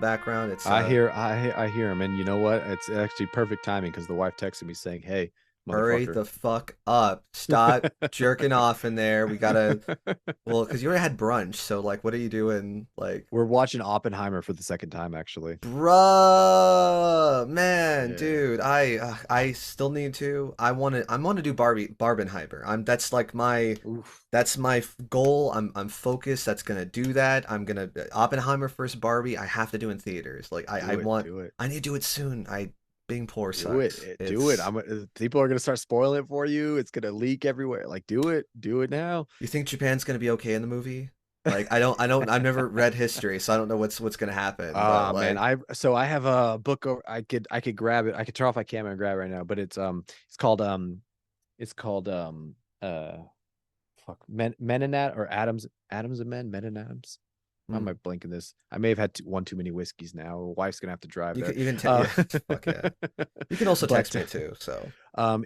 background. It's I hear him, and you know what? It's actually perfect timing because the wife texted me saying, "Hey, hurry motherfucker." the fuck up. Stop jerking off in there. We gotta well, because you already had brunch, so like what are you doing? Like We're watching Oppenheimer for the second time, actually. bruh, man, Yeah. dude, I still need to. I want to do Barbenheimer. That's like Oof. that's my goal. I'm focused. That's gonna do that. I'm gonna Oppenheimer first Barbie. I have to do in theaters. Like I Do it. want. Do it. I need to do it soon. I being poor Do it. sucks. Do it. It's. People are gonna start spoiling it for you. It's gonna leak everywhere. Like, do it. Do it now. You think Japan's gonna be okay in the movie? Like I don't. I've never read history, so I don't know what's gonna happen. But Man, like, I have a book over, I could grab it. I could turn off my camera and grab it right now, but it's called uh fuck Men and or Adams and Men, Men and Adams. Why am hmm, I blanking this? I may have had one too many whiskeys now. Wife's gonna have to drive there. yeah, fuck yeah. You can also text But me too. So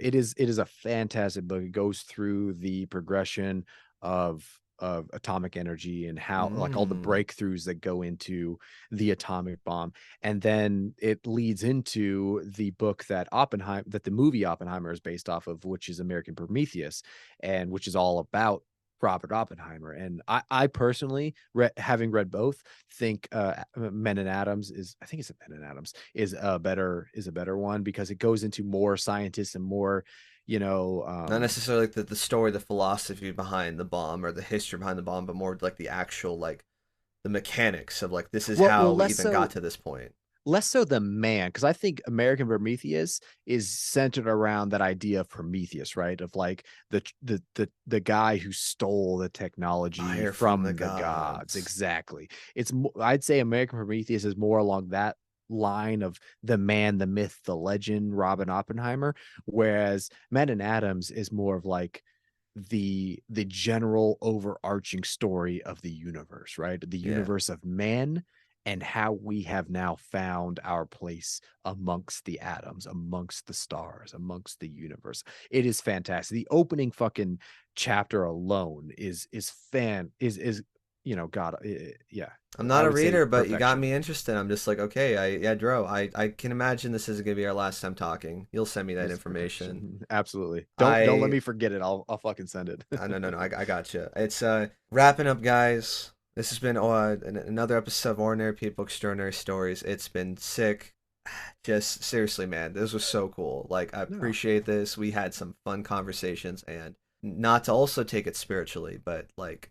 it is a fantastic book. It goes through the progression of atomic energy and how like all the mm, breakthroughs that go into the atomic bomb, and then it leads into the book that the movie Oppenheimer is based off of, which is American Prometheus, and which is all about Robert Oppenheimer. And I personally, having read both, think Men and Adams is, I think it's Men and Adams is a better one because it goes into more scientists and more, you know, not um, necessarily like the story, the philosophy behind the bomb or the history behind the bomb, but more like the actual like the mechanics of like this is how well we even got to this point. less so the man, because I think American Prometheus is centered around that idea of Prometheus, right? Of like the guy who stole the technology Fire from the from the gods. gods. Exactly. I'd say American Prometheus is more along that line of the man, the myth, the legend, Robin Oppenheimer, whereas Men and Adams is more of like the general overarching story of the universe, right? The Yeah. universe of man, and how we have now found our place amongst the atoms, amongst the stars, amongst the universe. It is fantastic. The opening fucking chapter alone is God, yeah. I'm I not a would say reader, but you got perfection. me interested. I'm just like, okay, yeah, Dro, I can imagine this isn't gonna be our last time talking. You'll send me that It's information. perfection. Absolutely. Don't let I me forget it. I'll fucking send it. no, I got you. It's wrapping up, guys. This has been another episode of Ordinary People, Extraordinary Stories. It's been sick. Just seriously, man, this was so cool. Like, I No. appreciate this. We had some fun conversations, and not to also take it spiritually, but like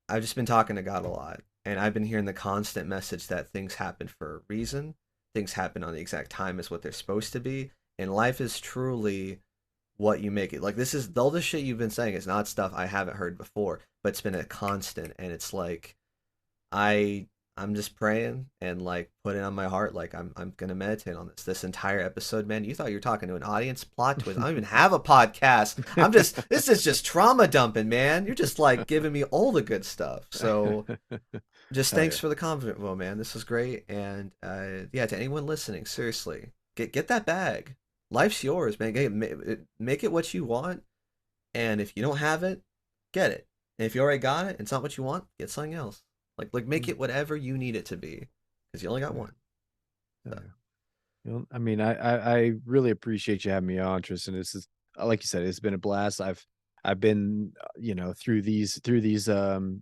I've just been talking to God a lot, and I've been hearing the constant message that things happen for a reason. Things happen on the exact time as what they're supposed to be, and life is truly what you make it. Like, this is all the shit you've been saying is not stuff I haven't heard before, but it's been a constant, and it's like I I'm just praying and like putting on my heart like I'm gonna meditate on this entire episode, man. You thought you were talking to an audience. Plot twist. I don't even have a podcast. This is just trauma dumping, man. You're just like giving me all the good stuff. So just Hell thanks yeah. for the compliment, well, man. This was great. And yeah, to anyone listening, seriously, get that bag. Life's yours, man. Make it what you want. And if you don't have it, get it. And if you already got it and it's not what you want, get something else. Like make it whatever you need it to be, because you only got one. Hell So, yeah. I mean, I really appreciate you having me on, Tristan. This is like you said, it's been a blast. I've been through these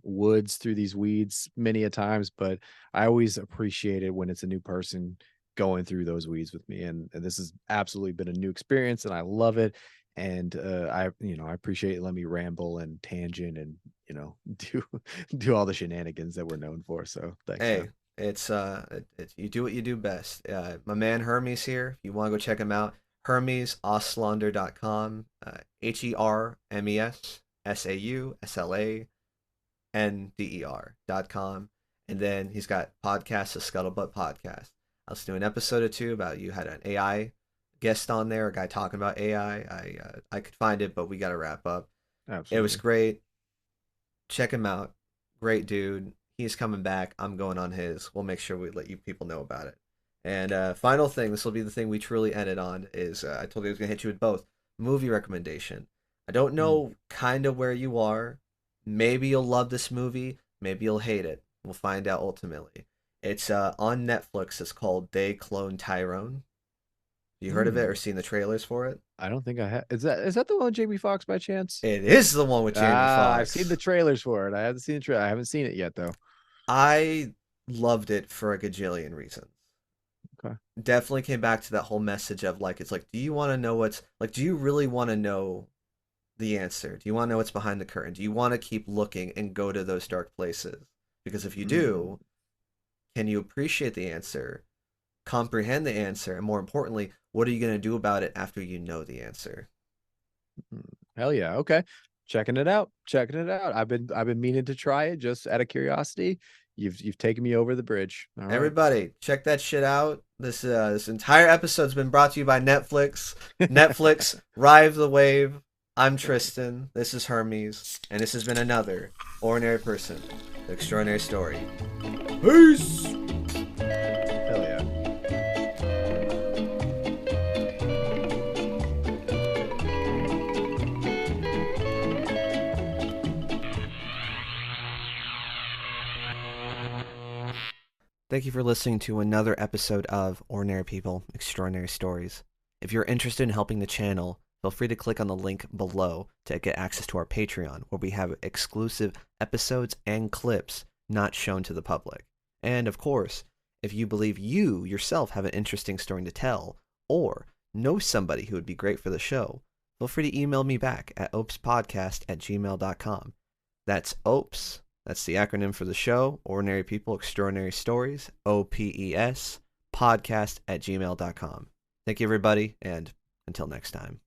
woods, through these weeds many a times, but I always appreciate it when it's a new person going through those weeds with me, and this has absolutely been a new experience, and I love it. And I appreciate it. Let me ramble and tangent and do do all the shenanigans that we're known for. So thanks, hey, man. it's you do what you do best. My man Hermes here. If you want to go check him out, HermesAuslander.com. HermesAuslander.com. And then he's got podcasts, the Scuttlebutt podcast. I was doing an episode or two about you had an AI guest on there, a guy talking about AI. I could find it, but we got to wrap up. It was Absolutely. great. Check him out. Great dude. He's coming back. I'm going on his. We'll make sure we let you people know about it. And final thing, this will be the thing we truly ended on, is I told you I was going to hit you with both. Movie recommendation. I don't know kind of where you are. Maybe you'll love this movie. Maybe you'll hate it. We'll find out ultimately. It's on Netflix. It's called They Clone Tyrone. You heard of it or Mm. seen the trailers for it? I don't think I have. Is that the one with Jamie Foxx by chance? It is the one with Jamie I've seen the Foxx. trailers for it. I haven't seen the trailer. I haven't seen it yet though. I loved it for a gajillion reasons. Okay. Definitely came back to that whole message of like, it's like, do you want to know what's like, do you really want to know the answer? Do you want to know what's behind the curtain? Do you want to keep looking and go to those dark places? Because if you Mm. do, can you appreciate the answer, comprehend the answer, and more importantly, what are you going to do about it after you know the answer? Mm. Hell yeah. Okay. Checking it out. Checking it out. I've been meaning to try it just out of curiosity. You've taken me over the bridge. All right. Everybody, check that shit out. This entire episode's been brought to you by Netflix. Netflix, ride the wave. I'm Tristan. This is Hermes, and this has been another Ordinary Person, the Extraordinary Story. Peace. Hell yeah. Thank you for listening to another episode of Ordinary People, Extraordinary Stories. If you're interested in helping the channel, feel free to click on the link below to get access to our Patreon, where we have exclusive episodes and clips not shown to the public. And of course, if you believe you yourself have an interesting story to tell, or know somebody who would be great for the show, feel free to email me back at OPESpodcast@gmail.com. That's OPES. That's the acronym for the show, Ordinary People, Extraordinary Stories, OPES, podcast@gmail.com. Thank you, everybody, and until next time.